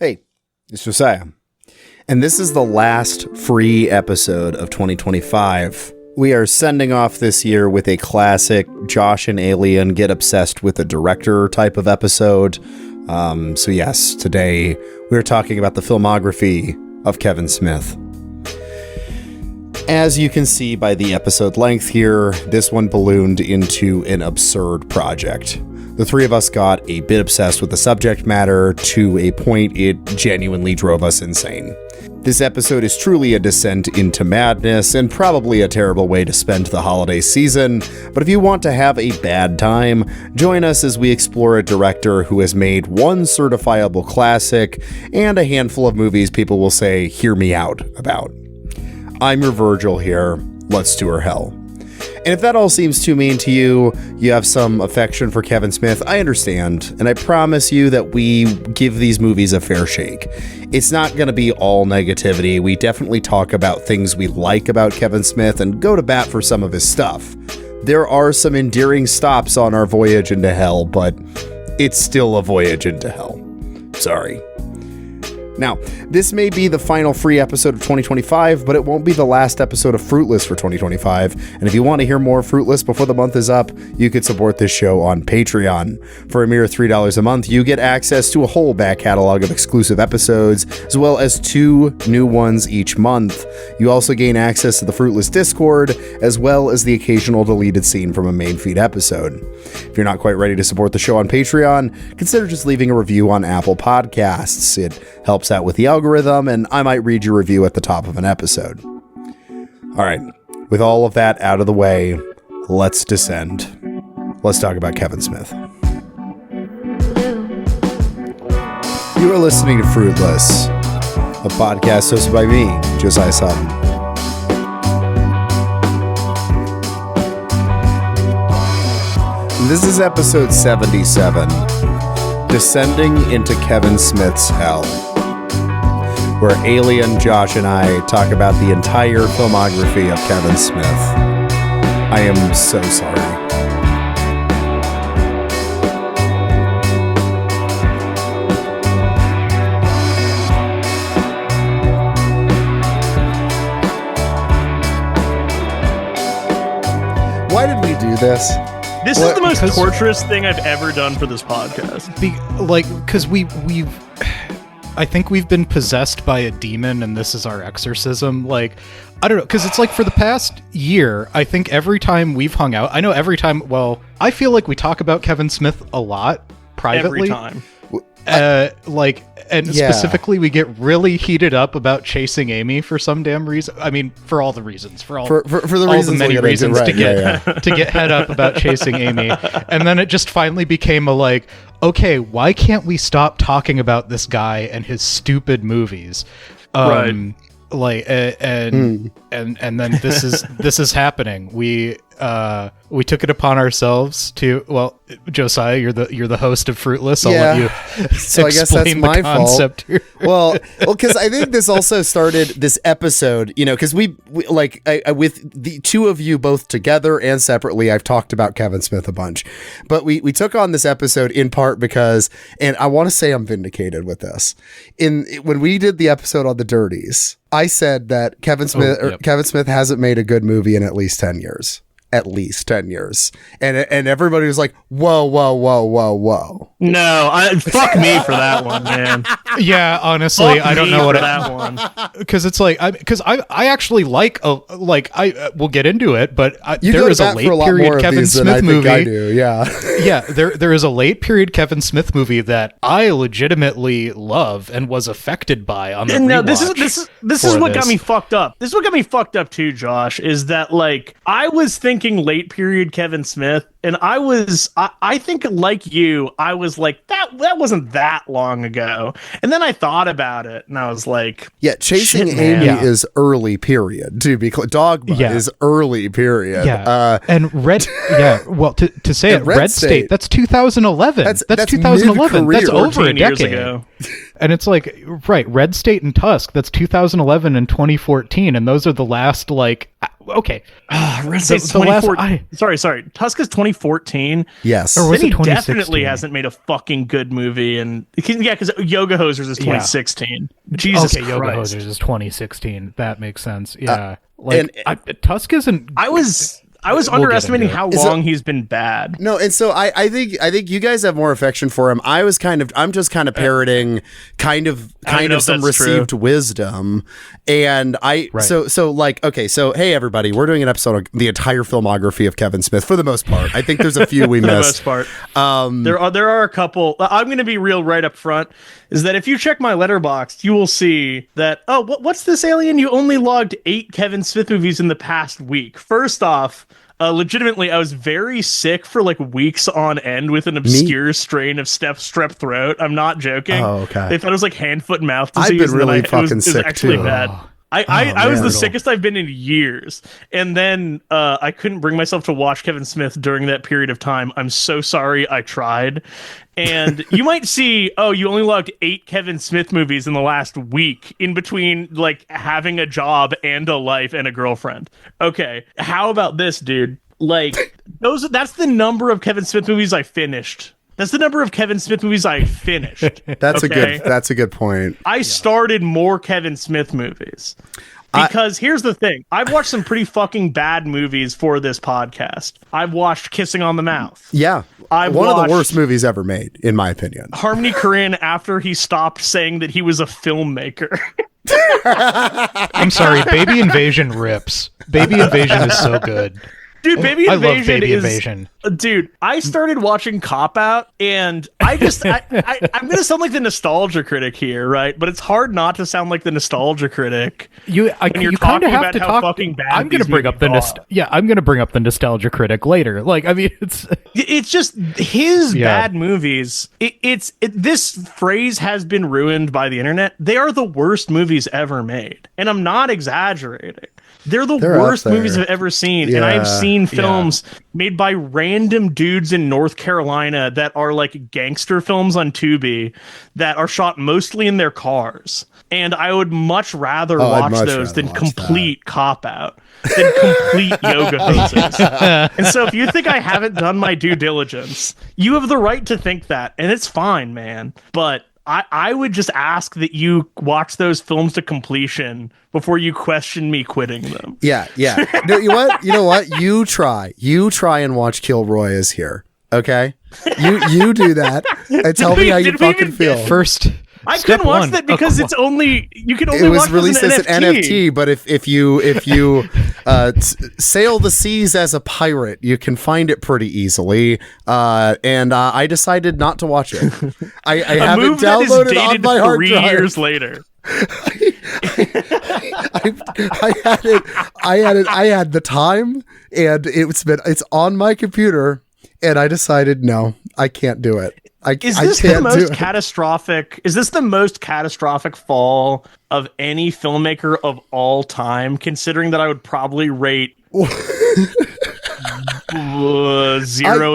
Hey, it's Josiah. And this is the last free episode of 2025. We are sending off this year with a classic Josh and Alien get obsessed with a director type of episode. So yes, today we're talking about the filmography of Kevin Smith. As you can see by the episode length here, this one ballooned into an absurd project. The three of us got a bit obsessed with the subject matter to a point it genuinely drove us insane. This episode is truly a descent into madness and probably a terrible way to spend the holiday season, but if you want to have a bad time, join us as we explore a director who has made one certifiable classic and a handful of movies people will say, "Hear me out" about. I'm your Virgil here. Let's tour hell. And if that all seems too mean to you, you have some affection for Kevin Smith, I understand, and I promise you that we give these movies a fair shake. It's not going to be all negativity. We definitely talk about things we like about Kevin Smith and go to bat for some of his stuff. There are some endearing stops on our voyage into hell, but it's still a voyage into hell. Sorry. Now, this may be the final free episode of 2025, but it won't be the last episode of Fruitless for 2025. And if you want to hear more Fruitless before the month is up, you could support this show on Patreon. For a mere $3 a month, you get access to a whole back catalog of exclusive episodes, as well as 2 new ones each month. You also gain access to the Fruitless Discord, as well as the occasional deleted scene from a main feed episode. If you're not quite ready to support the show on Patreon, consider just leaving a review on Apple Podcasts. It helps out with the algorithm, and I might read your review at the top of an episode. All right, with all of that out of the way, let's descend. Let's talk about Kevin Smith. You are listening to Fruitless, a podcast hosted by me, Josiah Sutton. This is episode 77, Descending into Kevin Smith's Hell, where Alien, Josh, and I talk about the entire filmography of Kevin Smith. I am so sorry. Why did we do this? This is the most torturous thing I've ever done for this podcast. Because I think we've been possessed by a demon, and this is our exorcism. Like, I don't know, because it's like for the past year, I think every time we've hung out, I know every time, well, I feel like we talk about Kevin Smith a lot privately. Every time. Specifically, we get really heated up about chasing Amy for some damn reason. I mean, for all the reasons, for the many reasons to get head up about chasing Amy, and then it just finally became a like, okay, why can't we stop talking about this guy and his stupid movies? Right. And then this is happening. We took it upon ourselves to, well, Josiah, you're the host of Fruitless. I'll let you so I guess that's my fault. Well, because I think this also started this episode, because we with the two of you both together and separately, I've talked about Kevin Smith a bunch, but we took on this episode in part because, and I want to say I'm vindicated with this. When we did the episode on the Dirties, I said that Kevin Smith hasn't made a good movie in at least 10 years. At least 10 years. And everybody was like, whoa. No, fuck me for that one, man. Yeah, honestly, fuck I don't know what that one. Because it's like, I actually we'll get into it, but there is a late period Kevin Smith movie. I do, yeah. Yeah, there is a late period Kevin Smith movie that I legitimately love and was affected by on the rewatch. No, this is what got me fucked up. This is what got me fucked up too, Josh, is that like I was thinking late period Kevin Smith, and I think like you, I was like, that wasn't that long ago. And then I thought about it and I was like, yeah, Chasing Amy is early period, to be clear. Dogma is early period. Yeah. And Red to say it, Red State, that's 2011. That's 2011. That's over a decade ago. And it's like, right, Red State and Tusk, that's 2011 and 2014, and those are the last, like, okay. Red State's 2014. Sorry. Tusk is 2014. Yes. Or was then it he definitely hasn't made a fucking good movie. And yeah, because Yoga Hosers is 2016. Yeah. Jesus Christ. Yoga Hosers is 2016. That makes sense. Yeah. Tusk isn't... I was underestimating how long he's been bad. No, and so I think you guys have more affection for him. I'm just kind of parroting kind of some received wisdom. And so hey everybody, we're doing an episode of the entire filmography of Kevin Smith for the most part. I think there's a few we missed. For the most part. There are a couple. I'm going to be real right up front, is that if you check my Letterboxd, you will see that, what's this, alien? You only logged 8 Kevin Smith movies in the past week. First off, legitimately, I was very sick for like weeks on end with an obscure strain of strep throat. I'm not joking. Oh, okay. They thought it was like hand, foot, and mouth disease. I've been really fucking sick actually too. Bad. I was the sickest I've been in years. And then I couldn't bring myself to watch Kevin Smith during that period of time. I'm so sorry. I tried. And you might see, you only logged 8 Kevin Smith movies in the last week in between like having a job and a life and a girlfriend. Okay. How about this, dude? Like that's the number of Kevin Smith movies I finished. That's the number of Kevin Smith movies I finished. That's a good point. I started more Kevin Smith movies. Because here's the thing. I've watched some pretty fucking bad movies for this podcast. I've watched Kissing on the Mouth. Yeah. One of the worst movies ever made, in my opinion. Harmony Korine after he stopped saying that he was a filmmaker. I'm sorry, Baby Invasion rips. Baby Invasion is so good. Dude, Baby Invasion I love Baby Invasion. Dude, I started watching Cop Out, and I'm going to sound like the nostalgia critic here, right? But it's hard not to sound like the nostalgia critic. You kind of have to talk. Fucking bad I'm going to bring up I'm going to bring up the nostalgia critic later. Like, I mean, it's just his bad movies. This phrase has been ruined by the internet. They are the worst movies ever made, and I'm not exaggerating. They're the worst movies I've ever seen. Yeah. And I've seen films made by random dudes in North Carolina that are like gangster films on Tubi that are shot mostly in their cars. And I would much rather watch those than complete Cop Out, than complete Yoga Hoses. And so if you think I haven't done my due diligence, you have the right to think that. And it's fine, man. But I would just ask that you watch those films to completion before you question me quitting them. Yeah. No, you know what? You try and watch Kilroy is Here. Okay? You do that and tell me how you fucking feel. First, I couldn't watch that because it's only you can only watch released as an NFT. But if you sail the seas as a pirate, you can find it pretty easily. And I decided not to watch it. I haven't downloaded it on my hard drive. 3 years later. I had the time, and it's on my computer, and I decided no, I can't do it. Is this the most catastrophic fall of any filmmaker of all time, considering that I would probably rate 0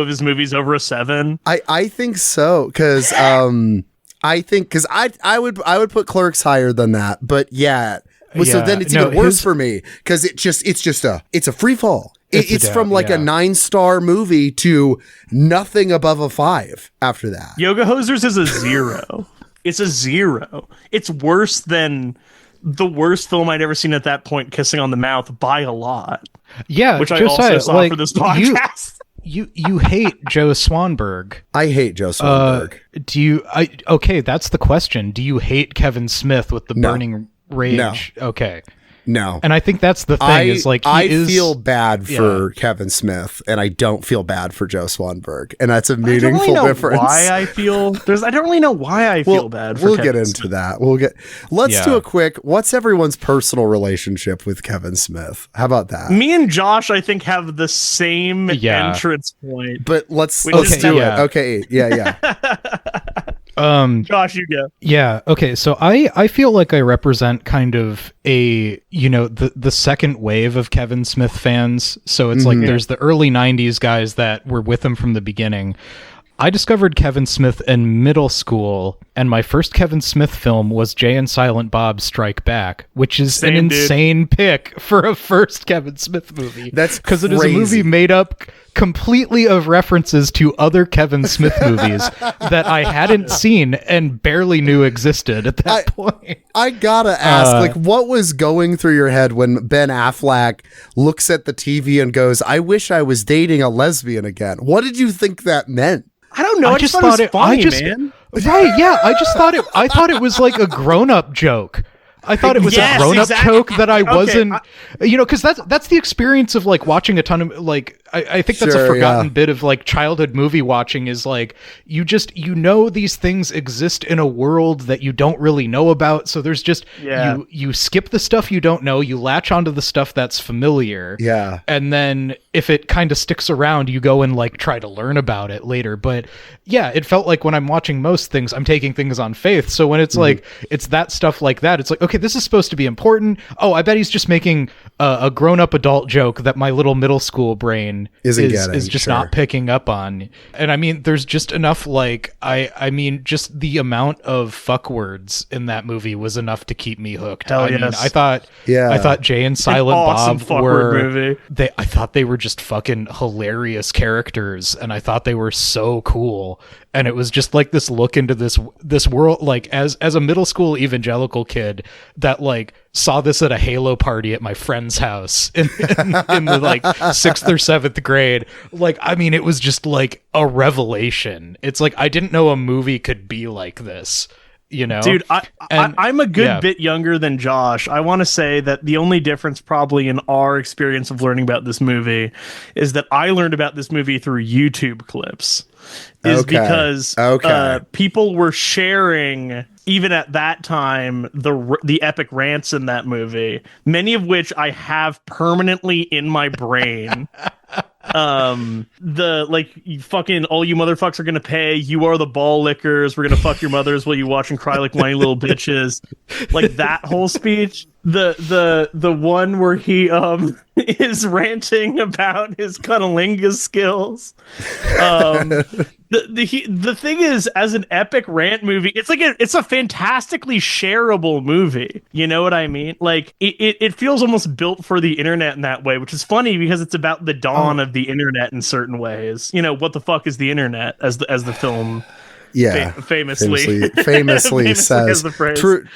of his movies over a 7? I think so, because I would put Clerks higher than that, but yeah. So then it's even worse for me, because it's a free fall. It's from like a 9-star movie to nothing above a 5 after that. Yoga Hosers is a 0. It's a 0. It's worse than the worst film I'd ever seen at that point, Kissing on the Mouth, by a lot. Yeah, which Josiah, I also saw for this podcast. You hate Joe Swanberg. I hate Joe Swanberg. Okay, that's the question. Do you hate Kevin Smith with the burning rage? No. Okay. No. And I think that's the thing I feel bad for Kevin Smith, and I don't feel bad for Joe Swanberg. And that's a meaningful difference. I don't really know why I feel bad for Kevin Smith. Into that. Let's do a quick, what's everyone's personal relationship with Kevin Smith? How about that? Me and Josh, I think, have the same entrance point. But let's do it. Okay. Yeah. Josh, you go. Yeah. Okay. So I feel like I represent kind of the second wave of Kevin Smith fans. So it's like there's the early 90s guys that were with him from the beginning. I discovered Kevin Smith in middle school, and my first Kevin Smith film was Jay and Silent Bob Strike Back, which is an insane pick for a first Kevin Smith movie. That's because it is a movie made up completely of references to other Kevin Smith movies that I hadn't seen and barely knew existed at that point. I gotta ask, what was going through your head when Ben Affleck looks at the TV and goes, "I wish I was dating a lesbian again"? What did you think that meant? I don't know. I just thought it was funny, man. Right? Yeah. I thought it was like a grown-up joke. I thought it was a grown-up joke that I wasn't, because that's the experience of like watching a ton of like, I think that's a forgotten bit of like childhood movie watching is like, you these things exist in a world that you don't really know about. So there's just, you skip the stuff you don't know, you latch onto the stuff that's familiar. Yeah. And then if it kind of sticks around, you go and like try to learn about it later. But yeah, it felt like when I'm watching most things, I'm taking things on faith. So when it's like, it's that stuff like that, it's like, okay, this is supposed to be important. Oh, I bet he's just making a grown-up adult joke that my little middle school brain is just not picking up on. And I mean, there's just enough like, I mean, just the amount of fuck words in that movie was enough to keep me hooked. Hell I mean, yes. I thought Jay and Silent Bob were, I thought they were just fucking hilarious characters, and I thought they were so cool. And it was just like this look into this world, like as a middle school evangelical kid that like saw this at a Halo party at my friend's house in the like 6th or 7th grade. Like, I mean, it was just like a revelation. It's like, I didn't know a movie could be like this. Dude, I'm a good bit younger than Josh. I want to say that the only difference probably in our experience of learning about this movie is that I learned about this movie through YouTube clips. Because people were sharing, even at that time, the epic rants in that movie, many of which I have permanently in my brain. The like, you fucking all you motherfuckers are gonna pay, you are the ball lickers, we're gonna fuck your mothers while you watch and cry like whiny little bitches, like that whole speech. The one where he is ranting about his cunnilingus skills. The thing is, as an epic rant movie, it's a fantastically shareable movie. You know what I mean? Like it feels almost built for the internet in that way, which is funny because it's about the dawn of the internet in certain ways. What the fuck is the internet, as the film famously says the phrase. True.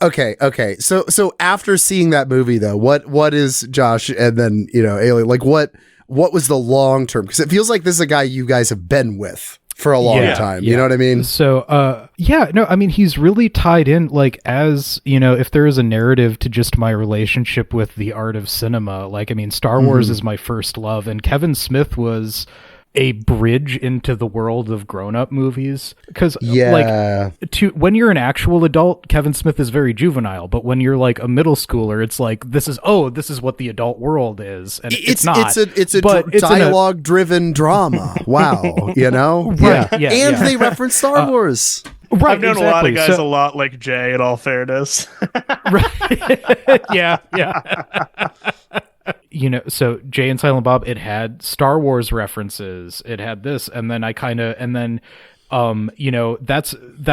Okay. So after seeing that movie though, what is Josh and then Alien, like what was the long term? Because it feels like this is a guy you guys have been with for a long time. You know what I mean? So I mean, he's really tied in, like, as if there is a narrative to just my relationship with the art of cinema, like, I mean, Star Wars is my first love, and Kevin Smith was a bridge into the world of grown-up movies, because when you're an actual adult, Kevin Smith is very juvenile, but when you're like a middle schooler, it's like this is what the adult world is, and it's not. It's a dialogue driven drama. Wow. They reference Star Wars. Right, I've known a lot of guys a lot like Jay, in all fairness. Right. Yeah. So Jay and Silent Bob, it had Star Wars references, it had this, and then that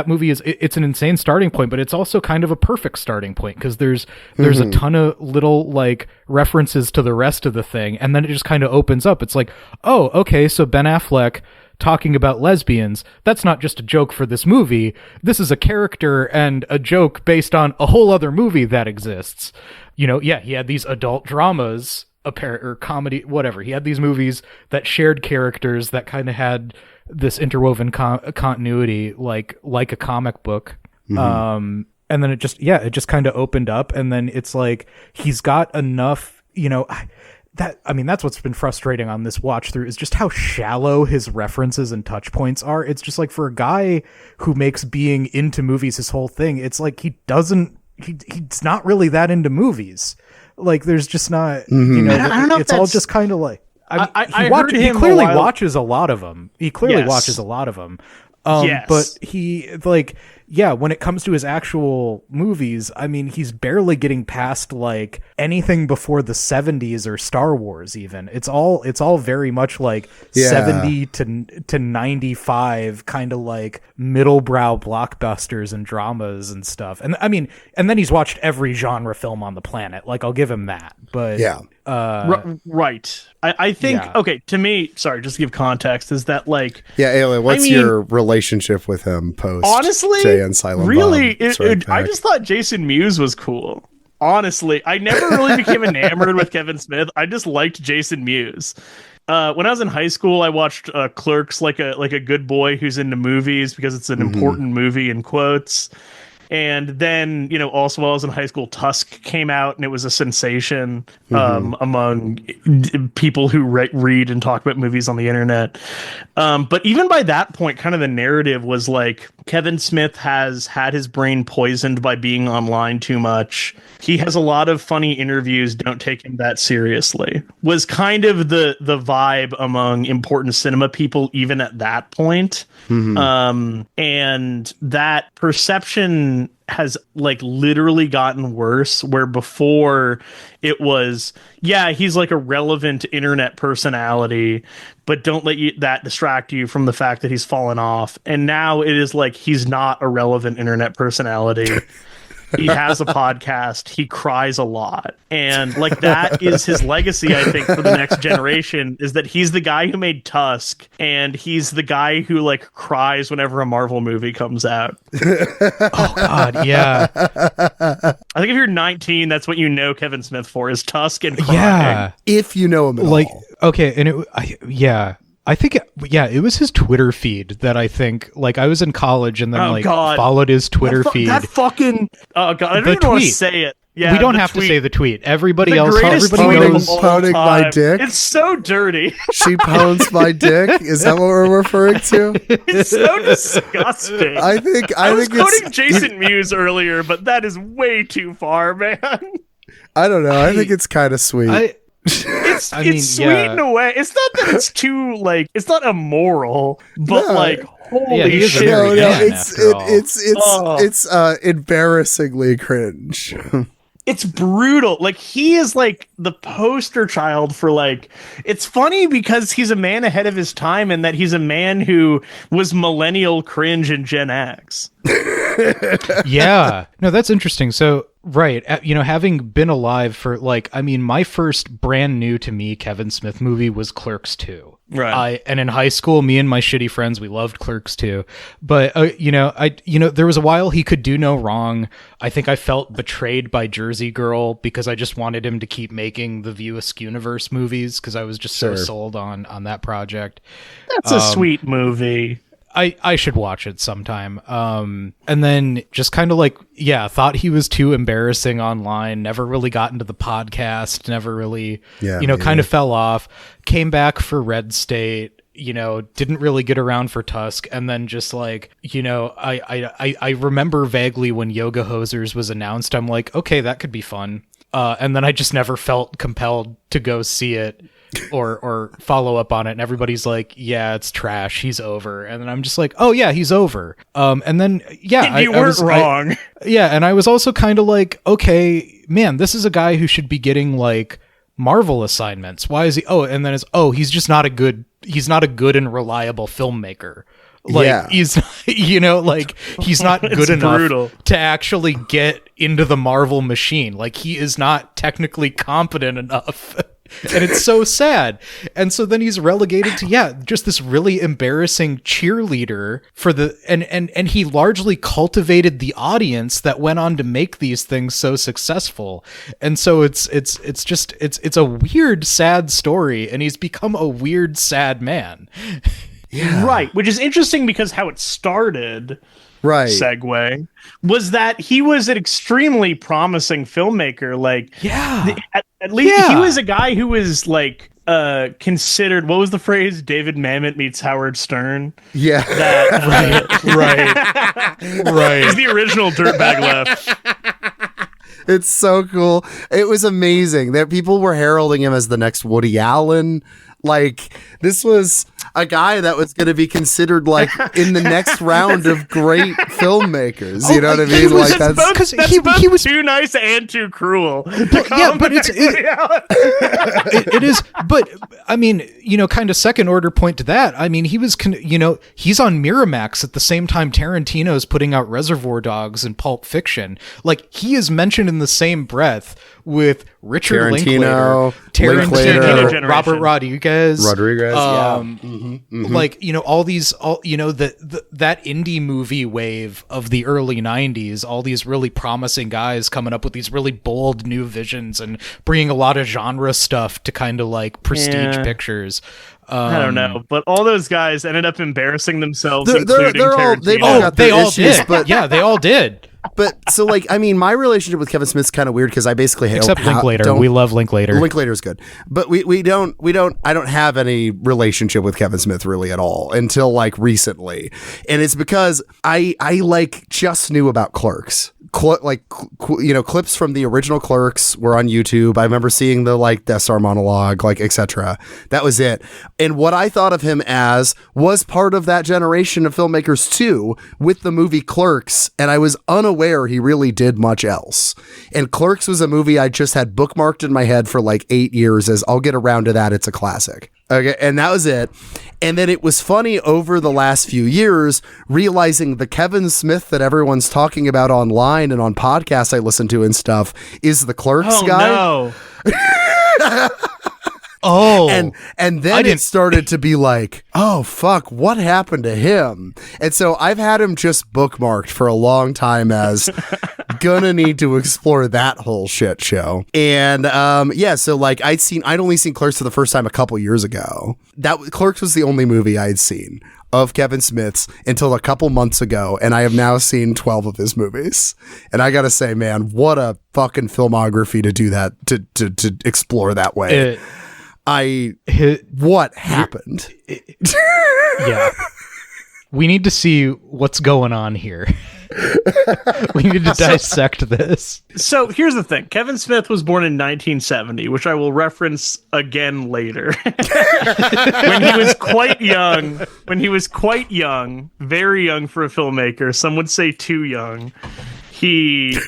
movie it's an insane starting point, but it's also kind of a perfect starting point, because there's a ton of little like references to the rest of the thing, and then it just kind of opens up. It's like, oh, okay, so Ben Affleck talking about lesbians, that's not just a joke for this movie, this is a character and a joke based on a whole other movie that exists. He had these adult dramas, or comedy, whatever. He had these movies that shared characters that kind of had this interwoven continuity, like a comic book. And then it just kind of opened up, and then it's like he's got enough, that's what's been frustrating on this watch through, is just how shallow his references and touch points are. It's just like, for a guy who makes being into movies his whole thing, it's like he's not really that into movies. Like, there's just not, I don't know, it's all just kind of like, he clearly watches a lot of them. But he, like, yeah, when it comes to his actual movies, I mean, he's barely getting past like anything before the 70s or Star Wars even. It's all very much like 70 to 95 kind of like middle-brow blockbusters and dramas and stuff. And I mean, and then he's watched every genre film on the planet. Like, I'll give him that. But yeah. Right. I think, okay, to me, sorry, just to give context, is that like... Yeah, Ayla, what's your relationship with him post honestly, Jay and Silent really, Bob? I just thought Jason Mewes was cool. Honestly, I never really became enamored with Kevin Smith. I just liked Jason Mewes. When I was in high school, I watched Clerks like a good boy who's into movies because it's an important movie in quotes. And then, also while I was in high school, Tusk came out, and it was a sensation among people who read and talk about movies on the internet. But even by that point, kind of the narrative was like Kevin Smith has had his brain poisoned by being online too much. He has a lot of funny interviews. Don't take him that seriously. Was kind of the vibe among important cinema people, even at that point. And that perception has like literally gotten worse, where before it was, he's like a relevant internet personality, but don't let that distract you from the fact that he's fallen off. And now it is like he's not a relevant internet personality. He has a podcast. He cries a lot. And like that is his legacy, I think, for the next generation, is that he's the guy who made Tusk, and he's the guy who like cries whenever a Marvel movie comes out. Oh God, yeah. I think if you're 19, that's what you know Kevin Smith for, is Tusk and crying. Yeah. If you know him at all. Okay, and I think, it was his Twitter feed that I think, like, I was in college and then, followed his Twitter feed. That fucking... Oh, God, I don't even want to say it. Yeah, we don't have to say the tweet. Everybody knows. Poning my dick. It's so dirty. She pones my dick. Is that what we're referring to? It's so disgusting. I think was quoting Jason Mewes earlier, but that is way too far, man. I don't know. I think it's kind of sweet. It's sweet in a way. It's not that it's too like, it's not immoral, but like, holy shit! No, it's embarrassingly cringe. It's brutal. Like, he is like the poster child for like, it's funny because he's a man ahead of his time, and that he's a man who was millennial cringe and Gen X. Yeah. No, that's interesting. So, right. Having been alive for like, I mean, my first brand new to me Kevin Smith movie was Clerks 2. Right. And in high school, me and my shitty friends, we loved Clerks 2. But, there was a while he could do no wrong. I think I felt betrayed by Jersey Girl because I just wanted him to keep making the View Askewniverse movies because I was just so sold on that project. That's a sweet movie. I should watch it sometime. And then just kind of like, thought he was too embarrassing online, never really got into the podcast, never really, kind of fell off, came back for Red State, didn't really get around for Tusk. And then just like, I remember vaguely when Yoga Hosers was announced, I'm like, okay, that could be fun. And then I just never felt compelled to go see it. or follow up on it, and everybody's like, it's trash, he's over. And then I'm just like, oh yeah, he's over. And then you weren't wrong. And I was also kind of like, okay, man, this is a guy who should be getting like Marvel assignments. Why is he and then he's just not a good and reliable filmmaker. Like he's he's not good enough to actually get into the Marvel machine. Like, he is not technically competent enough. And it's so sad. And so then he's relegated to just this really embarrassing cheerleader for and he largely cultivated the audience that went on to make these things so successful. And so it's a weird, sad story, and he's become a weird, sad man. Yeah. Right, which is interesting because how it started, segue, was that he was an extremely promising filmmaker. Like, at least he was a guy who was like considered, what was the phrase? David Mamet meets Howard Stern. Yeah. Right. He's the original dirtbag left. It's so cool. It was amazing that people were heralding him as the next Woody Allen. Like, this was, a guy that was going to be considered like in the next round of great filmmakers. You know what I mean? Like that's because he was too nice and too cruel. Yeah, but it is. But I mean, kind of second order point to that. I mean, he was, he's on Miramax at the same time Tarantino's putting out Reservoir Dogs and Pulp Fiction. Like he is mentioned in the same breath with Richard Linklater, Tarantino, Robert Rodriguez, like all these, that indie movie wave of the early 90s, all these really promising guys coming up with these really bold new visions and bringing a lot of genre stuff to kind of like prestige pictures. I don't know, but all those guys ended up embarrassing themselves, including Tarantino. They all did. But yeah, they all did. But so like, I mean, my relationship with Kevin Smith's kind of weird because I basically except Linklater. We love Linklater. Linklater's good, but I don't have any relationship with Kevin Smith really at all until like recently, and it's because I like just knew about Clerks. Clips from the original Clerks were on YouTube. I remember seeing the like Death Star monologue, like etc. That was it. And what I thought of him as was part of that generation of filmmakers too, with the movie Clerks. And I was unaware he really did much else. And Clerks was a movie I just had bookmarked in my head for like 8 years as I'll get around to that. It's a classic. Okay, and that was it. And then it was funny over the last few years, realizing the Kevin Smith that everyone's talking about online and on podcasts I listen to and stuff is the Clerks guy. No. And then it started to be like, oh fuck, what happened to him? And so I've had him just bookmarked for a long time as gonna need to explore that whole shit show. And so like I'd only seen Clerks for the first time a couple years ago. Clerks was the only movie I'd seen of Kevin Smith's until a couple months ago, and I have now seen 12 of his movies. And I gotta say, man, what a fucking filmography to do that, to explore that way. What happened? Yeah. We need to see what's going on here. We need to dissect this. So here's the thing. Kevin Smith was born in 1970, which I will reference again later. When he was quite young, very young for a filmmaker, some would say too young, he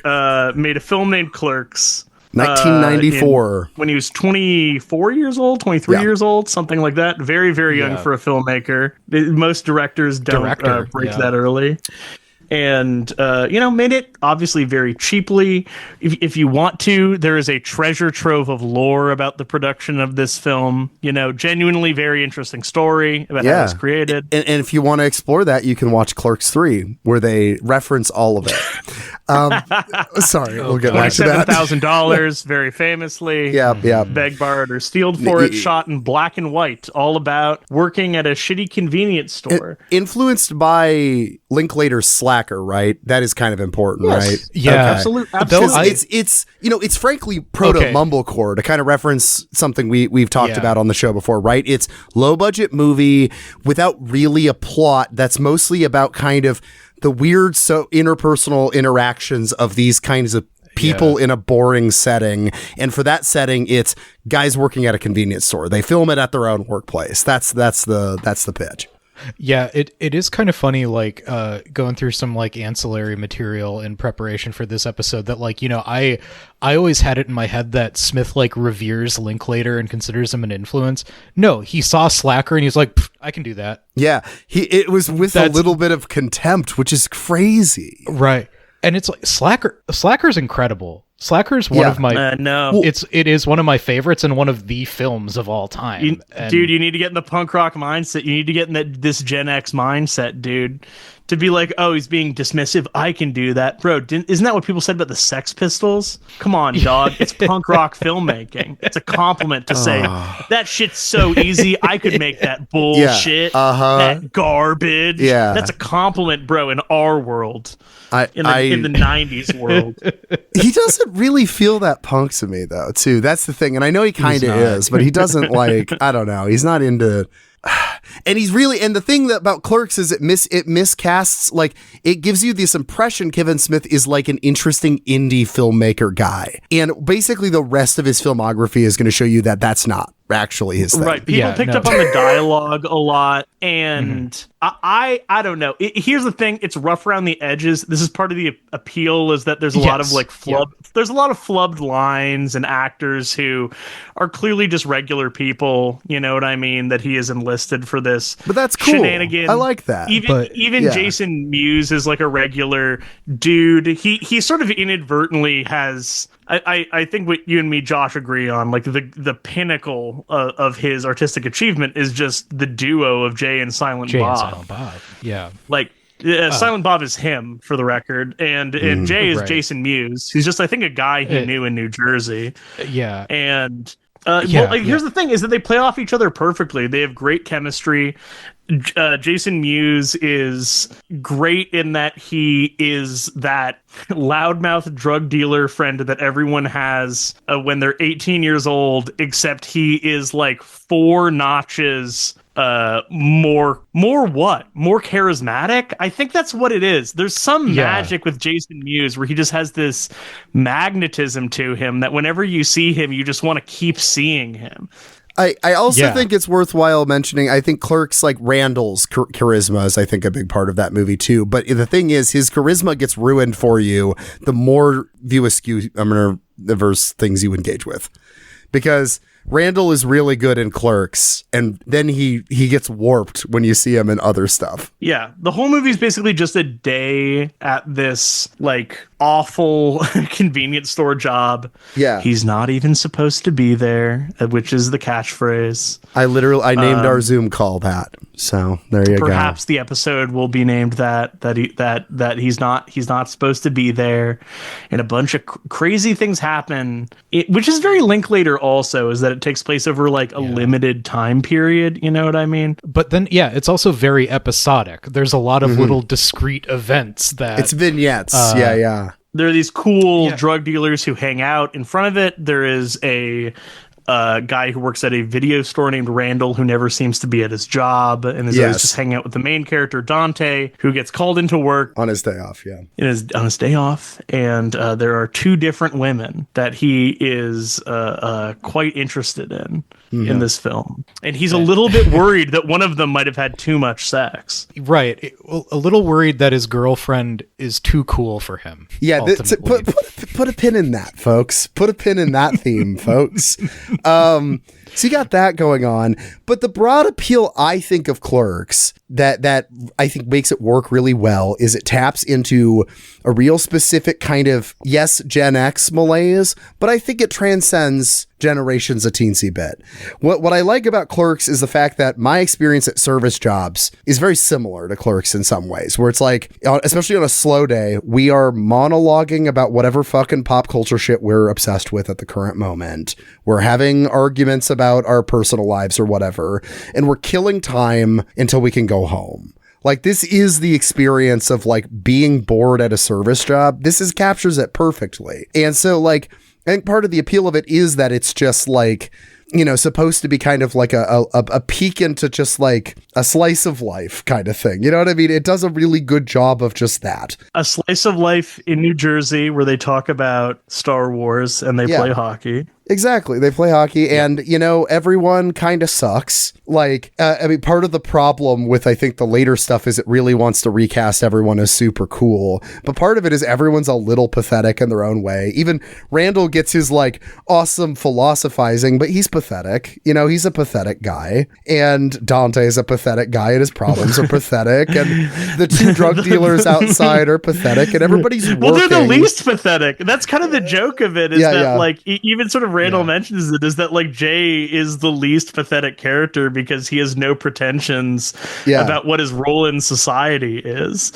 made a film named Clerks. 1994. When he was 24 years old, 23 years old, something like that. Very, very young for a filmmaker. Most directors don't break that early. And, made it obviously very cheaply. If you want to, there is a treasure trove of lore about the production of this film. Genuinely very interesting story about how it was created. And if you want to explore that, you can watch Clerks 3, where they reference all of it. Sorry, we'll get back to that. $7,000, very famously. Yeah. Begged, borrowed, or stealed for it. Shot in black and white. All about working at a shitty convenience store. Influenced by Linklater's Slacker, right? That is kind of important, right? Yeah, okay. Absolutely. It's frankly proto mumblecore, to kind of reference something we've talked about on the show before, right? It's low budget movie without really a plot that's mostly about kind of the weird interpersonal interactions of these kinds of people in a boring setting. And for that setting, it's guys working at a convenience store. They film it at their own workplace. That's the pitch. Yeah, it is kind of funny, like going through some like ancillary material in preparation for this episode that like, I always had it in my head that Smith like reveres Linklater and considers him an influence. No, he saw Slacker and he's like, I can do that. Yeah, it was with a little bit of contempt, which is crazy. Right. And it's like Slacker's incredible. Slacker's one of my it is one of my favorites and one of the films of all time. Dude, you need to get in the punk rock mindset. You need to get in this Gen X mindset, dude. To be like, oh, he's being dismissive. I can do that. Bro, isn't that what people said about the Sex Pistols? Come on, dog. It's punk rock filmmaking. It's a compliment to say, that shit's so easy. I could make that bullshit, that garbage. Yeah. That's a compliment, bro, in our world. In the 90s world. He doesn't really feel that punk to me, though, too. That's the thing. And I know he kind of is, but he doesn't like, I don't know. He's not into... And the thing about Clerks is it miscasts, like, it gives you this impression Kevin Smith is like an interesting indie filmmaker guy. And basically the rest of his filmography is going to show you that that's not actually his thing. Right. People picked up on the dialogue a lot, and I don't know. Here's the thing: it's rough around the edges. This is part of the appeal, is that there's a lot of like there's a lot of flubbed lines and actors who are clearly just regular people. You know what I mean? That he is enlisted for this, but that's cool. Shenanigan. I like that. Even Jason Mewes is like a regular dude. He sort of inadvertently has. I think what you and me, Josh, agree on, like the pinnacle of his artistic achievement is just the duo of Jay and Silent Bob. Yeah. Like Silent Bob is him, for the record, and Jay is Jason Mewes, who's just, I think, a guy he knew in New Jersey. Yeah. And here's the thing, is that they play off each other perfectly. They have great chemistry. Jason Mewes is great in that he is that loudmouth drug dealer friend that everyone has when they're 18 years old, except he is like 4 notches more charismatic. I think that's what it is. There's some magic with Jason Mewes where he just has this magnetism to him that whenever you see him, you just want to keep seeing him. I also think it's worthwhile mentioning, I think Clerks, like Randall's charisma is, I think, a big part of that movie too. But the thing is, his charisma gets ruined for you the more view askew diverse things you engage with. Because Randall is really good in Clerks, and then he gets warped when you see him in other stuff. Yeah, the whole movie is basically just a day at this like awful convenience store job. Yeah, he's not even supposed to be there, which is the catchphrase. I named our Zoom call that. So there you go. Perhaps the episode will be named that he's not supposed to be there, and a bunch of crazy things happen. Which is very Linklater also, is that it takes place over like a limited time period. You know what I mean? But then, it's also very episodic. There's a lot of little discrete events that it's vignettes. There are these cool drug dealers who hang out in front of it. There is a guy who works at a video store named Randall who never seems to be at his job and is always just hanging out with the main character, Dante, who gets called into work on his day off. On his day off. And there are 2 different women that he is quite interested in this film. And he's a little bit worried that one of them might have had too much sex. Right. A little worried that his girlfriend is too cool for him. Yeah, put a pin in that, folks. Put a pin in that theme, folks. So you got that going on, but the broad appeal, I think, of Clerks that I think makes it work really well is it taps into a real specific kind of, Gen X malaise, but I think it transcends generations a teensy bit. What I like about Clerks is the fact that my experience at service jobs is very similar to Clerks in some ways, where it's like, especially on a slow day, we are monologuing about whatever fucking pop culture shit we're obsessed with at the current moment. We're having arguments about our personal lives or whatever, and we're killing time until we can go home. Like, this is the experience of like being bored at a service job. This captures it perfectly. And so like, I think part of the appeal of it is that it's just like, supposed to be kind of like a peek into just like a slice of life kind of thing. You know what I mean? It does a really good job of just that. A slice of life in New Jersey where they talk about Star Wars and they play hockey. Exactly. They play hockey and, everyone kind of sucks. Like, part of the problem with, I think, the later stuff is it really wants to recast everyone as super cool. But part of it is everyone's a little pathetic in their own way. Even Randall gets his, like, awesome philosophizing, but he's pathetic. He's a pathetic guy. And Dante is a pathetic guy and his problems are pathetic. And the 2 drug dealers outside are pathetic and everybody's working. Well, they're the least pathetic. That's kind of the joke of it, is that, like, even sort of Randall mentions it, is that like Jay is the least pathetic character because he has no pretensions about what his role in society is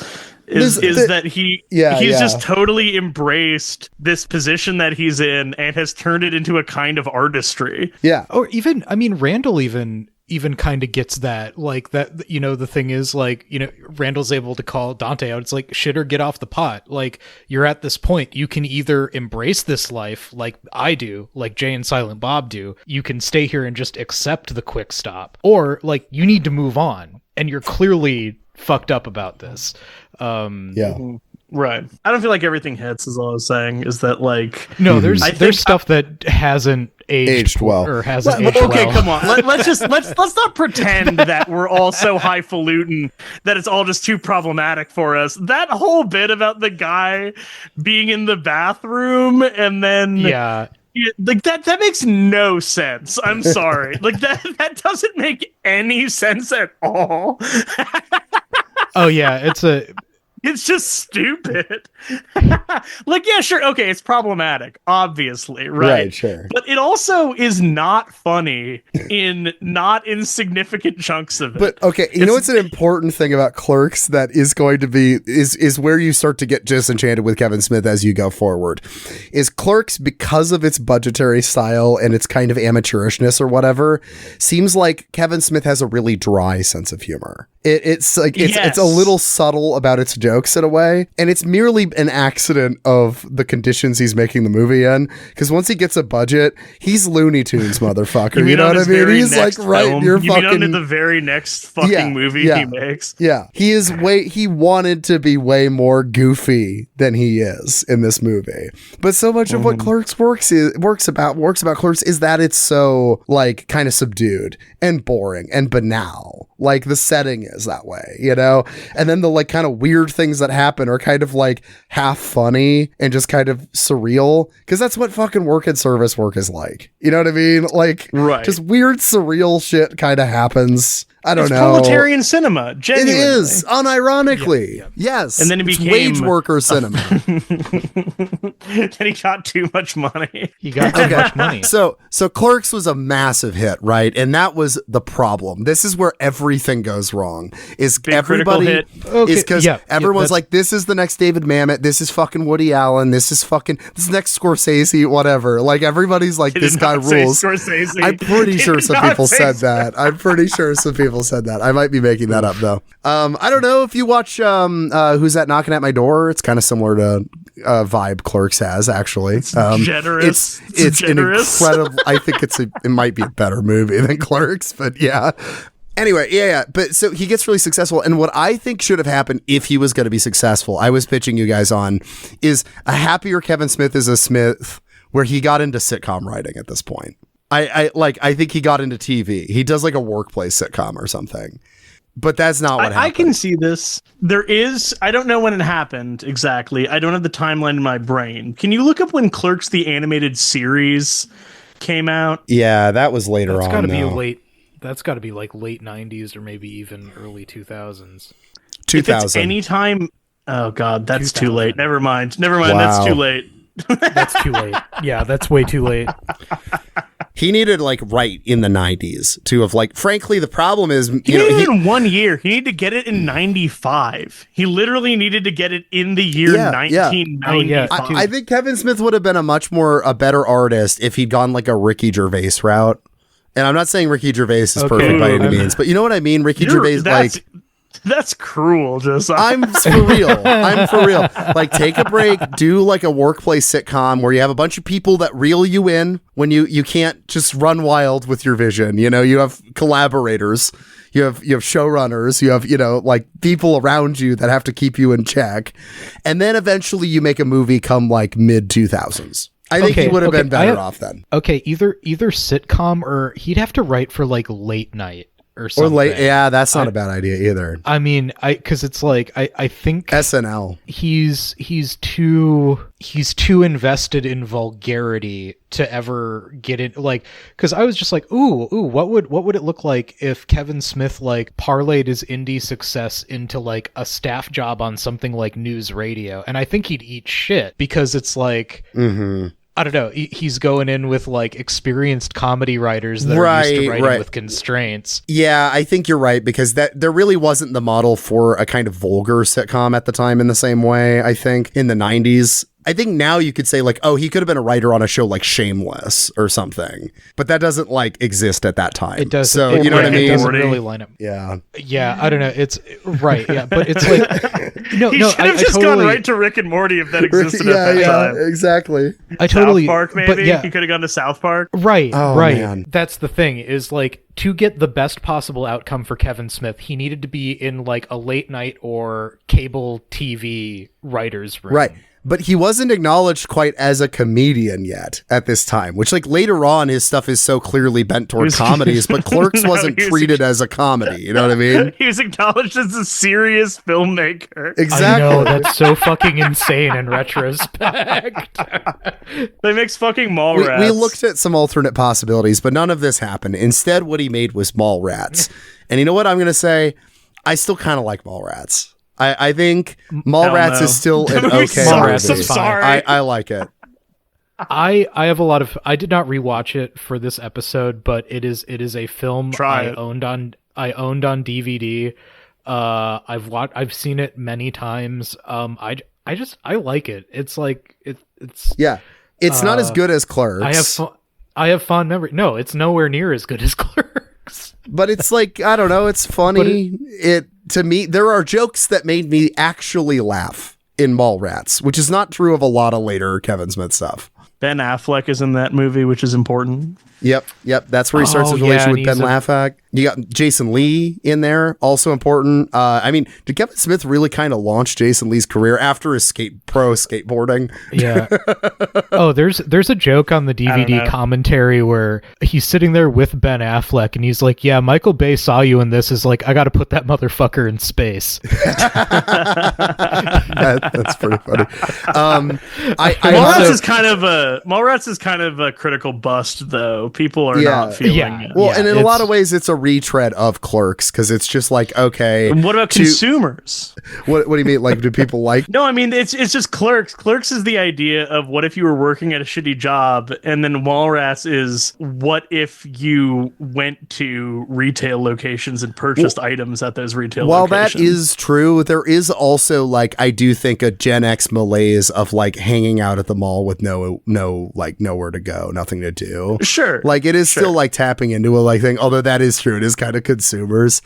that he's just totally embraced this position that he's in and has turned it into a kind of artistry. Yeah. Or even, Randall even kind of gets that, like, that, the thing is, like, Randall's able to call Dante out. It's like, shit or get off the pot. Like, you're at this point, you can either embrace this life like I do, like Jay and Silent Bob do. You can stay here and just accept the quick stop, or like you need to move on and you're clearly fucked up about this. Right. I don't feel like everything hits, is all I was saying, is that, like... No, there's stuff that hasn't aged well. Or hasn't aged well. Okay, come on. Let's not pretend that we're all so highfalutin that it's all just too problematic for us. That whole bit about the guy being in the bathroom and then... Yeah. Like that makes no sense. I'm sorry. Like that doesn't make any sense at all. Oh yeah, it's just stupid. Like, yeah, sure. Okay, it's problematic, obviously, right? Right, sure. But it also is not funny in not insignificant chunks of it. But okay, you know what's an important thing about Clerks that is going to be is where you start to get disenchanted with Kevin Smith as you go forward. Is Clerks, because of its budgetary style and its kind of amateurishness or whatever, seems like Kevin Smith has a really dry sense of humor. It's like it's a little subtle about its jokes in a way, and it's merely an accident of the conditions he's making the movie in. Because once he gets a budget, he's Looney Tunes, motherfucker. You know what I mean? He's like right in your fucking. You mean on the very next fucking movie he makes? Yeah, he wanted to be way more goofy than he is in this movie. But so much of what Clerks works about Clerks is that it's so like kind of subdued and boring and banal. Like the setting is that way, you know? And then the like kind of weird things that happen are kind of like half funny and just kind of surreal, because that's what fucking work and service work is like. You know what I mean? Like, just weird surreal shit kind of happens. I don't know. Proletarian cinema, genuinely. It is, unironically. Yeah. Yes. And then it became wage worker cinema. Then he got too much money. He got too much money. So Clerks was a massive hit, right? And that was the problem. This is where everything goes wrong. Is big everybody hit. Is because everyone's like, this is the next David Mamet, this is fucking Woody Allen, this is next Scorsese, whatever. Like everybody's like, this guy rules. Scorsese. I'm pretty sure some people said that. I'm pretty sure some people said that. I might be making that up though. I don't know if you watch Who's That Knocking at My Door? It's kind of similar to vibe Clerks has, actually. Generous. It's generous. an incredible. I think it might be a better movie than Clerks, but yeah. Anyway, yeah. But so he gets really successful, and what I think should have happened if he was going to be successful, I was pitching you guys on, is a happier Kevin Smith is a Smith, where he got into sitcom writing at this point. I think he got into TV. He does like a workplace sitcom or something. But that's not what happened. I can see this. I don't know when it happened exactly. I don't have the timeline in my brain. Can you look up when Clerks the animated series came out? Yeah, that was later on. That's got to be like late 90s or maybe even early 2000s. 2000. If it's any time. Oh God, that's 2000. Too late. Never mind. Wow. That's too late. That's too late. Yeah, that's way too late. He needed like right in the 90s to have like, frankly, the problem is, he needed in 1 year. He needed to get it in 95. He literally needed to get it in the year 1990. Yeah. I think Kevin Smith would have been a better artist if he'd gone like a Ricky Gervais route. And I'm not saying Ricky Gervais is perfect by any means, but you know what I mean? Ricky Gervais, that's cruel, Josiah. I'm for real. Like, take a break, do like a workplace sitcom where you have a bunch of people that reel you in when you can't just run wild with your vision. You know, you have collaborators, you have showrunners, you have, like people around you that have to keep you in check. And then eventually you make a movie come like mid 2000s. I think he would have been better off then. Okay, either sitcom or he'd have to write for like late night. Or something. Or late, yeah, that's not a bad idea either. I mean, because it's like I think SNL. He's too invested in vulgarity to ever get in. Like, because I was just like, ooh, what would it look like if Kevin Smith like parlayed his indie success into like a staff job on something like news radio? And I think he'd eat shit because it's like. Mm-hmm. I don't know. He's going in with like experienced comedy writers that are used to writing with constraints. Yeah, I think you're right, because there really wasn't the model for a kind of vulgar sitcom at the time in the same way. I think in the 90s, I think now you could say like, oh, he could have been a writer on a show like Shameless or something, but that doesn't like exist at that time. It does. So you know what I mean? It doesn't really line up. Yeah. Yeah. I don't know. It's right. Yeah. But it's like, he should have just gone right to Rick and Morty if that existed at that time. Exactly. I totally. South Park, maybe. But yeah. He could have gone to South Park. Right. Oh, right. Man. That's the thing is like, to get the best possible outcome for Kevin Smith, he needed to be in like a late night or cable TV writer's room. Right. But he wasn't acknowledged quite as a comedian yet at this time, which like later on his stuff is so clearly bent toward comedies, but Clerks wasn't treated as a comedy. You know what I mean? He was acknowledged as a serious filmmaker. Exactly. I know, that's so fucking insane in retrospect. They mix fucking Mallrats. We looked at some alternate possibilities, but none of this happened. Instead, what he made was Mallrats. And you know what I'm going to say? I still kind of like Mallrats. I think Mallrats is still an okay Mallrats movie. is fine. Sorry. I like it. I have a lot of. I did not rewatch it for this episode, but it is a film I owned on DVD. I've seen it many times. I like it. It's like it's yeah. It's not as good as Clerks. I have fond memory. No, it's nowhere near as good as Clerks. But it's like, I don't know, it's funny. To me, there are jokes that made me actually laugh in Mallrats, which is not true of a lot of later Kevin Smith stuff. Ben Affleck is in that movie, which is important. Yep. That's where he starts his relation with Ben Affleck. You got Jason Lee in there, also important. I mean, did Kevin Smith really kind of launch Jason Lee's career after his pro skateboarding? Yeah. Oh, there's a joke on the DVD commentary where he's sitting there with Ben Affleck and he's like, "Yeah, Michael Bay saw you in this. Is like, I got to put that motherfucker in space." That's pretty funny. Mallrats is kind of a critical bust, though. People are not feeling it. Well, and in a lot of ways, it's a retread of Clerks because it's just like, okay. And what about consumers? What do you mean? Like, do people like? No, I mean it's just Clerks. Clerks is the idea of what if you were working at a shitty job, and then Mallrats is what if you went to retail locations and purchased items at those retail locations. While that is true, there is also like I do think a Gen X malaise of like hanging out at the mall with no like nowhere to go, nothing to do. Sure. Like it is still like tapping into a like thing, although that is true. It is kind of consumers.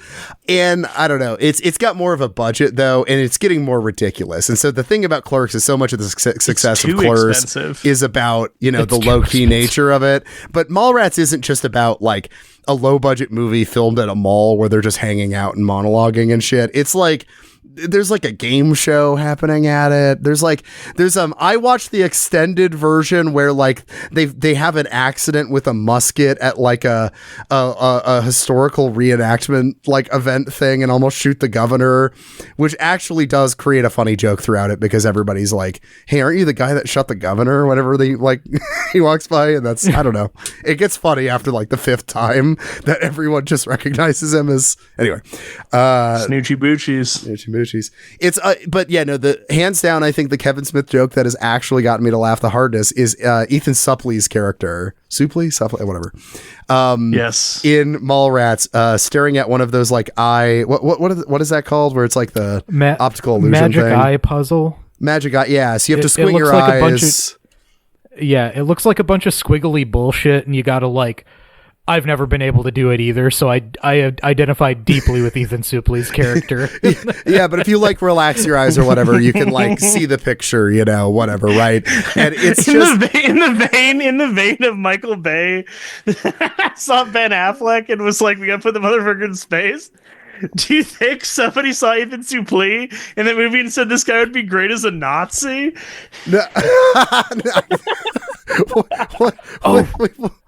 And I don't know. It's got more of a budget though, and it's getting more ridiculous. And so the thing about Clerks is so much of the success of Clerks is about, the low-key nature of it. But Mallrats isn't just about like a low-budget movie filmed at a mall where they're just hanging out and monologuing and shit. It's like there's like a game show happening at it. I watched the extended version where like they have an accident with a musket at like a historical reenactment like event thing and almost shoot the governor, which actually does create a funny joke throughout it because everybody's like, "Hey, aren't you the guy that shot the governor?" Whenever they like he walks by, and that's I don't know. It gets funny after like the fifth time that everyone just recognizes him as anyway. Snoochie Boochies. It's but yeah, no, the hands down, I think the Kevin Smith joke that has actually gotten me to laugh the hardest is Ethan Suplee's character, Suplee, whatever. Yes, in Mallrats, staring at one of those like what is that called? Where it's like the optical illusion magic thing. Eye puzzle. Magic eye, yeah. So you have to squint your eyes. It looks like a bunch of squiggly bullshit, and you gotta like. I've never been able to do it either, so I identified deeply with Ethan Suplee's character. Yeah, but if you like relax your eyes or whatever, you can like see the picture, whatever, right? And it's in the vein of Michael Bay saw Ben Affleck and was like, "We gotta put the motherfucker in space." Do you think somebody saw Ethan Suplee in that movie and said this guy would be great as a Nazi? No. What?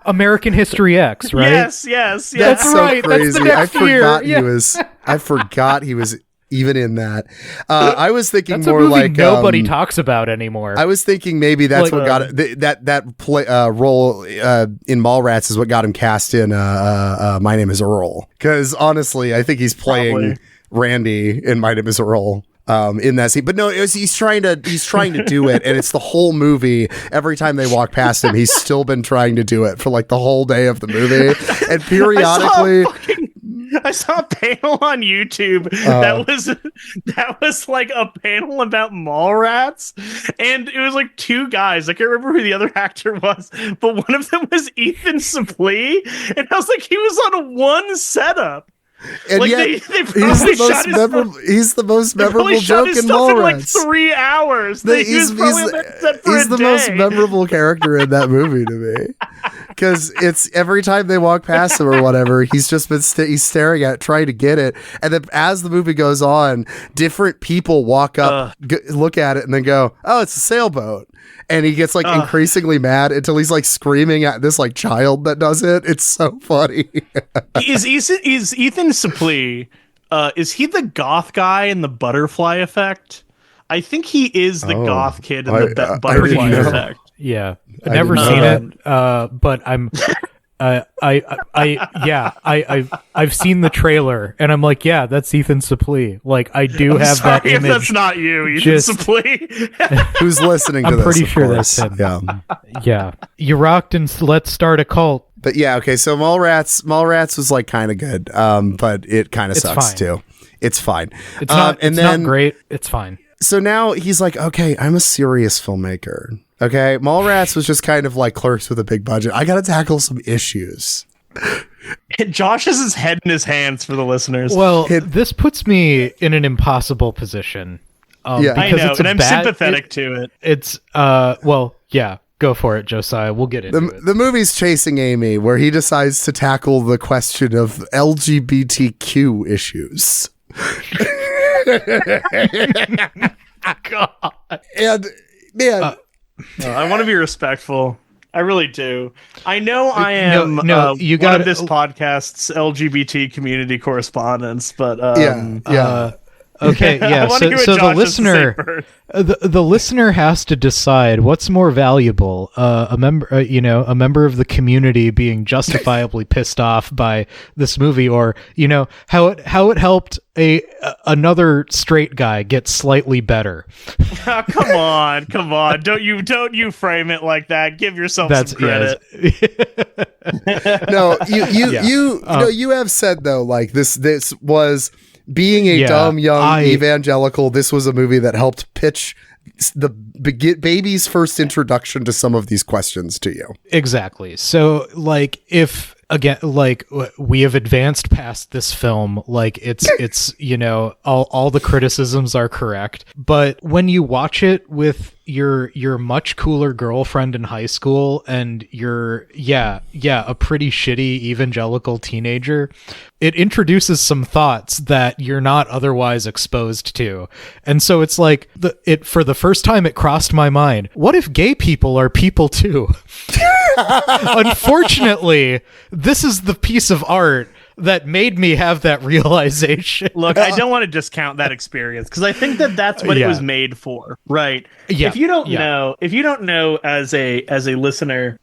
American History X, right? Yes. That's so right. crazy. That's the next I forgot he was even in that. I was thinking that's more a movie like nobody talks about anymore. I was thinking maybe that's what got it. That play role in Mallrats is what got him cast in My Name Is Earl. Because honestly, I think he's playing Randy in My Name Is Earl. In that scene, but no, he's trying to do it, and it's the whole movie. Every time they walk past him, he's still been trying to do it for like the whole day of the movie, and periodically. I saw a panel on YouTube that was like a panel about mall rats, and it was like two guys. I can't remember who the other actor was, but one of them was Ethan Suplee, and I was like, he was on one setup. And like yet, he's the most memorable joke in Mallrats. In like 3 hours. He's the most memorable character in that movie to me. Because it's every time they walk past him or whatever, he's just been he's staring at it, trying to get it. And then as the movie goes on, different people walk up, look at it, and then go, "Oh, it's a sailboat." And he gets like increasingly mad until he's like screaming at this like child that does it. It's so funny. Is Ethan Suplee? Is he the goth guy in the Butterfly Effect? I think he is the goth kid in the Butterfly Effect. Yeah, I've never seen it, but I'm. I've seen the trailer and I'm like, yeah, that's Ethan Suplee. Like, I do have that image. If that's not you, Ethan Suplee. Who's listening to this? I'm pretty sure that's him. Yeah. You rocked and let's start a cult. But yeah, okay. So Mallrats was like kind of good, but it kind of sucks fine. too. It's fine. It's not. It's not great. It's fine. So now he's like, okay, I'm a serious filmmaker. Okay, Mallrats was just kind of like Clerks with a big budget. I got to tackle some issues. Josh has his head in his hands for the listeners. Well, this puts me in an impossible position. Yeah, I know, and I'm sympathetic to it. It's, well, yeah, go for it, Josiah. We'll get into it. The movie's Chasing Amy, where he decides to tackle the question of LGBTQ issues. God. And, man... I want to be respectful. I really do. I know I am one of this podcast's LGBT community correspondents, but okay, yeah. So the listener has to decide what's more valuable: a member of the community being justifiably pissed off by this movie, or how it helped another straight guy get slightly better. Oh, come on! Don't you frame it like that. Give yourself some credit. No, you have said though, like this was. Being a dumb young evangelical, this was a movie that helped pitch the baby's first introduction to some of these questions to you. Exactly. So, like, if again, like, we have advanced past this film, like it's all the criticisms are correct, but when you watch it with your much cooler girlfriend in high school and you're a pretty shitty evangelical teenager, it introduces some thoughts that you're not otherwise exposed to. And so it's like for the first time it crossed my mind, what if gay people are people too? Unfortunately, this is the piece of art that made me have that realization. Look, I don't want to discount that experience because I think that's what it was made for, right? Yeah. If you don't know, as a listener,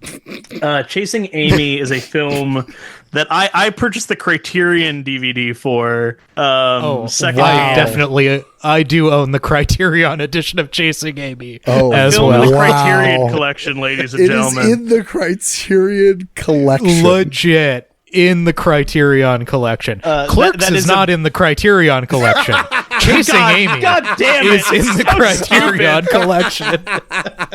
Chasing Amy is a film that I purchased the Criterion DVD for. I do own the Criterion edition of Chasing Amy as well. The Criterion collection, ladies and gentlemen. It is in the Criterion collection. Legit. In the Criterion collection. Clerks is not in the Criterion collection. Chasing Amy is in the Criterion collection.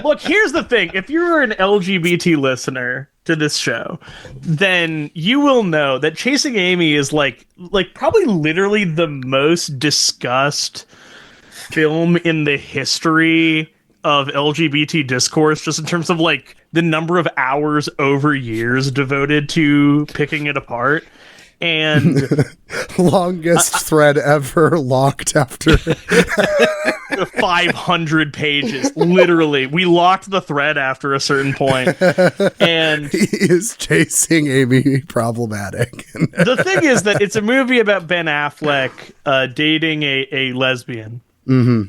Look, here's the thing. If you're an LGBT listener to this show, then you will know that Chasing Amy is like probably literally the most discussed film in the history of LGBT discourse, just in terms of like the number of hours over years devoted to picking it apart. And longest thread ever locked after 500 pages. Literally, we locked the thread after a certain point. And is Chasing Amy problematic? The thing is that it's a movie about Ben Affleck dating a lesbian. Mm-hmm.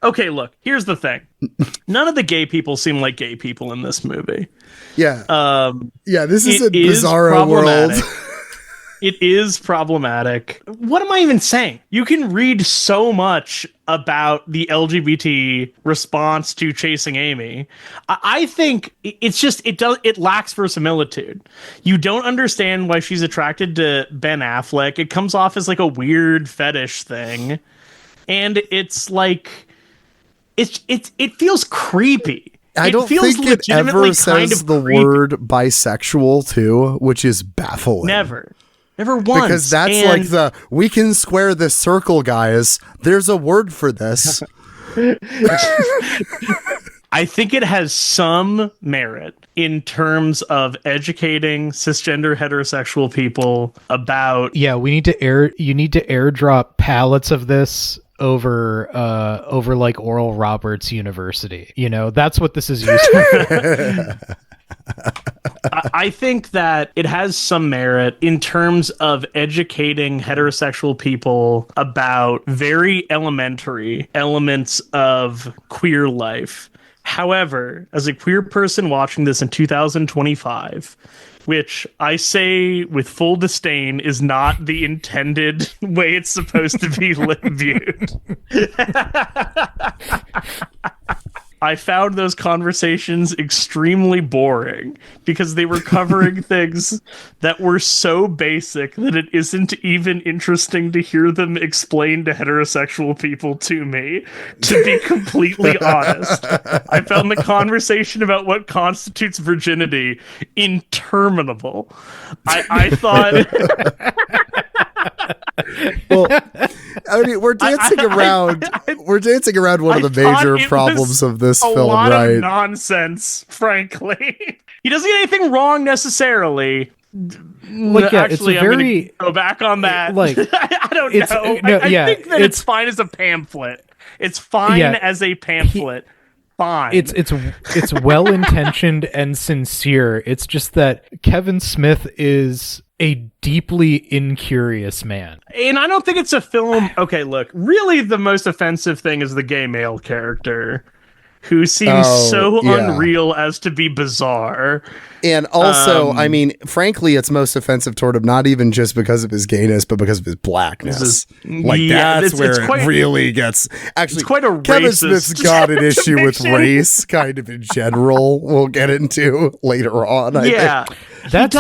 Okay, look, here's the thing. None of the gay people seem like gay people in this movie. Yeah. This is a bizarro world. It is problematic. What am I even saying? You can read so much about the LGBT response to Chasing Amy. I think it lacks verisimilitude. You don't understand why she's attracted to Ben Affleck. It comes off as like a weird fetish thing. And it's like it feels creepy. I don't think it ever says the word bisexual too, which is baffling. Never once. Because that's like we can square this circle, guys. There's a word for this. I think it has some merit in terms of educating cisgender heterosexual people about. Yeah, you need to airdrop pallets of this over like Oral Roberts University. That's what this is used for. I think that it has some merit in terms of educating heterosexual people about very elementary elements of queer life. However, as a queer person watching this in 2025, which I say with full disdain is not the intended way it's supposed to be viewed. I found those conversations extremely boring because they were covering things that were so basic that it isn't even interesting to hear them explained to heterosexual people to me, to be completely honest. I found the conversation about what constitutes virginity interminable. I thought... Well, I mean, we're dancing around one of the major problems of this film, right? A lot of nonsense, frankly. He doesn't get anything wrong necessarily. Actually, I'm gonna go back on that. I don't know. I think that it's fine as a pamphlet. It's fine as a pamphlet. Fine. It's well intentioned and sincere. It's just that Kevin Smith is a deeply incurious man. And I don't think it's a film. Okay, look, really the most offensive thing is the gay male character, who seems unreal as to be bizarre. And also, I mean, frankly, it's most offensive toward him, not even just because of his gayness, but because of his blackness. That's where it really gets... Actually, it's quite a Kevin racist Smith's got an issue with race, kind of in general, we'll get into later on, I think. That's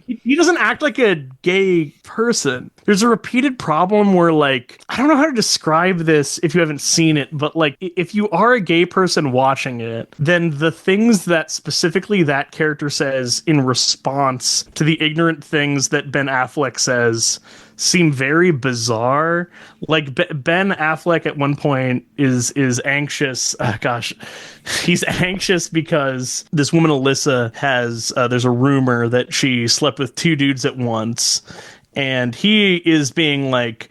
he doesn't act like a gay person. There's a repeated problem where, like, I don't know how to describe this if you haven't seen it, but like, if you are a gay person watching it, then the things that specifically that character says in response to the ignorant things that Ben Affleck says seem very bizarre. Like Ben Affleck at one point is anxious. He's anxious because this woman Alyssa has there's a rumor that she slept with two dudes at once, and he is being like,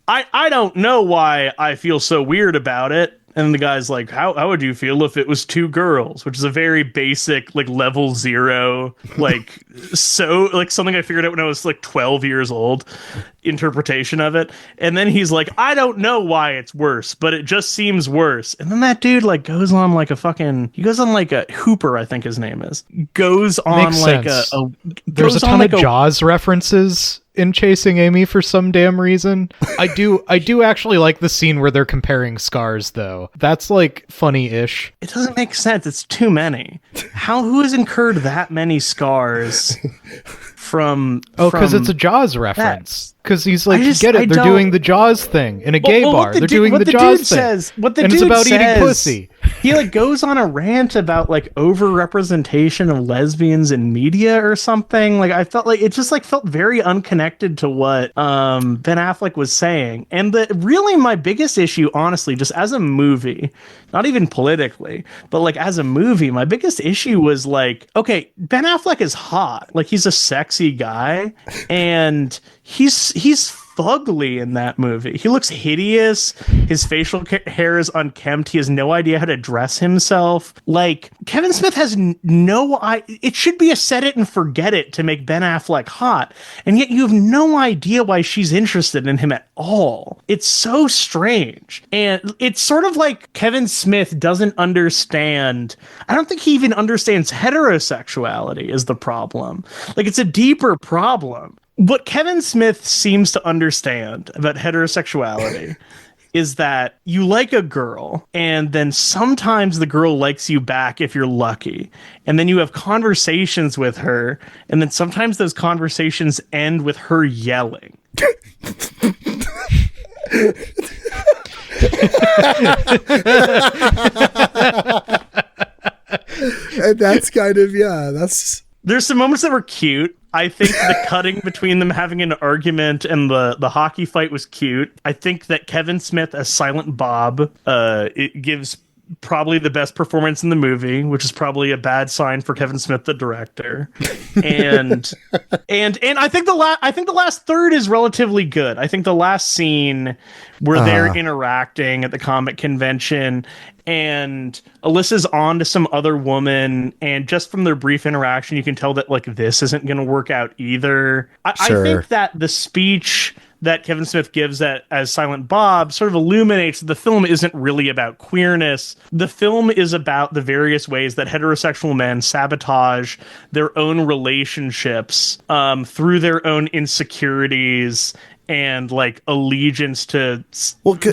I don't know why I feel so weird about it. And the guy's like, how would you feel if it was two girls? Which is a very basic, like, level 0, like, so, like, something I figured out when I was, like, 12 years old, interpretation of it. And then he's like, I don't know why it's worse, but it just seems worse. And then that dude, like, goes on, like, a Hooper, I think his name is. Goes on, like, There's a ton of Jaws references in Chasing Amy for some damn reason. I do actually like the scene where they're comparing scars, though. That's like funny-ish. It doesn't make sense. It's too many. Who has incurred that many scars from? Oh, because it's a Jaws reference. Because he's like, get it? They're doing the Jaws thing in a gay bar. They're doing the Jaws thing. And it's about eating pussy. He like goes on a rant about like over-representation of lesbians in media or something. Like I felt like it just like felt very unconnected to what Ben Affleck was saying. And really my biggest issue, honestly, just as a movie, not even politically, but like as a movie, my biggest issue was like, okay, Ben Affleck is hot. Like he's a sexy guy, and he's fugly in that movie. He looks hideous. His facial hair is unkempt. He has no idea how to dress himself. Like Kevin Smith has it should be a set it and forget it to make Ben Affleck hot, and yet you have no idea why she's interested in him at all. It's so strange, and it's sort of like Kevin Smith doesn't understand. I don't think he even understands heterosexuality is the problem. Like it's a deeper problem. What Kevin Smith seems to understand about heterosexuality is that you like a girl, and then sometimes the girl likes you back if you're lucky. And then you have conversations with her, and then sometimes those conversations end with her yelling. And that's kind of, that's... There's some moments that were cute. I think the cutting between them having an argument and the hockey fight was cute. I think that Kevin Smith as Silent Bob, it gives probably the best performance in the movie, which is probably a bad sign for Kevin Smith, the director. And I think the last third is relatively good. I think the last scene where they're interacting at the comic convention and Alyssa's on to some other woman, and just from their brief interaction, you can tell that like this isn't going to work out either. I think that the speech that Kevin Smith gives as Silent Bob sort of illuminates that the film isn't really about queerness. The film is about the various ways that heterosexual men sabotage their own relationships through their own insecurities and like allegiance to,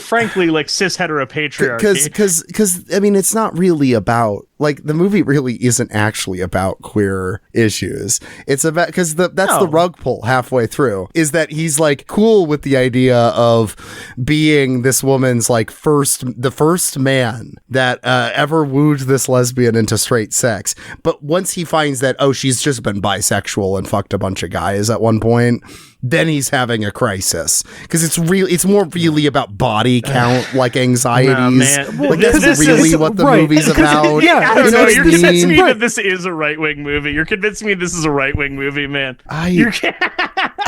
frankly, like cis heteropatriarchy. Because I mean, it's not really about, like, the movie really isn't actually about queer issues. It's about, because that's the rug pull halfway through, is that he's like cool with the idea of being this woman's like the first man that ever wooed this lesbian into straight sex. But once he finds that, oh, she's just been bisexual and fucked a bunch of guys at one point, then he's having a crisis, because it's more really about body count, like anxieties. Like that's really what the movie's about. I don't know. You're convincing me that this is a right-wing movie. You're convincing me this is a right-wing movie, man. I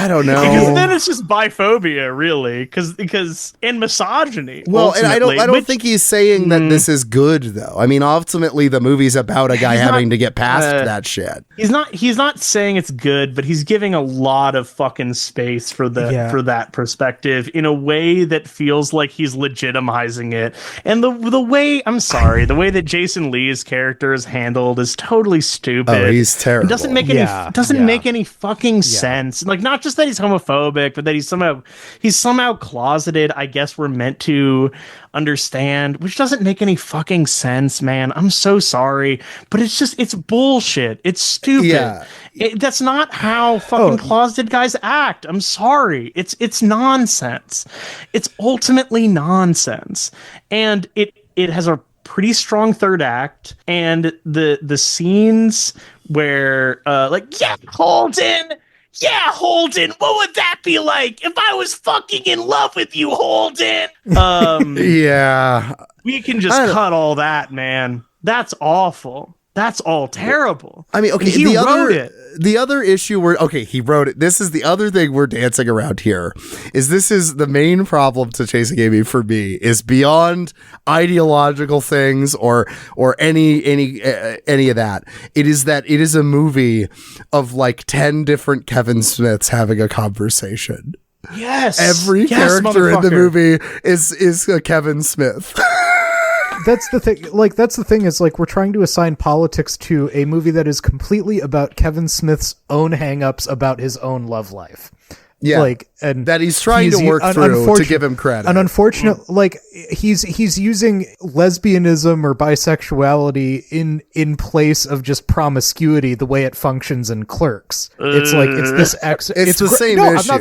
don't know. Because then it's just biphobia, really, because and misogyny. Well, and I don't think he's saying that this is good, though. I mean, ultimately, the movie's about a guy having to get past that shit. He's not saying it's good, but he's giving a lot of fucking space for that perspective in a way that feels like he's legitimizing it. And the way the way that Jason Lee's character is handled is totally stupid. Oh, he's terrible. It doesn't make any fucking sense. Like, not just that he's homophobic, but that he's somehow closeted. I guess we're meant to understand, which doesn't make any fucking sense, man. I'm so sorry, but it's bullshit. It's stupid. Yeah. That's not how fucking closeted guys act. I'm sorry. It's nonsense. It's ultimately nonsense. And it has a pretty strong third act, and the scenes where Holden, what would that be like if I was fucking in love with you, Holden? Yeah. We can just cut all that, man. That's awful. That's all terrible. I mean, okay, he wrote it. The other issue he wrote it. This is the other thing we're dancing around here. This is the main problem to Chasing Amy for me, is beyond ideological things or any of that. It is that it is a movie of like 10 different Kevin Smiths having a conversation. Yes. Every character in the movie is a Kevin Smith. That's the thing. Like, that's the thing, is like we're trying to assign politics to a movie that is completely about Kevin Smith's own hang-ups about his own love life. Yeah, like, and that he's trying to work through to give him credit. An unfortunate, like, he's using lesbianism or bisexuality in place of just promiscuity, the way it functions in Clerks. It's like it's this it's the same issue.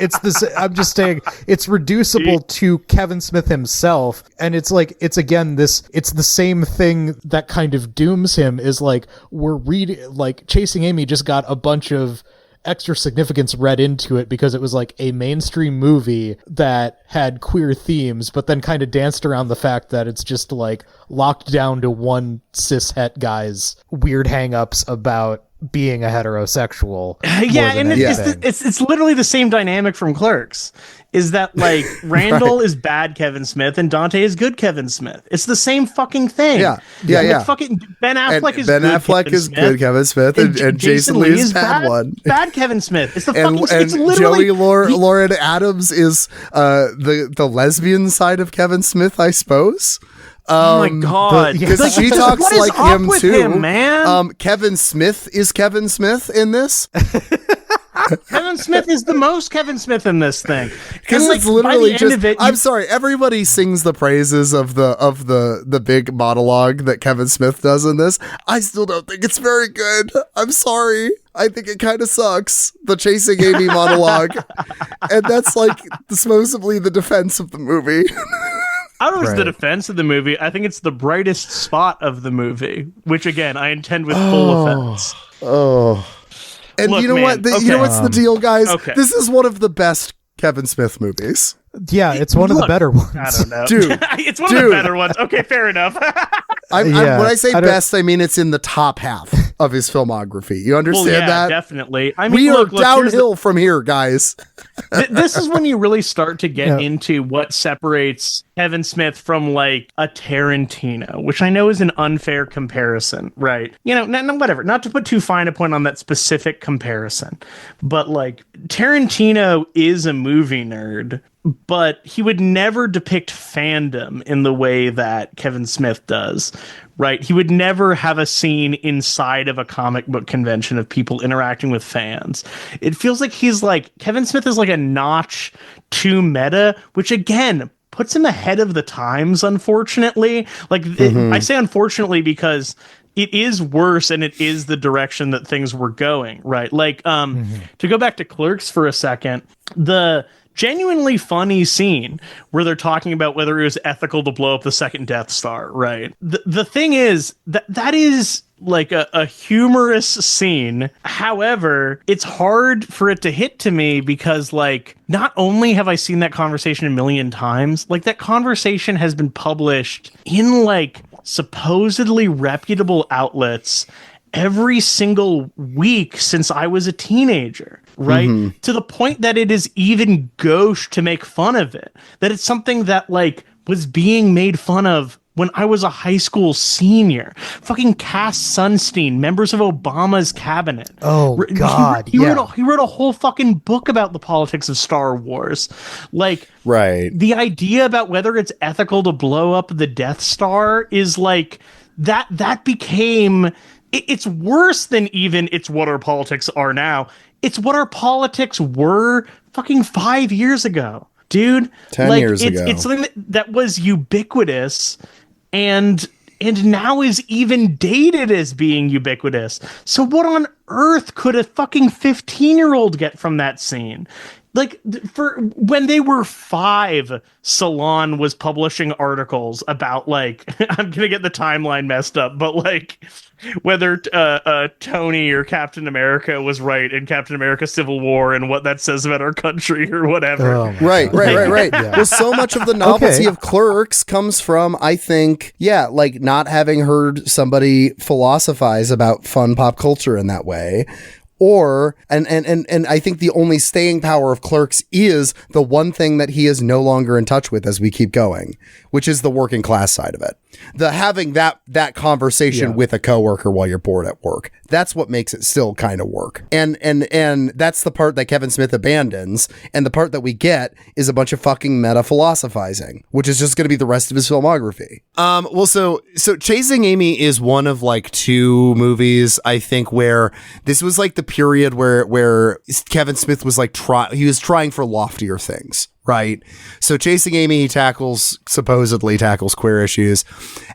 It's this. I'm just saying it's reducible to Kevin Smith himself, and it's like it's the same thing that kind of dooms him. Is like we're reading, like, Chasing Amy just got a bunch of extra significance read into it because it was like a mainstream movie that had queer themes, but then kind of danced around the fact that it's just like locked down to one cis-het guy's weird hang-ups about being a heterosexual. Yeah, and it's literally the same dynamic from Clerks. Is that like Randall is bad Kevin Smith and Dante is good Kevin Smith? It's the same fucking thing. Yeah. Fucking Ben Affleck is good Kevin Smith, and Jason Lee is bad one. Bad Kevin Smith. It's the fucking. It's literally Joey Lauren Adams is the lesbian side of Kevin Smith, I suppose. Oh my god! Because she talks like him too, man. Kevin Smith is Kevin Smith in this. Kevin Smith is the most Kevin Smith in this thing. Because it's literally just, I'm sorry, everybody sings the praises of the big monologue that Kevin Smith does in this. I still don't think it's very good. I'm sorry. I think it kind of sucks, the Chasing Amy monologue. And that's like supposedly the defense of the movie. I don't know if it's the defense of the movie. I think it's the brightest spot of the movie, which again, I intend with full offense. And look, you know what? You know what's the deal, guys? Okay. This is one of the best Kevin Smith movies. Yeah, it's one of the better ones. I don't know. Dude. It's one of the better ones. Okay, fair enough. When I say best, I mean it's in the top half of his filmography. You understand that? Definitely. I mean, we are downhill from here, guys. This is when you really start to get into what separates Kevin Smith from like a Tarantino, which I know is an unfair comparison, right? You know, whatever. Not to put too fine a point on that specific comparison, but like Tarantino is a movie nerd, but he would never depict fandom in the way that Kevin Smith does, right? He would never have a scene inside of a comic book convention of people interacting with fans. It feels like Kevin Smith is like a notch too meta, which again puts him ahead of the times, unfortunately. I say unfortunately because it is worse and it is the direction that things were going, right? To go back to Clerks for a second, the genuinely funny scene where they're talking about whether it was ethical to blow up the second Death Star, right? The thing is that is like a humorous scene. However, it's hard for it to hit to me because like not only have I seen that conversation a million times, like that conversation has been published in like supposedly reputable outlets every single week since I was a teenager, right? To the point that it is even gauche to make fun of it. That it's something that like was being made fun of when I was a high school senior. Fucking Cass Sunstein, members of Obama's cabinet. Oh, God. He wrote a whole fucking book about the politics of Star Wars. Like, right. The idea about whether it's ethical to blow up the Death Star is like, that became... It's worse than even it's what our politics are now. It's what our politics were fucking 5 years ago, dude. 10 years ago. It's something that was ubiquitous and now is even dated as being ubiquitous. So what on earth could a fucking 15-year-old get from that scene? Like, for when they were 5, Salon was publishing articles about, like, I'm gonna get the timeline messed up, but, like, whether Tony or Captain America was right in Captain America Civil War and what that says about our country or whatever. Oh, right. Yeah. Well, so much of the novelty of Clerks comes from, I think, like, not having heard somebody philosophize about fun pop culture in that way. Or, and I think the only staying power of Clerks is the one thing that he is no longer in touch with as we keep going, which is the working class side of it. The having that conversation with a coworker while you're bored at work. That's what makes it still kind of work. And that's the part that Kevin Smith abandons. And the part that we get is a bunch of fucking meta philosophizing, which is just going to be the rest of his filmography. Well, so Chasing Amy is one of like 2 movies, I think, where this was like the period where Kevin Smith was like he was trying for loftier things. Right. So Chasing Amy, he supposedly tackles queer issues.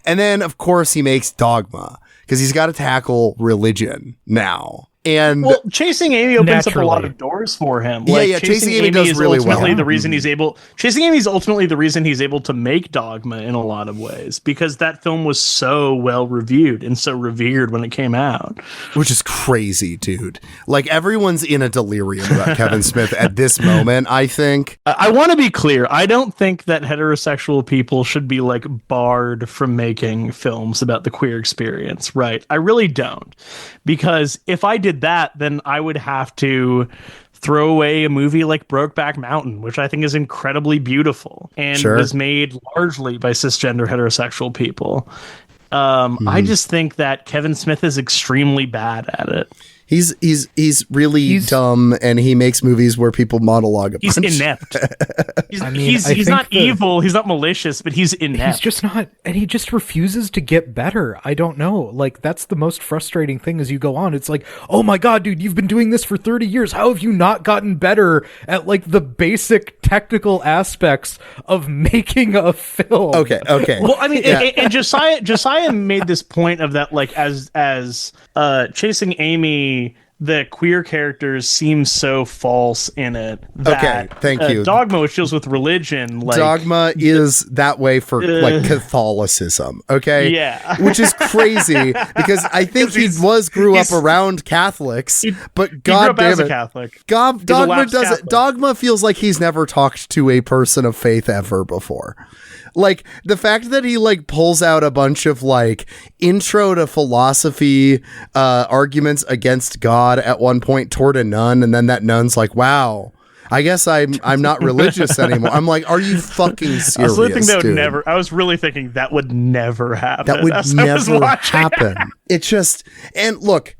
And then, of course, he makes Dogma because he's got to tackle religion now. And Chasing Amy opens up a lot of doors for him. Chasing Amy does really well. Chasing Amy is ultimately the reason he's able to make Dogma in a lot of ways, because that film was so well reviewed and so revered when it came out. Which is crazy, dude. Like, everyone's in a delirium about Kevin Smith at this moment, I think. I want to be clear. I don't think that heterosexual people should be like barred from making films about the queer experience, right? I really don't. Because if I did that, then I would have to throw away a movie like Brokeback Mountain, which I think is incredibly beautiful and was made largely by cisgender heterosexual people. I just think that Kevin Smith is extremely bad at it. He's really dumb, and he makes movies where people monologue a bunch. He's inept. He's not evil. He's not malicious, but he's inept. He's just not, and he just refuses to get better. I don't know. Like, that's the most frustrating thing as you go on. It's like, oh my God, dude, you've been doing this for 30 years. How have you not gotten better at like the basic technical aspects of making a film? Okay. Well, I mean, and Josiah made this point of that, like, as Chasing Amy, the queer characters seem so false in it that thank you. Dogma, which deals with religion, like Dogma is that way for like Catholicism, okay? Yeah. Which is crazy because I think he grew up around Catholics, but God damn it, Catholic. Dogma feels like he's never talked to a person of faith ever before. Like, the fact that he like pulls out a bunch of like intro to philosophy arguments against God at one point toward a nun, and then that nun's like, wow, I guess I'm not religious anymore. I'm like, are you fucking serious? I was really thinking that would never happen. That would never happen. It just, and look,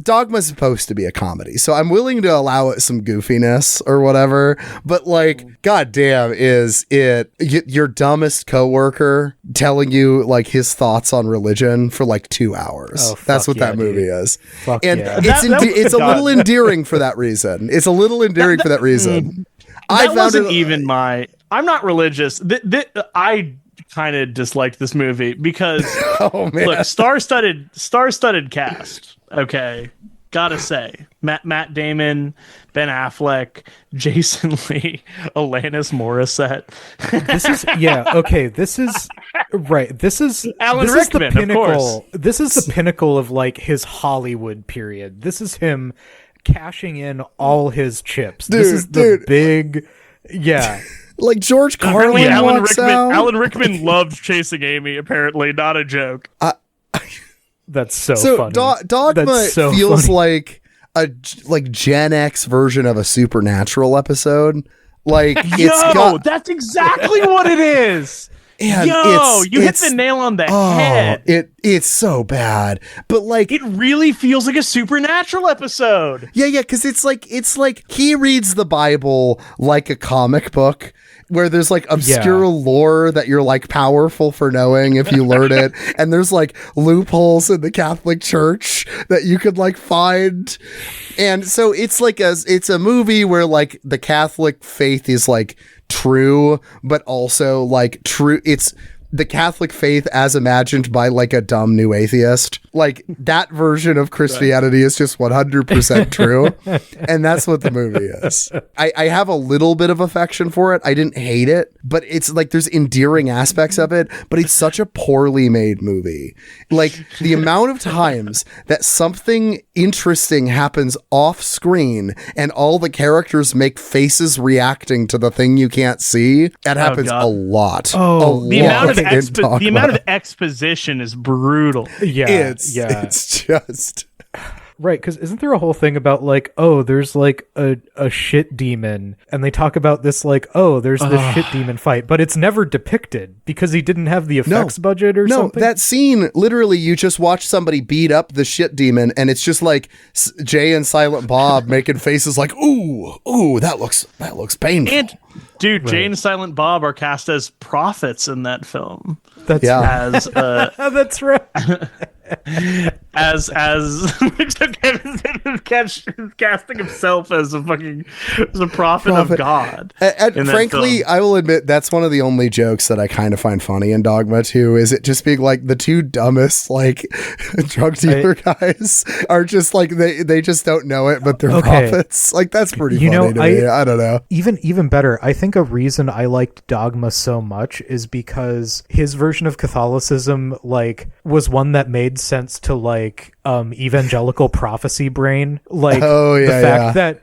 Dogma's supposed to be a comedy, so I'm willing to allow it some goofiness or whatever, but like, goddamn, is it your dumbest coworker telling you like his thoughts on religion for like 2 hours? Oh, that's what that movie is. And yeah. It's a little endearing for that reason. It's a little endearing for that reason. I'm not religious. I kind of disliked this movie because look, star-studded cast. Okay, gotta say, Matt Damon, Ben Affleck, Jason Lee, Alanis Morissette. This is Alan Rickman, the pinnacle. of course. This is the pinnacle of like his Hollywood period. This is him cashing in all his chips. This is the big, like George Carlin walks out. Alan Rickman loved Chasing Amy, apparently, not a joke. That's so funny. Dogma feels like a Gen X version of a Supernatural episode. Like, that's exactly what it is. And you hit the nail on the head. It's so bad, but like it really feels like a Supernatural episode. Yeah, because it's like he reads the Bible like a comic book, where there's like obscure lore that you're like powerful for knowing if you learn it, and there's like loopholes in the Catholic Church that you could like find, and so it's a movie where like the Catholic faith is like true, but also like true. It's the Catholic faith as imagined by like a dumb new atheist. Like, that version of Christianity is just 100% true. And that's what the movie is. I have a little bit of affection for it. I didn't hate it, but it's like there's endearing aspects of it, but it's such a poorly made movie. Like, the amount of times that something interesting happens off screen and all the characters make faces reacting to the thing you can't see, that happens a lot. The amount of exposition is brutal. It's just right, because isn't there a whole thing about like, oh, there's like a shit demon, and they talk about this like, oh, there's this shit demon fight, but it's never depicted because he didn't have the effects budget or something. No, that scene, literally, you just watch somebody beat up the shit demon, and it's just like Jay and Silent Bob making faces like, ooh, that looks painful. And dude, Jay and Silent Bob are cast as prophets in that film. That's that's right. as casting himself as a prophet of God. And frankly, I will admit that's one of the only jokes that I kind of find funny in Dogma 2, is it just being like the two dumbest like drug dealer guys are just like they just don't know it, but they're prophets. Like, that's pretty funny to me. I don't know. Even better, I think a reason I liked Dogma so much is because his version of Catholicism like was one that made sense to like evangelical prophecy brain, like the fact that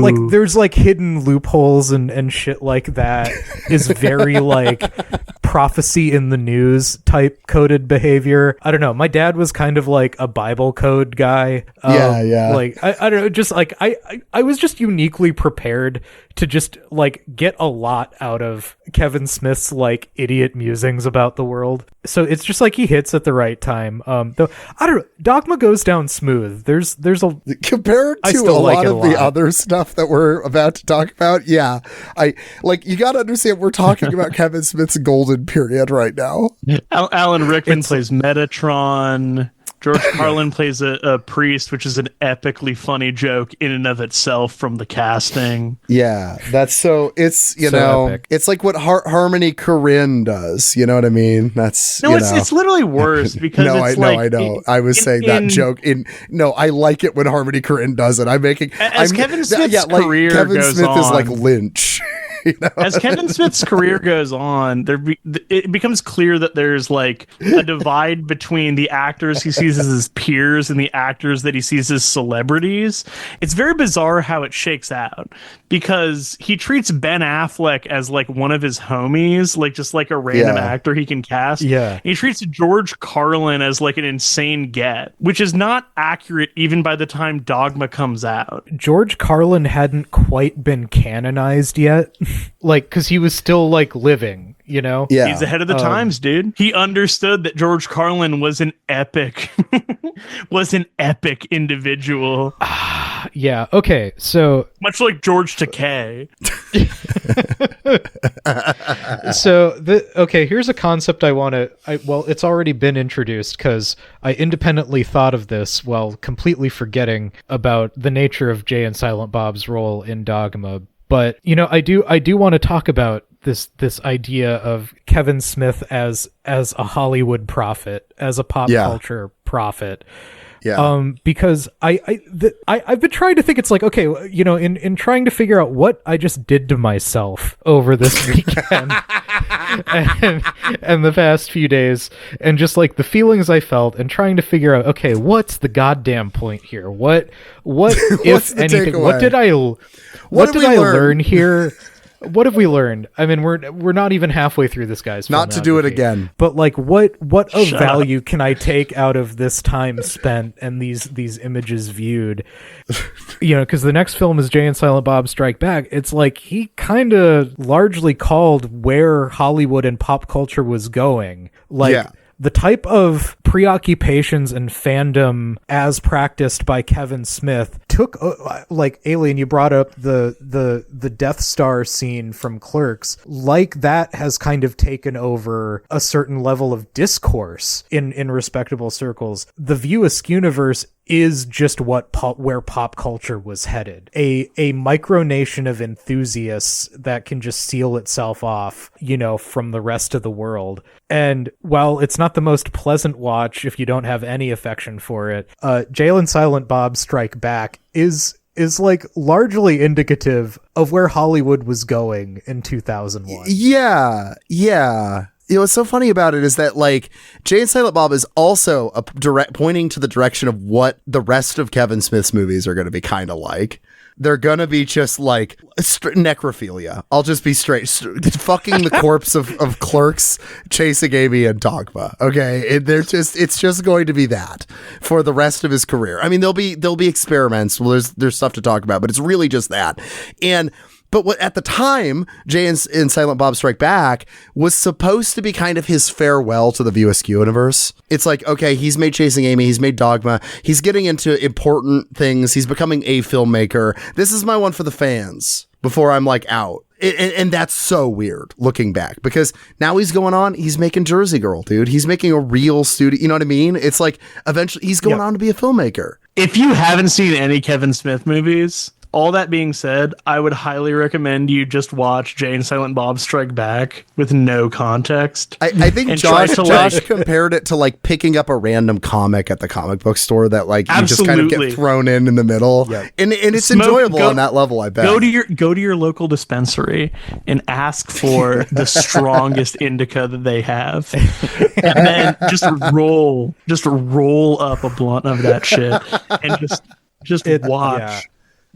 like there's like hidden loopholes and shit like that is very like prophecy in the news type coded behavior. I don't know, my dad was kind of like a Bible code guy. Like I don't know, just like I was just uniquely prepared to just like get a lot out of Kevin Smith's like idiot musings about the world. So it's just like he hits at the right time. Though I don't know. Dogma goes down smooth. There's a compared to a lot of the other stuff that we're about to talk about. Yeah, you got to understand we're talking about Kevin Smith's golden period right now. Alan Rickman plays Metatron. George Carlin plays a priest, which is an epically funny joke in and of itself from the casting. Yeah, it's epic. It's like what Harmony Korine does. You know what I mean? It's literally worse because I know. I was saying that joke. I like it when Harmony Korine does it. Kevin Smith's career Kevin goes Smith on, is like Lynch. As Kevin Smith's career goes on, it becomes clear that there's like a divide between the actors he sees as his peers and the actors that he sees as celebrities. It's very bizarre how it shakes out because he treats Ben Affleck as like one of his homies, like just like a random actor he can cast. Yeah. And he treats George Carlin as like an insane get, which is not accurate even by the time Dogma comes out. George Carlin hadn't quite been canonized yet. Like, because he was still like living, you know? Yeah. He's ahead of the times, dude. He understood that George Carlin was an epic individual. Yeah. Okay. So much like George Takei. Here's a concept it's already been introduced because I independently thought of this while completely forgetting about the nature of Jay and Silent Bob's role in Dogma. But, I do want to talk about this idea of Kevin Smith as a Hollywood prophet, as a pop culture prophet. Yeah. Because I've been trying to think. It's like, okay, in trying to figure out what I just did to myself over this weekend and the past few days, and just like the feelings I felt, and trying to figure out, okay, what's the goddamn point here? What if anything? Takeaway? What did I learn here? What have we learned? I mean, we're not even halfway through this guy's not to do it again. But like, what of value can I take out of this time spent and these images viewed? Because the next film is Jay and Silent Bob Strike Back. It's like he kind of largely called where Hollywood and pop culture was going. The type of preoccupations and fandom as practiced by Kevin Smith took, like Alien, you brought up the Death Star scene from Clerks, like that has kind of taken over a certain level of discourse in respectable circles. The View Askewniverse is just where pop culture was headed. A micronation of enthusiasts that can just seal itself off, from the rest of the world. And while it's not the most pleasant watch if you don't have any affection for it, Jay and Silent Bob Strike Back is like largely indicative of where Hollywood was going in 2001. Yeah. What's so funny about it is that like Jay and Silent Bob is also pointing to the direction of what the rest of Kevin Smith's movies are going to be kind of like. They're going to be just like necrophilia. I'll just be straight. Fucking the corpse of Clerks, Chasing Amy, and Dogma. Okay. It's just going to be that for the rest of his career. I mean, there'll be experiments. Well, there's stuff to talk about, but it's really just that. But at the time, Jay and Silent Bob Strike Back was supposed to be kind of his farewell to the View Askew universe. It's like, okay, he's made Chasing Amy, he's made Dogma, he's getting into important things, he's becoming a filmmaker. This is my one for the fans before I'm like out. And that's so weird looking back because now he's making Jersey Girl, dude. He's making a real studio. You know what I mean? It's like eventually he's going on to be a filmmaker. If you haven't seen any Kevin Smith movies, all that being said, I would highly recommend you just watch Jay and Silent Bob Strike Back with no context. I think Josh compared it to like picking up a random comic at the comic book store that like you just kind of get thrown in the middle. Yep. And it's enjoyable on that level, I bet. Go to your local dispensary and ask for the strongest indica that they have. And then just roll up a blunt of that shit and just watch. Yeah.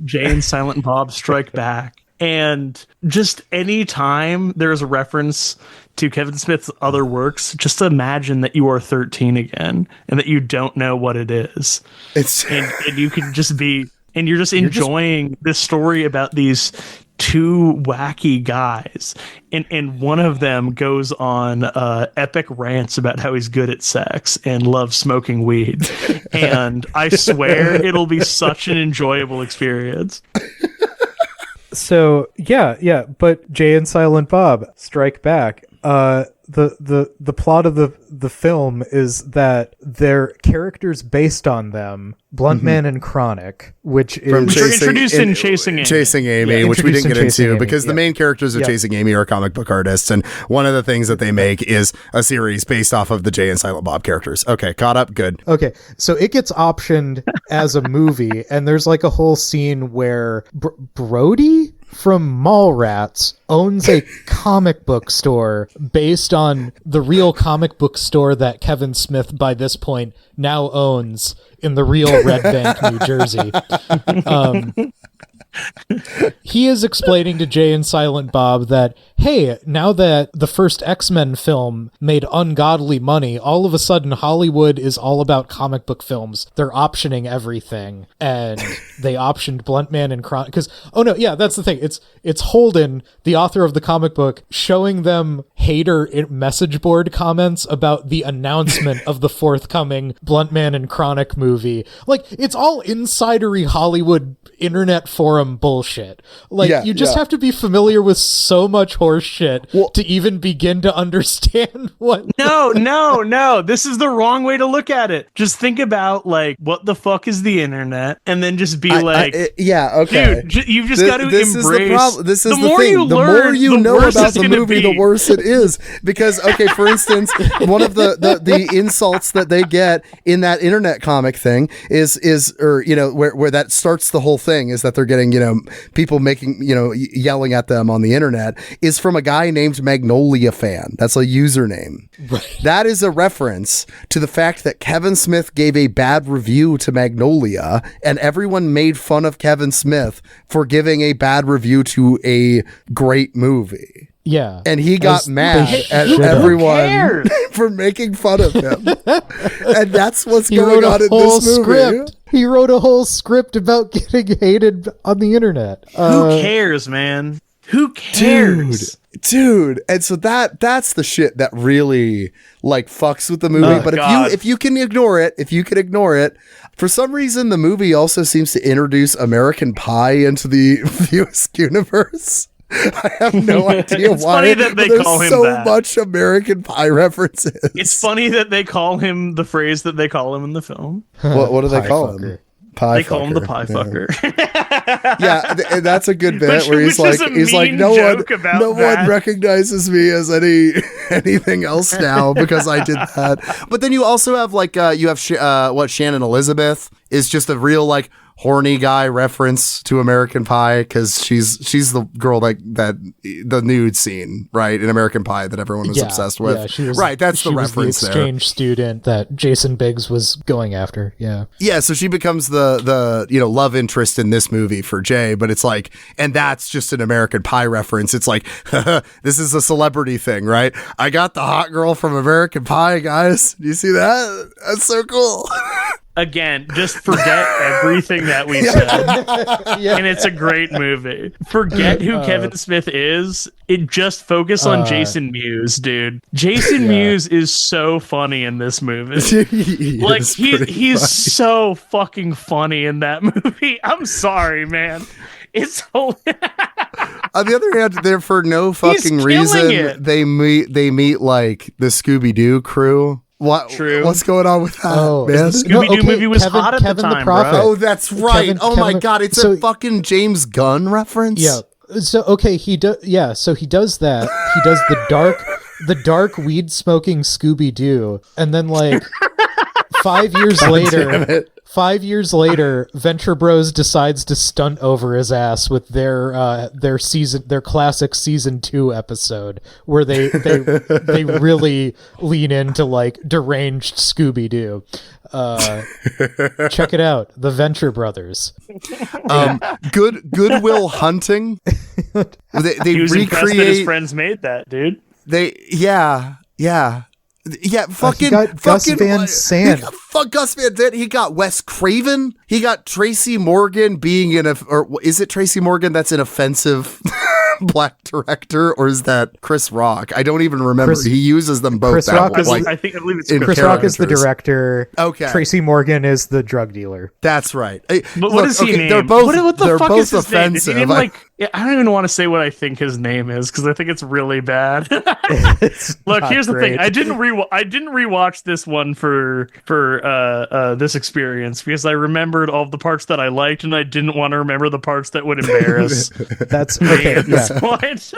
Jay and Silent Bob Strike Back. And just any time there's a reference to Kevin Smith's other works, just imagine that you are 13 again and that you don't know what it is. And you can just be, and you're just enjoying this story about these two wacky guys, and one of them goes on epic rants about how he's good at sex and loves smoking weed. And I swear it'll be such an enjoyable experience. So yeah, but Jay and Silent Bob Strike Back. The plot of the film is that they're characters based on them, Blunt Man and Chronic, which are introduced in Chasing Amy, which we didn't get into because the main characters of Yeah. Chasing Amy are comic book artists, and one of the things that they make is a series based off of the Jay and Silent Bob characters. Okay, caught up, good. Okay, so it gets optioned as a movie, and there's like a whole scene where Brody from Mallrats owns a comic book store based on the real comic book store that Kevin Smith by this point now owns in the real Red Bank, New Jersey. He is explaining to Jay and Silent Bob that, hey, now that the first X-Men film made ungodly money, all of a sudden Hollywood is all about comic book films. They're optioning everything. And they optioned Blunt Man and Chronic. Because, that's the thing. It's Holden, the author of the comic book, showing them hater message board comments about the announcement of the forthcoming Blunt Man and Chronic movie. Like, it's all insidery Hollywood internet forum bullshit. Like, you just have to be familiar with so much horse shit to even begin to understand what... No. This is the wrong way to look at it. Just think about, like, what the fuck is the internet? And then just be okay. Dude, you've just got to embrace... This is the thing. The more you know about the movie, the worse it is. Because, okay, for instance, one of the insults that they get in that internet comic thing is where that starts the whole thing is that they're getting, people making, yelling at them on the internet is from a guy named Magnolia Fan. That's a username. Right. That is a reference to the fact that Kevin Smith gave a bad review to Magnolia, and everyone made fun of Kevin Smith for giving a bad review to a great movie. Yeah. And he got mad at everyone for making fun of him. And that's what's going on in this movie. He wrote a whole script about getting hated on the internet. Who cares, man? Who cares? Dude. And so that's the shit that really like fucks with the movie. But if you can ignore it, for some reason the movie also seems to introduce American Pie into the US universe. I have no idea it's why. Funny that they call him so that. much American Pie references. It's funny that they call him the phrase that they call him in the film. What do they call him? They call him the pie fucker. And that's a good bit where he's like, no one recognizes me as anything else now because I did that. But then you also have Shannon Elizabeth is just a real like horny guy reference to American Pie because she's the girl that the nude scene, right, in American Pie that everyone was obsessed with. Yeah, she was, right, that's the reference there. The exchange student that Jason Biggs was going after. Yeah, so she becomes the love interest in this movie for Jay, but it's like, and that's just an American Pie reference. It's like, this is a celebrity thing, right? I got the hot girl from American Pie, guys. Do you see that? That's so cool. Again, just forget everything that we said. And it's a great movie. Forget who Kevin Smith is. Just focus on Jason Mewes, dude. Jason Mewes is so funny in this movie. He's so fucking funny in that movie. I'm sorry, man. It's on the other hand, they're for no fucking reason. They meet like the Scooby-Doo crew. What's going on with that, man? The Scooby-Doo movie was hot at the time, bro. Oh, that's right. My God, it's a fucking James Gunn reference. Yeah. So he does. Yeah. So he does that. He does the dark weed smoking Scooby-Doo, and then like 5 years later. 5 years later, Venture Bros decides to stunt over his ass with their classic season 2 episode where they really lean into like deranged Scooby-Doo. Check it out, the Venture Brothers. Goodwill Hunting. They he was recreate. impressed that his friends made that, dude. Yeah. Yeah, fucking he got Gus Van Sant. Fuck Gus Van Sant. He got Wes Craven. He got Tracy Morgan being or is it Tracy Morgan that's an offensive black director, or is that Chris Rock? I don't even remember. He uses them both. Chris Rock I believe it's Chris Rock is the director. Okay. Tracy Morgan is the drug dealer. That's right. But what is he named? They're both. What the fuck is his name? Is he offensive. named, I don't even want to say what I think his name is because I think it's really bad. Look, here's the thing. I didn't rewatch this one for this experience because I remembered all the parts that I liked and I didn't want to remember the parts that would embarrass. That's okay. At this point.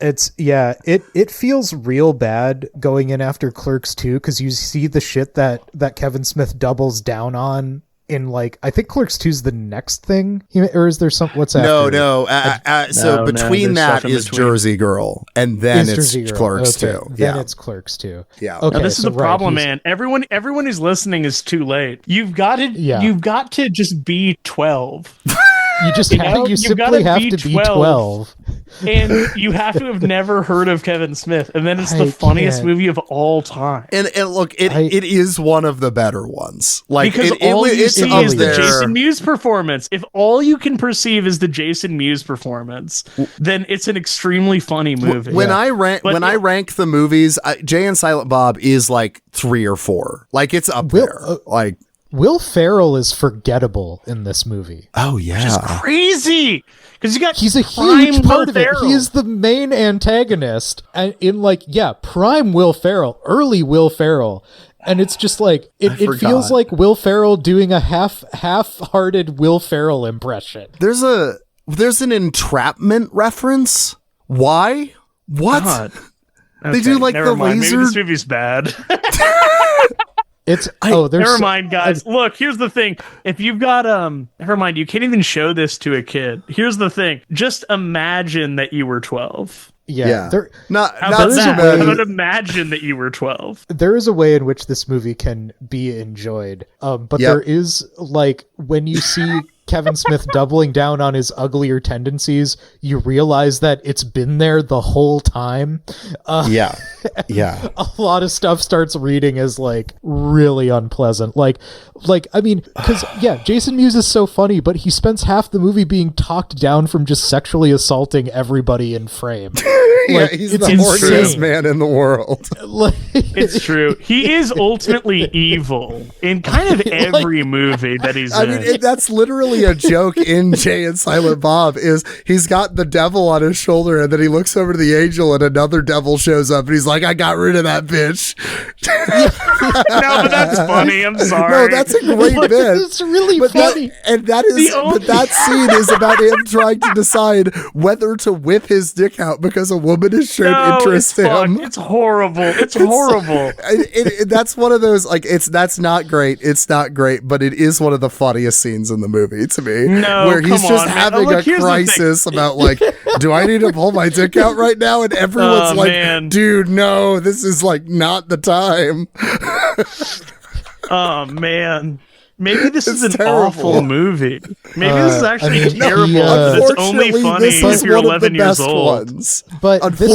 It feels real bad going in after Clerks 2 because you see the shit that Kevin Smith doubles down on in I think Clerks 2 is the next thing, or is there some? What's after? So between that is Jersey Girl, and then it's Clerks 2. Then it's Clerks 2. Yeah. Okay. Now, this is the problem, man. Everyone who's listening is too late. You've got to just be 12. You simply have to be 12. And you have to have never heard of Kevin Smith. And then it's the funniest movie of all time. And look, it is one of the better ones. Because all you see is the Jason Mewes performance. If all you can perceive is the Jason Mewes performance, then it's an extremely funny movie. When I rank the movies, Jay and Silent Bob is 3 or 4. It's up there. Will Ferrell is forgettable in this movie. Oh yeah, which is crazy because he's a huge part of it. He is the main antagonist, and in prime Will Ferrell, early Will Ferrell, and it's just it feels like Will Ferrell doing a half-hearted Will Ferrell impression. There's an entrapment reference. Why? What? God. They do the mind. laser. Maybe this movie's bad. Never mind, guys. Look, here's the thing. If you've got never mind, you can't even show this to a kid. Here's the thing. Just imagine that you were 12. Yeah. How about imagine that you were 12? There is a way in which this movie can be enjoyed. But there is when you see Kevin Smith doubling down on his uglier tendencies, you realize that it's been there the whole time. Yeah. A lot of stuff starts reading as really unpleasant. Because Jason Mewes is so funny, but he spends half the movie being talked down from just sexually assaulting everybody in frame. He's the horniest man in the world. It's true. He is ultimately evil in kind of every movie that he's in. I mean, that's literally a joke in Jay and Silent Bob. Is he's got the devil on his shoulder, and then he looks over to the angel, and another devil shows up, and he's like, "I got rid of that bitch." No, but that's funny. I'm sorry. No, that's a great bit. It's really funny. That scene is about him trying to decide whether to whip his dick out because a woman has shown interest in him. It's horrible. It's horrible. That's one of those that's not great. It's not great, but it is one of the funniest scenes in the movie to me. No, where he's just having a crisis about do I need to pull my dick out right now? And everyone's man. Dude, no, this is not the time. Oh man. Maybe this is an terrible. Awful movie. Maybe this is actually terrible. It's only funny if you're 11 years old. Ones. But he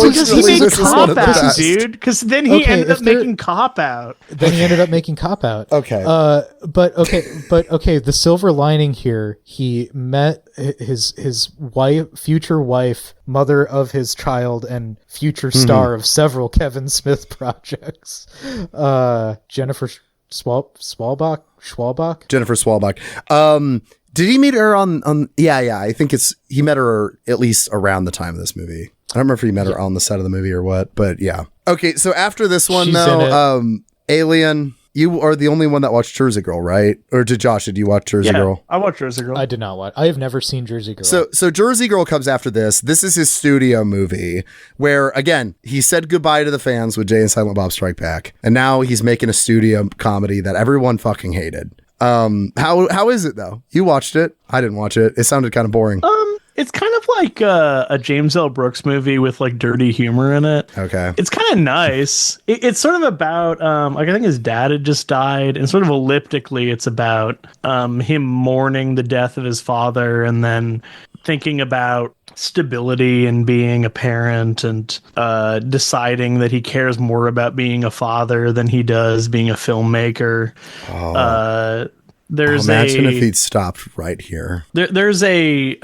made Cop Out, dude. Because then he ended up making Cop Out. Okay. But the silver lining here, he met his wife, future wife, mother of his child, and future star of several Kevin Smith projects. Jennifer Schwalbach. Jennifer Schwalbach. Did he meet her on I think he met her at least around the time of this movie. I don't remember if he met her on the set of the movie or what, but yeah. Okay, so after this one Alien, you are the only one that watched Jersey Girl, right? Or did you watch Jersey Girl? I watched Jersey Girl. I did not watch. I have never seen Jersey Girl. So Jersey Girl comes after this. This is his studio movie where, again, he said goodbye to the fans with Jay and Silent Bob Strike Back, and now he's making a studio comedy that everyone fucking hated. How is it though? You watched it. I didn't watch it. It sounded kind of boring. It's kind of like a James L. Brooks movie with dirty humor in it. Okay. It's kind of nice. It's sort of about I think his dad had just died, and sort of elliptically it's about him mourning the death of his father and then thinking about stability and being a parent and deciding that he cares more about being a father than he does being a filmmaker. Imagine if he'd stopped right here. There's a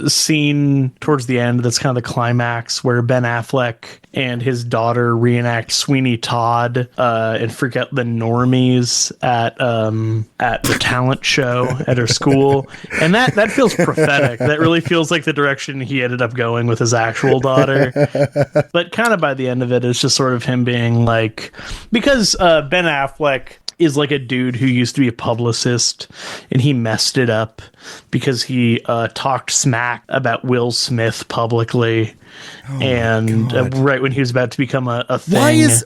scene towards the end that's kind of the climax where Ben Affleck and his daughter reenact Sweeney Todd and forget the normies at the talent show at her school, and that feels prophetic. That really feels like the direction he ended up going with his actual daughter. But kind of by the end of it, it's just sort of him being like, because Ben Affleck is like a dude who used to be a publicist and he messed it up because he talked smack about Will Smith publicly. Right when he was about to become a thing. Why is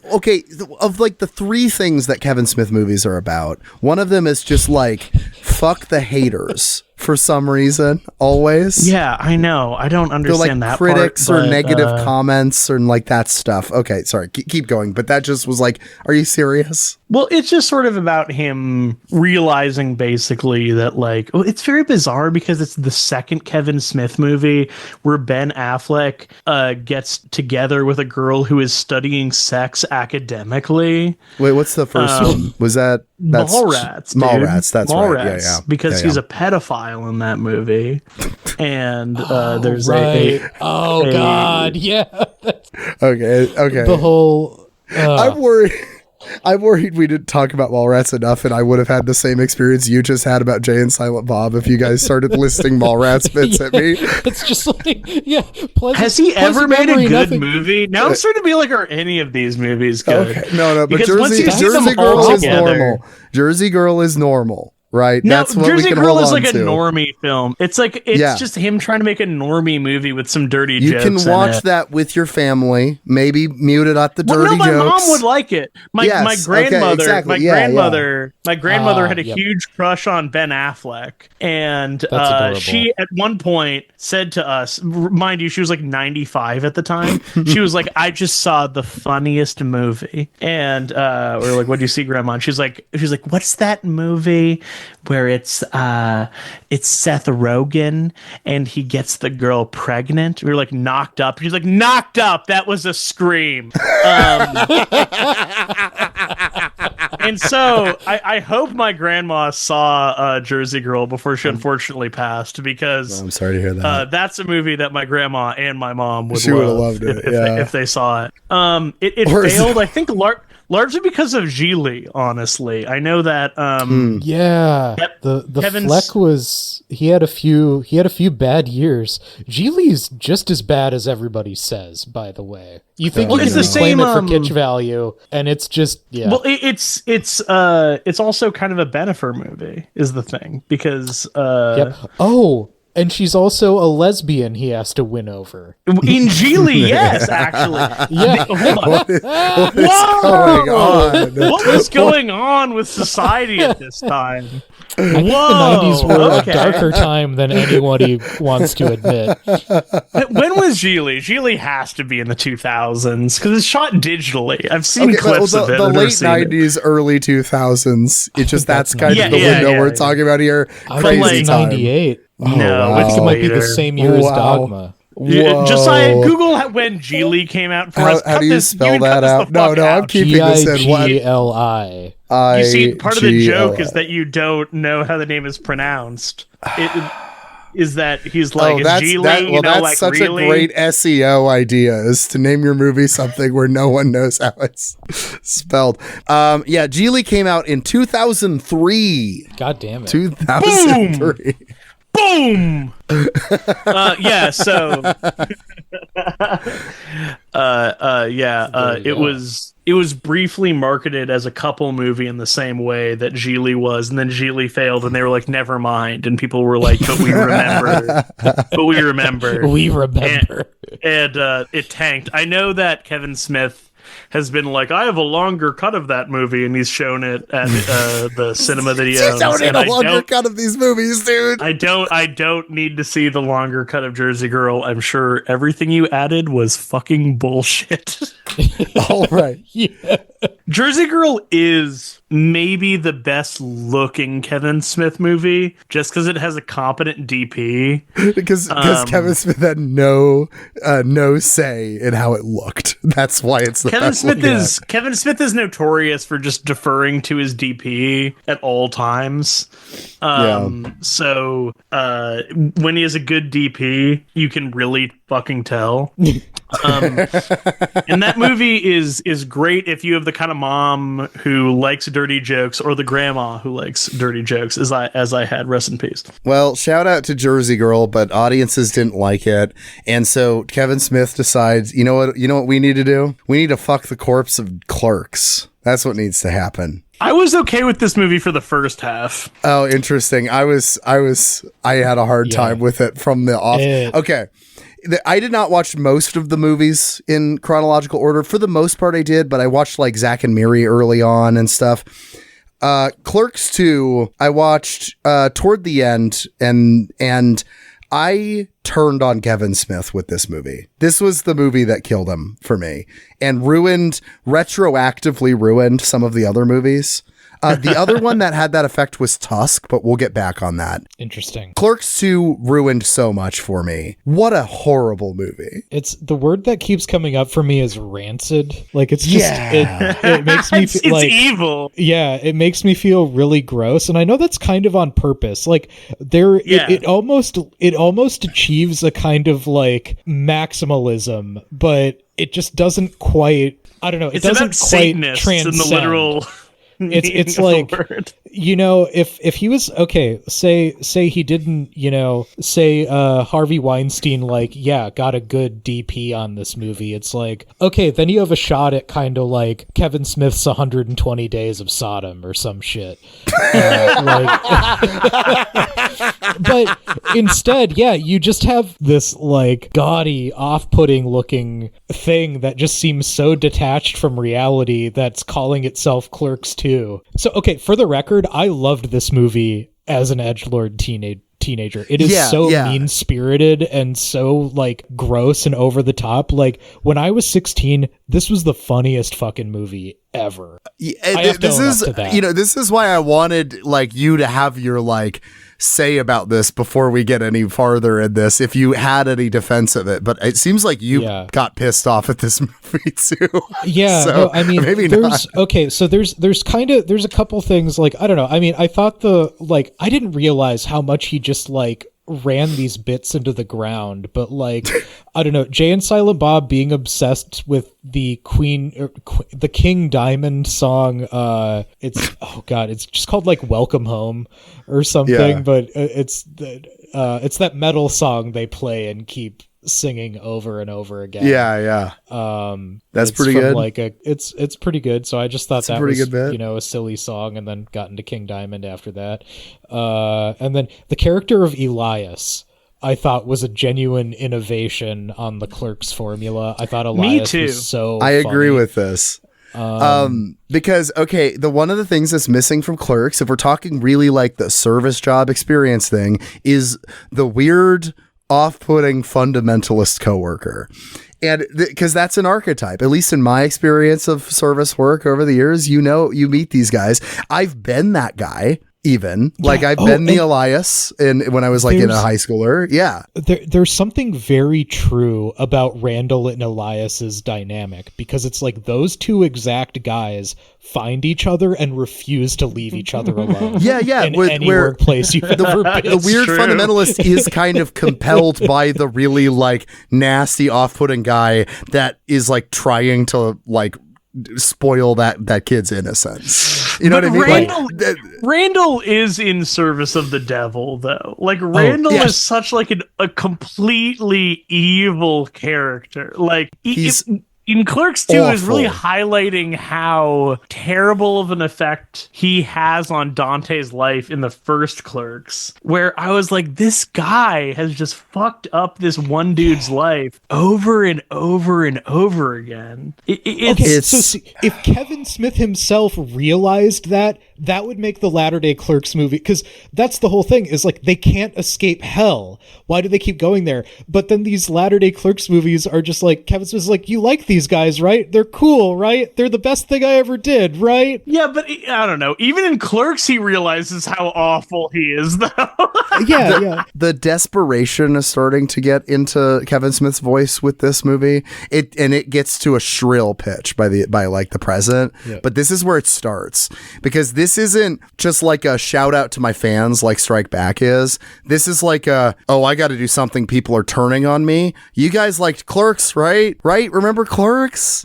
of like the three things that Kevin Smith movies are about, one of them is just like fuck the haters for some reason, always. Yeah, I know. I don't understand like that critics part, or negative comments or like that stuff. Okay, sorry, keep going. But that just was like, are you serious? Well, it's just sort of about him realizing basically that like, it's very bizarre because it's the second Kevin Smith movie where Ben Affleck gets together with a girl who is studying sex academically. Wait, what's the first one? Was that's Mallrats? Mallrats, that's Mallrats, right. Yeah. Because he's a pedophile in that movie, and there's God, yeah. Okay. The whole. I'm worried we didn't talk about Mallrats enough, and I would have had the same experience you just had about Jay and Silent Bob if you guys started listing Mallrats bits at me. It's just like, has he ever made a good movie? Now I'm starting to be like, are any of these movies good? Okay. No, but because Jersey Girl is normal. Jersey Girl is normal. Right, no, that's what Jersey we can Girl hold is like on a to. normie film. It's like just him trying to make a normie movie with some dirty jokes. You can watch that with your family, maybe mute it at the dirty jokes. My mom would like it. My grandmother, my grandmother had a huge crush on Ben Affleck, and she at one point said to us, mind you, she was like 95 at the time. She was like, "I just saw the funniest movie," and we were like, "What do you see, Grandma?" And she's like, "What's that movie where it's Seth Rogen and he gets the girl pregnant?" We were like, Knocked Up. She's like, Knocked Up. That was a scream. And so I hope my grandma saw Jersey Girl before she unfortunately passed, because I'm sorry to hear that. That's a movie that my grandma and my mom would she would have loved it if they saw it. It failed, I think, largely because of Gigli, honestly. I know that the Fleck was he had a few bad years. Gigli's just as bad as everybody says, by the way. You think you can reclaim it for kitsch value, and it's just Well, it's also kind of a Bennifer movie, is the thing, because and she's also a lesbian he has to win over. In Gigli, yes, actually. Yeah. What is going on? What was going on with society at this time? I think the 90s were a darker time than anybody wants to admit. When was Gigli? Gigli has to be in the 2000s, because it's shot digitally. I've seen clips of it. The late 90s, early 2000s. It's just that's kind of the window we're talking about here. Crazy time. 98. Oh, no, I think it might be the same year as Dogma. Whoa. Josiah, Google when Gigli came out for us. How do you spell that out? No, I'm keeping this in. Gigli. You see, part of the joke is that you don't know how the name is pronounced. Is that he's like, that's like, such really? a great SEO idea, is to name your movie something where no one knows how it's spelled. Gigli came out in 2003. God damn it. 2003. Boom! So it was briefly marketed as a couple movie in the same way that Gigli was, and then Gigli failed, and they were like, never mind, and people were like, but we remember. And it tanked. I know that Kevin Smith has been like, I have a longer cut of that movie, and he's shown it at the cinema videos. You don't need a longer cut of these movies, dude. I don't need to see the longer cut of Jersey Girl. I'm sure everything you added was fucking bullshit. All right. Yeah. Jersey Girl is maybe the best looking Kevin Smith movie just because it has a competent DP. Because Kevin Smith had no say in how it looked. That's why it's the Kevin best Smith looking is Kevin Smith is notorious for just deferring to his DP at all times. So when he has a good DP, you can really fucking tell. And that movie is great if you have the kind of mom who likes dirty jokes, or the grandma who likes dirty jokes, as I had. Rest in peace. Well, shout out to Jersey Girl, but audiences didn't like it, and so Kevin Smith decides, you know what we need to do? We need to fuck the corpse of Clerks. That's what needs to happen. I was okay with this movie for the first half. Oh, interesting. I had a hard time with it from the off. Okay. I did not watch most of the movies in chronological order. For the most part, I did, but I watched like Zack and Miri early on and stuff. Clerks 2, I watched toward the end, and I turned on Kevin Smith with this movie. This was the movie that killed him for me and retroactively ruined some of the other movies. The other one that had that effect was Tusk, but we'll get back on that. Interesting. Clerks 2 ruined so much for me. What a horrible movie. It's the word that keeps coming up for me is rancid. Like, it's just, it makes me feel like, it's evil. Yeah, it makes me feel really gross. And I know that's kind of on purpose. Like, it almost achieves a kind of like maximalism, but it just doesn't quite, I don't know, it doesn't quite transcend. In the literal it's like, you know, if he was okay, say he didn't, you know, say Harvey Weinstein got a good DP on this movie, it's like, okay, then you have a shot at kind of like Kevin Smith's 120 Days of Sodom or some shit. But instead, you just have this like gaudy, off-putting looking thing that just seems so detached from reality that's calling itself Clerks 2. So, okay, for the record, I loved this movie as an edgelord teenager. It is mean-spirited and so like gross and over the top. Like, when I was 16, this was the funniest fucking movie ever. This is why I wanted like you to have your like say about this before we get any farther in this, if you had any defense of it, but it seems like you got pissed off at this movie too. Yeah, so, no, I mean, maybe not. Okay, so there's a couple things, like, I don't know, I mean, I thought I didn't realize how much he just like ran these bits into the ground, but like, I don't know, Jay and Silent Bob being obsessed with the the King Diamond song, it's just called like Welcome Home or something, but it's that metal song they play and keep singing over and over again. That's pretty good. Like it's pretty good. So I just thought that was a silly song, and then got into King Diamond after that. And then the character of Elias, I thought, was a genuine innovation on the Clerks formula. I thought Elias was so I agree with this. Because the one of the things that's missing from Clerks, if we're talking really like the service job experience thing, is the weird, off-putting fundamentalist coworker. And because that's an archetype, at least in my experience of service work over the years, you meet these guys. I've been that guy. Even like I've been the Elias when I was like in a high schooler. Yeah. There's something very true about Randall and Elias's dynamic, because it's like those two exact guys find each other and refuse to leave each other alone. In any workplace you've ever been. The weird fundamentalist is kind of compelled by the really like nasty, off-putting guy that is like trying to like spoil that kid's innocence. You know what I mean? Randall is in service of the devil, though. Like, Randall is such like a completely evil character. Like, he's in Clerks 2 is really highlighting how terrible of an effect he has on Dante's life in the first Clerks, where I was like, this guy has just fucked up this one dude's life over and over and over again. So if Kevin Smith himself realized that would make the Latter-day Clerks movie, because that's the whole thing, is like, they can't escape hell. Why do they keep going there? But then these Latter-day Clerks movies are just like, Kevin Smith's like, you like these these guys, right? They're cool, right? They're the best thing I ever did, right? Yeah, but I don't know. Even in Clerks, he realizes how awful he is, though. Yeah. The desperation is starting to get into Kevin Smith's voice with this movie. It gets to a shrill pitch by like the present. Yeah. But this is where it starts, because this isn't just like a shout out to my fans like Strike Back is. This is like I got to do something. People are turning on me. You guys liked Clerks, right? Right? Remember Clerks,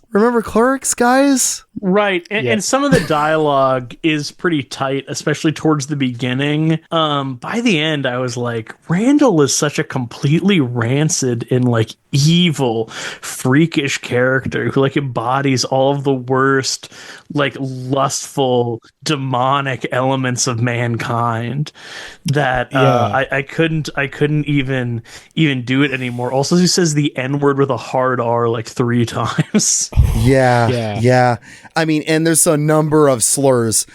guys? Right. And some of the dialogue is pretty tight, especially towards the beginning. By the end, I was like, Randall is such a completely rancid and like evil, freakish character who like embodies all of the worst, like lustful, demonic elements of mankind that I couldn't even do it anymore. Also, he says the N-word with a hard R like 3 times. Yeah. I mean, and there's a number of slurs.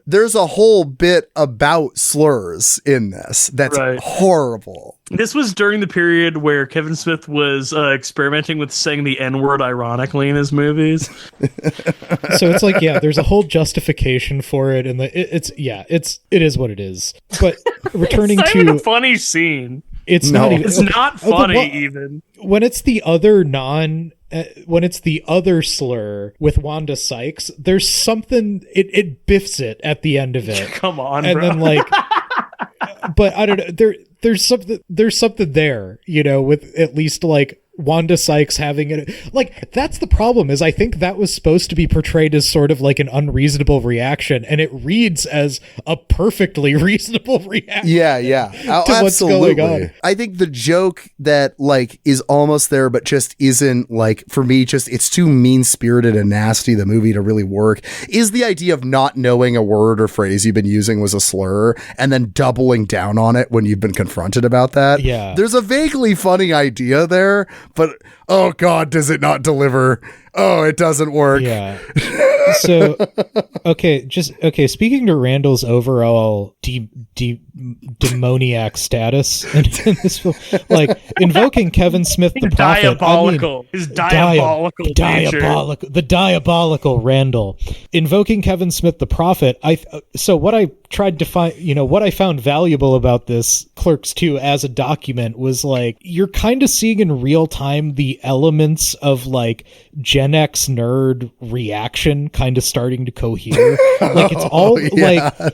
There's a whole bit about slurs in this that's horrible. This was during the period where Kevin Smith was experimenting with saying the N-word ironically in his movies. So it's like, there's a whole justification for it, and it is what it is. But returning it's not to even a funny scene. It's not even. It's not funny even. When it's the other when it's the other slur with Wanda Sykes, there's something, it biffs it at the end of it. Come on, and bro. then like, but I don't know. There's something there, with at least like Wanda Sykes having it. Like, that's the problem, is I think that was supposed to be portrayed as sort of like an unreasonable reaction, and it reads as a perfectly reasonable reaction. To what's going on. I think the joke that like is almost there but just isn't, like, for me, just it's too mean-spirited and nasty, the movie, to really work, is the idea of not knowing a word or phrase you've been using was a slur and then doubling down on it when you've been confronted about that. There's a vaguely funny idea there, but oh god, does it not deliver? Oh, it doesn't work. So speaking to Randall's overall demoniac status in this film, like invoking Kevin Smith the prophet, his diabolical the diabolical Randall, invoking Kevin Smith the prophet. What I tried to find, what I found valuable about this Clerks 2 as a document was like, you're kind of seeing in real time the elements of like Gen X nerd reaction kind of starting to cohere. Like, it's all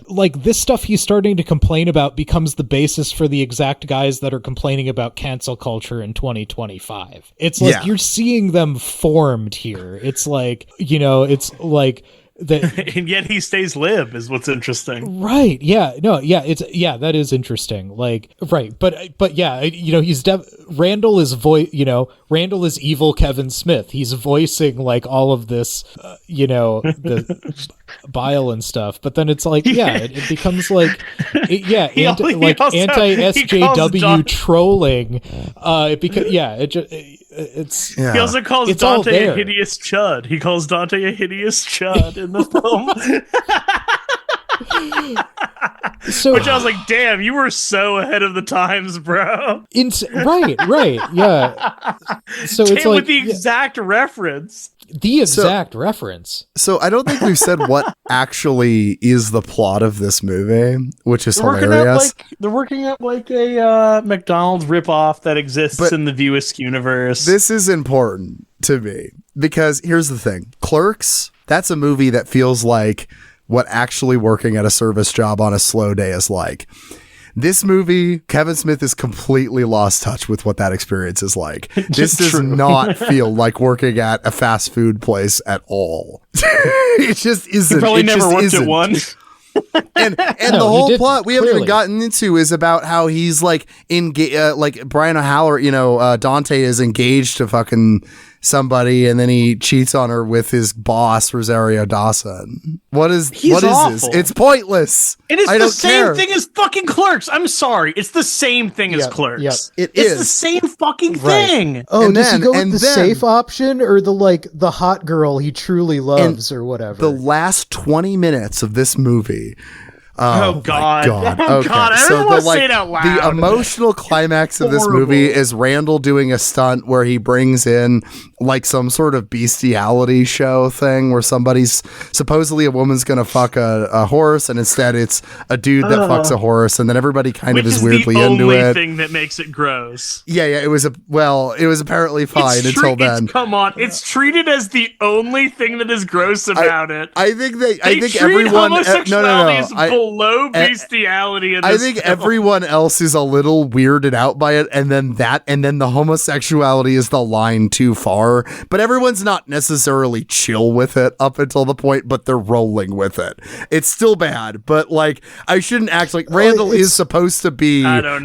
like this stuff he's starting to complain about becomes the basis for the exact guys that are complaining about cancel culture in 2025. It's like you're seeing them formed here. It's like, it's like that, and yet he stays lib is what's interesting. Right. That is interesting. Like, right. But he's Randall is Randall is evil Kevin Smith. He's voicing like all of this, the bile and stuff. But then it's like, it becomes like, anti-SJW trolling. He also calls Dante a hideous chud. He calls Dante a hideous chud in the film. Which I was like, damn, you were so ahead of the times, bro. Right, yeah. So it's like, with the exact reference. Reference. So I don't think we've said what actually is the plot of this movie, which is hilarious. They're working at like a McDonald's ripoff that exists in the View Askew universe. This is important to me because here's the thing. Clerks, that's a movie that feels like what actually working at a service job on a slow day is like. This movie, Kevin Smith is completely lost touch with what that experience is like. This does not feel like working at a fast food place at all. It just isn't. He probably never worked at one. And the whole plot we haven't even gotten into is about how he's like like Brian O'Halloran, Dante is engaged to fucking somebody, and then he cheats on her with his boss Rosario Dawson. What is this? It's pointless. It is the same thing as fucking Clerks. I'm sorry, it's the same thing as Clerks. It's the same fucking thing. Oh, does he go with the safe option or the hot girl he truly loves or whatever? The last 20 minutes of this movie Oh God! Oh Okay. God! I don't want to say it out loud. The emotional climax of this movie is Randall doing a stunt where he brings in like some sort of bestiality show thing where somebody's supposedly a woman's gonna fuck a horse, and instead it's a dude that fucks a horse, and then everybody kind of is weirdly into it. The only thing that makes it gross. Yeah. It was apparently fine until then. Come on, it's treated as the only thing that is gross about it. I think everyone homosexuality is below bestiality in this I think film. everyone else is a little weirded out by it, and then the homosexuality is the line too far. But everyone's not necessarily chill with it up until the point, but they're rolling with it. It's still bad, but like I shouldn't act like Randall is supposed to be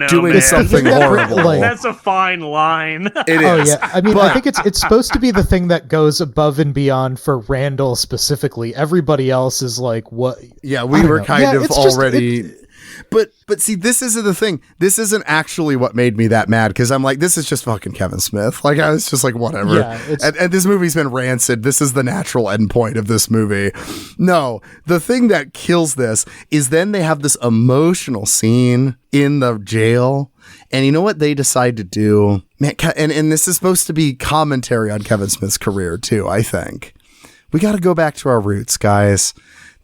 doing something horrible. That's a fine line. It is. Oh yeah, I mean, I think it's supposed to be the thing that goes above and beyond for Randall specifically. Everybody else is like, what? Yeah, we were kind of already. But see, this isn't the thing. This isn't actually what made me that mad, because I'm like, this is just fucking Kevin Smith. Like, I was just like, whatever. Yeah, and this movie's been rancid. This is the natural endpoint of this movie. No, the thing that kills this is then they have this emotional scene in the jail. And you know what they decide to do? Man, and this is supposed to be commentary on Kevin Smith's career, too, I think. We got to go back to our roots, guys.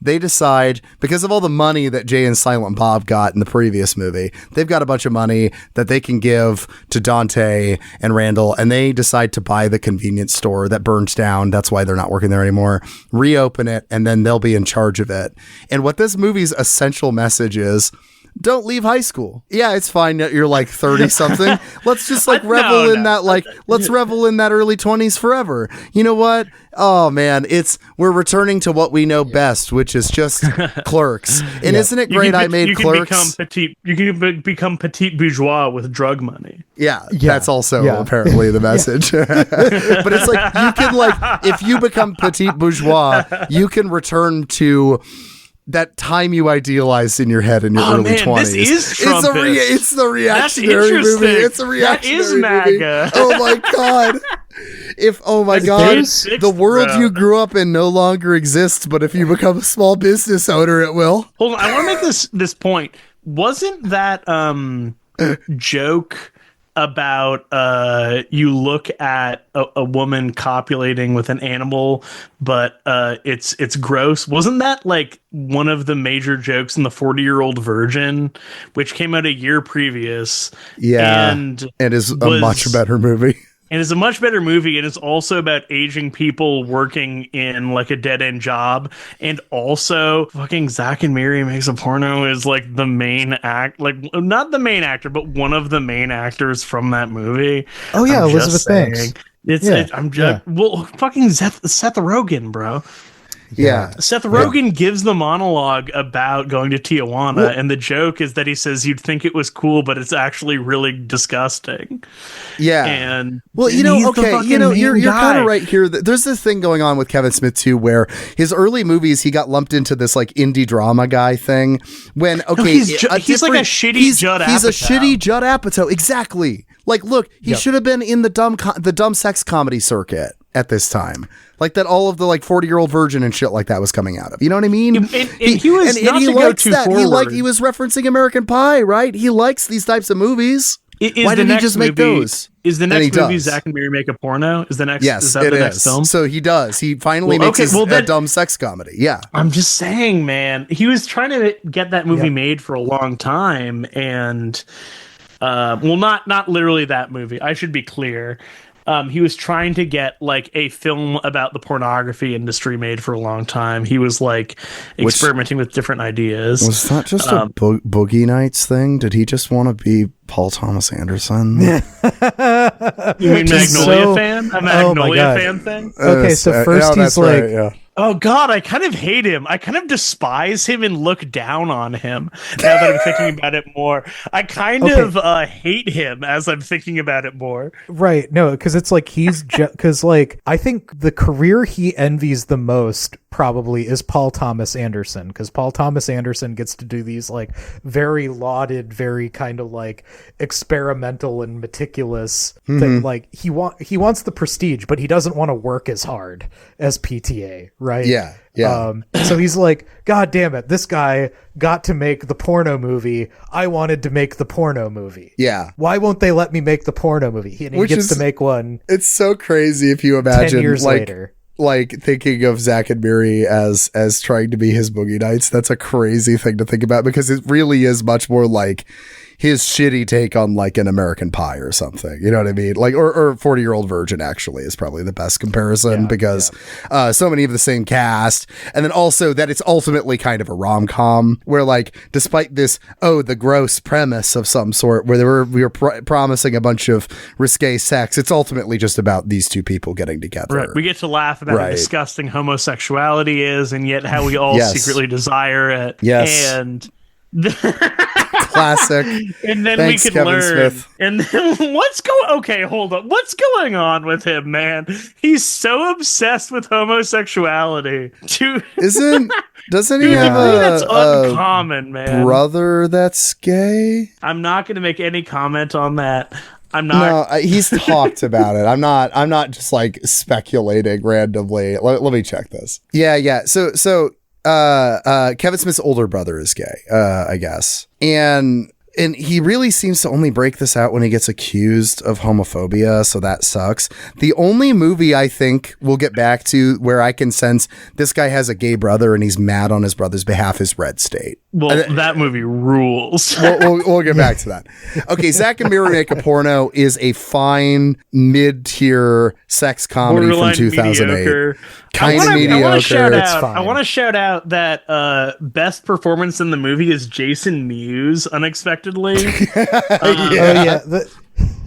They decide, because of all the money that Jay and Silent Bob got in the previous movie, they've got a bunch of money that they can give to Dante and Randall, and they decide to buy the convenience store that burns down. That's why they're not working there anymore. Reopen it, and then they'll be in charge of it. And what this movie's essential message is, don't leave high school. Yeah, it's fine that you're like 30 something. Let's just like revel in that, like, let's revel in that early 20s forever. You know what? Oh man, we're returning to what we know best, which is just Clerks. And isn't it great I made Clerks? You can become petite bourgeois with drug money. Yeah, that's also apparently the message. But it's like, you can, like, if you become petite bourgeois, you can return to that time you idealized in your head in your early 20s. This is Trump. It's the reactionary movie. It's a reactionary movie. Oh my God. The world you grew up in no longer exists, but if you become a small business owner, it will. Hold on, I want to make this point. Wasn't that joke about you look at a woman copulating with an animal, but it's gross? Wasn't that like one of the major jokes in the 40-Year-Old Virgin, which came out a year previous? Yeah, and is a much better movie. And it's a much better movie, and it's also about aging people working in like a dead-end job. And also, fucking Zack and Miri Makes a Porno is like the main not the main actor, but one of the main actors from that movie. Oh yeah, Elizabeth Banks. Well, fucking Seth Rogen, bro. Yeah. Seth Rogen gives the monologue about going to Tijuana, and the joke is that he says you'd think it was cool, but it's actually really disgusting. Yeah. And you're kind of right here. There's this thing going on with Kevin Smith too, where his early movies, he got lumped into this like indie drama guy thing. When he's like a shitty Judd Apatow. He's a shitty Judd Apatow. Exactly. Like, look, he should have been in the dumb sex comedy circuit at this time. Like that, all of the like 40-Year-Old Virgin and shit like that was coming out of. You know what I mean? And he was and he likes that. Forward. He was referencing American Pie, right? He likes these types of movies. Why didn't he just make those? Is the next movie Zack and Miri Make a Porno? Is the next? Yes, is that the next film? So he does. He finally makes a dumb sex comedy. Yeah. I'm just saying, man. He was trying to get that movie made for a long time, and not literally that movie. I should be clear. He was trying to get like a film about the pornography industry made for a long time. He was like experimenting with different ideas. Was that just a Boogie Nights thing? Did he just want to be Paul Thomas Anderson? You mean Magnolia fan? A Magnolia fan thing? Okay, so first he's like... Right, yeah. Oh God, I kind of hate him. I kind of despise him and look down on him now that I'm thinking about it more. I kind of hate him as I'm thinking about it more. Right. No, because it's like because like I think the career he envies the most probably is Paul Thomas Anderson, because Paul Thomas Anderson gets to do these like very lauded, very kind of like experimental and meticulous thing. Like he wants the prestige, but he doesn't want to work as hard as PTA, right? Yeah. So he's like, God damn it, this guy got to make the porno movie. I wanted to make the porno movie. Yeah. Why won't they let me make the porno movie? And he gets to make one. It's so crazy if you imagine 10 years later. Like thinking of Zack and Miri as trying to be his Boogie Nights. That's a crazy thing to think about, because it really is much more like his shitty take on like an American Pie or something. You know what I mean? Like, or 40-Year-Old Virgin actually is probably the best comparison, because so many of the same cast. And then also that it's ultimately kind of a rom-com where, like, despite this, the gross premise of some sort where we were promising a bunch of risque sex, it's ultimately just about these two people getting together. Right. We get to laugh about how disgusting homosexuality is, and yet how we all secretly desire it. Yes. And classic. And then Thanks, we could Kevin learn. Smith. And then okay, hold up. What's going on with him, man? He's so obsessed with homosexuality. Doesn't he have that's uncommon, man. Brother that's gay? I'm not going to make any comment on that. I'm not. No, he's talked about it. I'm not just like speculating randomly. Let me check this. Yeah. So Kevin Smith's older brother is gay, I guess. And he really seems to only break this out when he gets accused of homophobia, so that sucks. The only movie I think we'll get back to where I can sense this guy has a gay brother and he's mad on his brother's behalf is Red State. Well, that movie rules. We'll get back to that. Okay, Zack and Miri Make a Porno is a fine mid-tier sex comedy Borderline from 2008. mediocre. Kind of mediocre. I want to shout out that best performance in the movie is Jason Mewes, unexpectedly.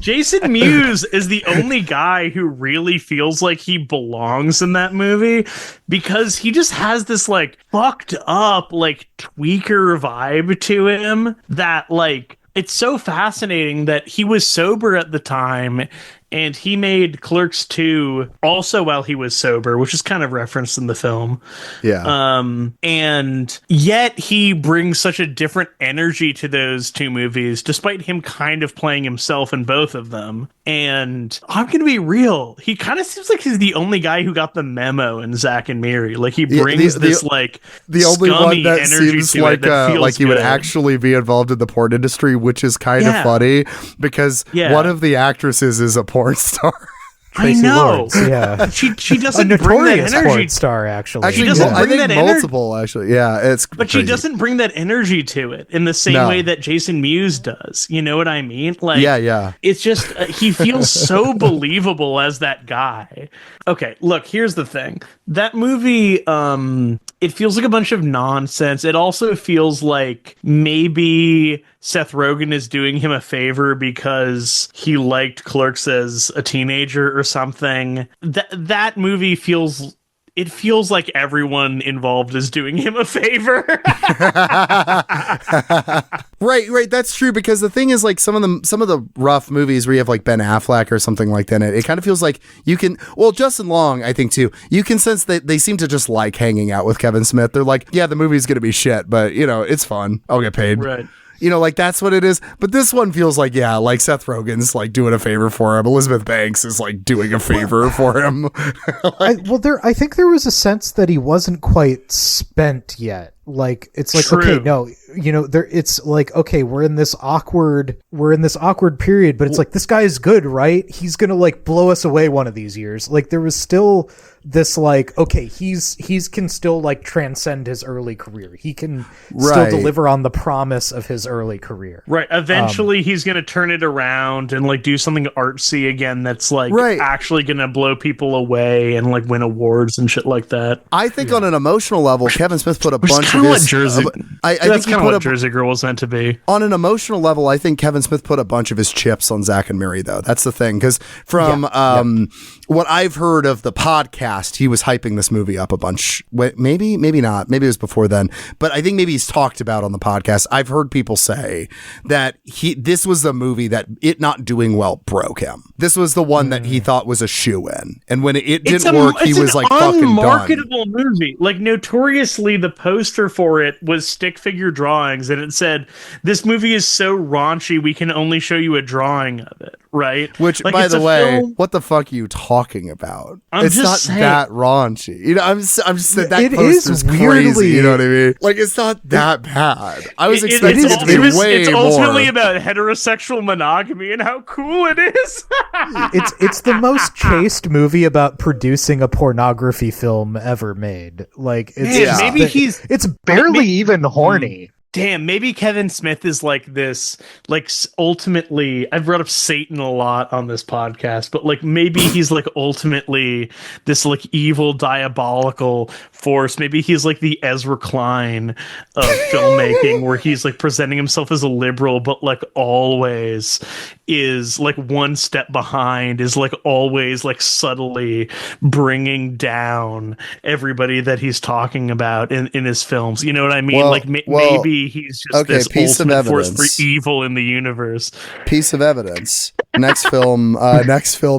Jason Mewes is the only guy who really feels like he belongs in that movie, because he just has this like fucked up like tweaker vibe to him that like it's so fascinating that he was sober at the time. And he made Clerks 2 also while he was sober, which is kind of referenced in the film. Yeah. And yet he brings such a different energy to those two movies, despite him kind of playing himself in both of them. And I'm going to be real. He kind of seems like he's the only guy who got the memo in Zack and Miri. Like he brings this like the only one that seems like he would good. Actually be involved in the porn industry, which is kind of funny because one of the actresses is a porn star. Tracy I know. Lawrence, yeah. She doesn't a bring that notorious energy. porn star, actually. She doesn't bring that multiple, actually. Yeah, it's but crazy. she doesn't bring that energy to it in the same way that Jason Mewes does. You know what I mean? Like, yeah. It's just he feels so believable as that guy. Okay, look, here's the thing. That movie, it feels like a bunch of nonsense. It also feels like maybe Seth Rogen is doing him a favor because he liked Clerks as a teenager or something. That movie feels like everyone involved is doing him a favor. Right. That's true, because the thing is, like, some of the rough movies where you have like Ben Affleck or something like that, it kind of feels like you can. Well, Justin Long, I think too. You can sense that they seem to just like hanging out with Kevin Smith. They're like, yeah, the movie's gonna be shit, but it's fun. I'll get paid. Right. Like that's what it is. But this one feels like, like Seth Rogen's like doing a favor for him. Elizabeth Banks is like doing a favor for him. I think there was a sense that he wasn't quite spent yet. Like, it's like, True. Okay, no, it's like, okay, we're in this awkward period, but it's like, this guy is good, right? He's gonna like blow us away one of these years. Like, there was still this like, okay, he's can still like transcend his early career. He can still deliver on the promise of his early career. Right. Eventually he's going to turn it around and like do something artsy again that's like actually going to blow people away and like win awards and shit like that. I think on an emotional level, Kevin Smith put a bunch bunch of his... That's kind of what Jersey Girl was meant to be. On an emotional level, I think Kevin Smith put a bunch of his chips on Zack and Miri, though. That's the thing. Because from what I've heard of the podcast, he was hyping this movie up a bunch. Maybe not. Maybe it was before then. But I think maybe he's talked about on the podcast. I've heard people say that this was the movie that it not doing well broke him. This was the one that he thought was a shoe-in. And when it didn't work, he was like fucking done. It's an unmarketable movie. Like, notoriously, the poster for it was stick figure drawings, and it said, "This movie is so raunchy, we can only show you a drawing of it." Right? Which, like, by the way, what the fuck are you talking about? It's not saying. That raunchy. You know, I'm just that poster's crazy. You know what I mean? Like, it's not that bad. I was expecting it to be way more. It's ultimately about heterosexual monogamy and how cool it is. It's the most chaste movie about producing a pornography film ever made. Like, it's barely even horny. Damn, maybe Kevin Smith is like this, like, ultimately, I've brought up Satan a lot on this podcast, but like maybe he's like ultimately this like evil, diabolical force. Maybe he's like the Ezra Klein of filmmaking, where he's like presenting himself as a liberal, but like always is like one step behind, is like always like subtly bringing down everybody that he's talking about in his films. You know what I mean? Maybe he's just this ultimate force for evil in the universe. Piece of evidence. Next film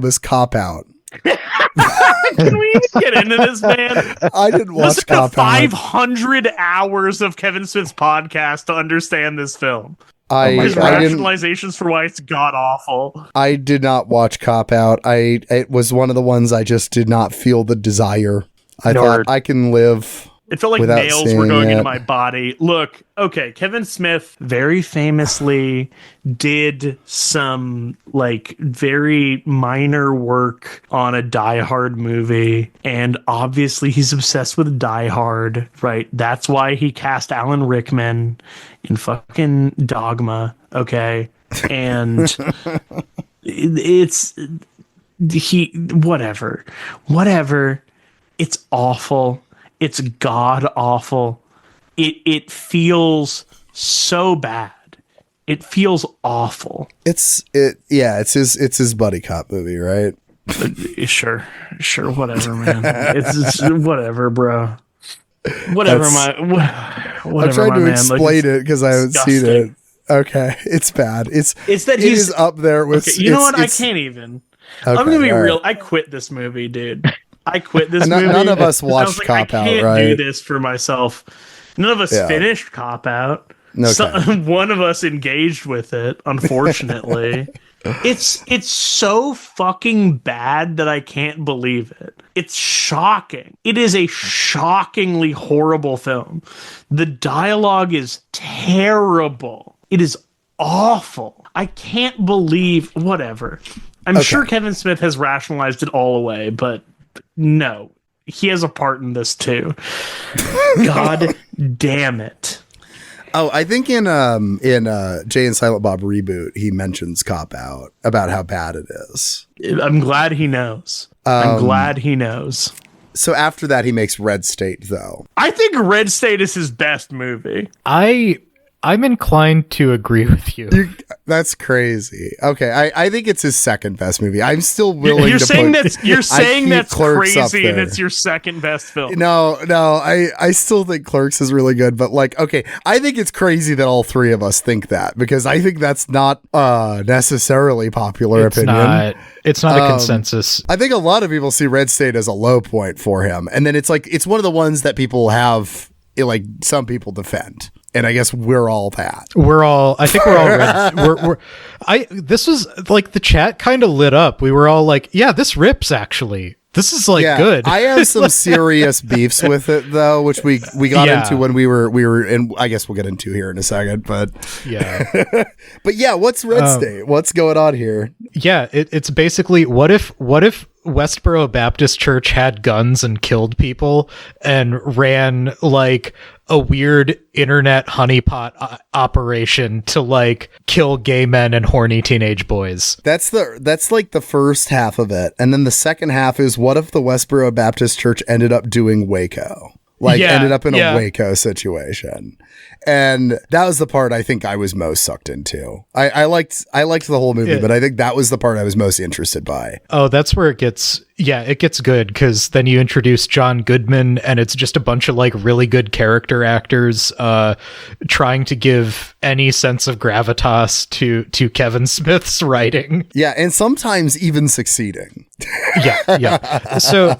is Cop Out. Can we even get into this, man? I didn't watch Cop Out. 500 hours of Kevin Smith's podcast to understand this film. His rationalizations for why it's god awful. I did not watch Cop Out. It was one of the ones I just did not feel the desire. I thought I can live. It felt like nails were going into my body. Look, okay, Kevin Smith very famously did some like very minor work on a Die Hard movie, and obviously he's obsessed with Die Hard, right? That's why he cast Alan Rickman in fucking Dogma, okay? And whatever. It's awful. It's god awful. It feels so bad. It feels awful. It's his buddy cop movie, right? Sure, whatever, man. It's whatever, bro. Whatever, I'm trying to explain it because I haven't seen it. Okay, it's bad. It is up there with. Okay, you know what? I can't even. Okay, I'm gonna be real. I quit this movie, dude. I quit this movie. None of us watched Cop Out, right? I can't do this for myself. None of us finished Cop Out. Okay. One of us engaged with it, unfortunately. It's so fucking bad that I can't believe it. It's shocking. It is a shockingly horrible film. The dialogue is terrible. It is awful. I can't believe whatever. I'm sure Kevin Smith has rationalized it all away, but no, he has a part in this too. God damn it. Oh, I think in Jay and Silent Bob Reboot, he mentions Cop Out about how bad it is. I'm glad he knows. So after that, he makes Red State, though. I think Red State is his best movie. I'm inclined to agree with you. That's crazy. Okay, I think it's his second best movie. I'm still willing You're to saying put... You're saying that's crazy and there. it's your second best film. No, I still think Clerks is really good, but like, okay, I think it's crazy that all three of us think that, because I think that's not necessarily popular opinion. It's not a consensus. I think a lot of people see Red State as a low point for him, and then it's like, it's one of the ones that people have, like, some people defend. And I guess we're all that. I think we're all red. This was like, the chat kind of lit up. We were all like, yeah, this rips actually. This is like good. I have some serious beefs with it though, which we got into when we were, and I guess we'll get into here in a second, but yeah. But yeah, what's Red State? What's going on here? Yeah, it's basically, what if Westboro Baptist Church had guns and killed people and ran like a weird internet honeypot operation to like kill gay men and horny teenage boys. That's like the first half of it. And then the second half is, what if the Westboro Baptist Church ended up doing Waco? ended up in a Waco situation. And that was the part I think I was most sucked into. I liked the whole movie, but I think that was the part I was most interested by. Oh, that's where it gets good, because then you introduce John Goodman, and it's just a bunch of like really good character actors trying to give any sense of gravitas to Kevin Smith's writing. Yeah, and sometimes even succeeding. Yeah. So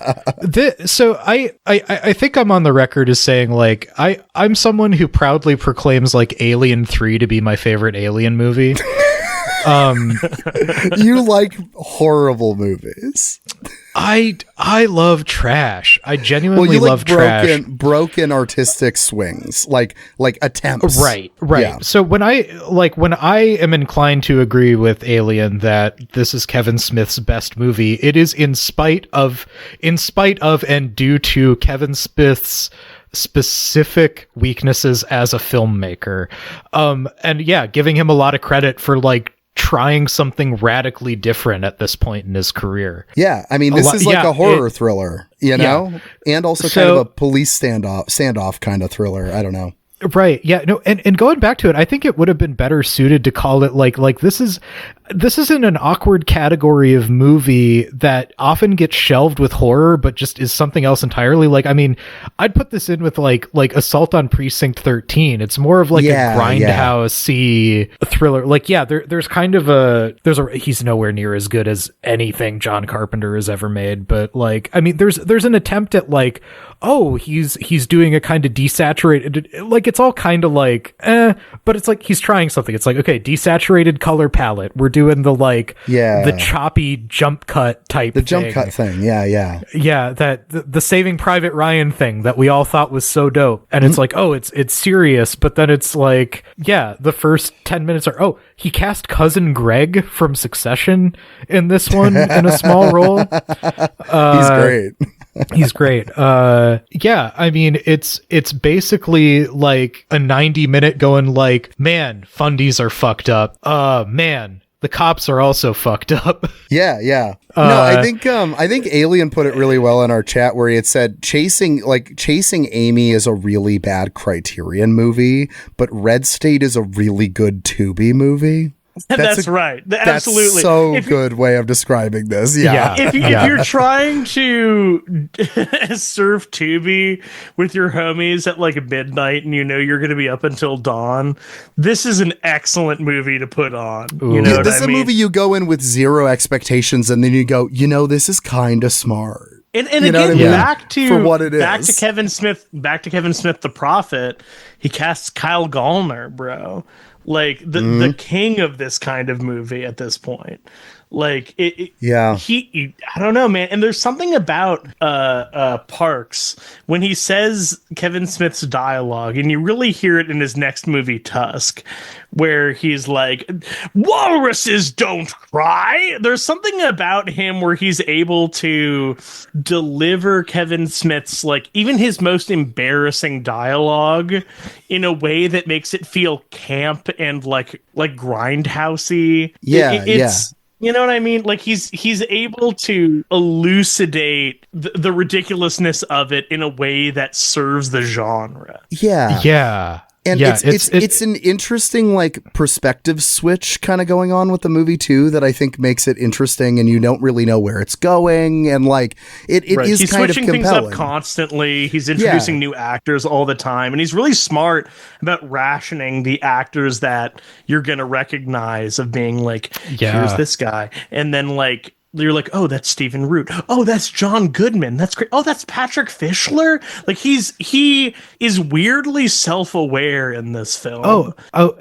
I think I'm on the record as saying like I'm someone who proudly proclaims like Alien 3 to be my favorite Alien movie. You like horrible movies. I love trash. I genuinely love trash. Broken artistic swings, like attempts. Right. Yeah. So when I am inclined to agree with Alien that this is Kevin Smith's best movie, it is in spite of and due to Kevin Smith's specific weaknesses as a filmmaker. And yeah, giving him a lot of credit for like trying something radically different at this point in his career. Yeah, I mean, this is like a horror thriller, you know? And also kind of a police standoff kind of thriller. I don't know. Right. Yeah. No. And going back to it, I think it would have been better suited to call it like this is in an awkward category of movie that often gets shelved with horror, but just is something else entirely. Like, I mean, I'd put this in with like Assault on Precinct 13. It's more of like a grindhouse-y thriller. Like, yeah, there's kind of he's nowhere near as good as anything John Carpenter has ever made, but like, I mean, there's an attempt at like, oh, he's doing a kind of desaturated, like it's all kind of like, but it's like he's trying something. It's like, okay, desaturated color palette. We're doing the like, the choppy jump cut type. The jump cut thing, yeah. That the Saving Private Ryan thing that we all thought was so dope, and it's like, oh, it's serious, but then it's like, yeah, the first 10 minutes are, oh, he cast cousin Greg from Succession in this one in a small role. He's great. He's great. Yeah, I mean, it's basically like a 90-minute going like, man, fundies are fucked up. Man, the cops are also fucked up. Yeah. No, I think Alien put it really well in our chat where he had said Chasing Amy is a really bad Criterion movie, but Red State is a really good Tubi movie. That's right. Absolutely. That's good way of describing this. Yeah. If you're trying to surf Tubi with your homies at like midnight and you know you're going to be up until dawn, this is an excellent movie to put on. Ooh. You know this is a movie you go in with zero expectations and then you go, this is kind of smart. And again, back to for what it is. Back to Kevin Smith, the Prophet. He casts Kyle Gallner, bro. Like the king of this kind of movie at this point. Like he I don't know, man. And there's something about Parks when he says Kevin Smith's dialogue, and you really hear it in his next movie, Tusk, where he's like, walruses don't cry. There's something about him where he's able to deliver Kevin Smith's, like, even his most embarrassing dialogue in a way that makes it feel camp and like grindhousey. It's you know what I mean? Like he's able to elucidate the ridiculousness of it in a way that serves the genre. Yeah. And it's an interesting like perspective switch kind of going on with the movie too that I think makes it interesting, and you don't really know where it's going, and like it is he's kind of switching compelling. things up constantly. He's introducing new actors all the time, and he's really smart about rationing the actors that you're gonna recognize, of being like, here's this guy, and then like you're like, oh, that's Stephen Root. Oh, that's John Goodman. That's great. Oh, that's Patrick Fischler. Like he is weirdly self-aware in this film. Oh,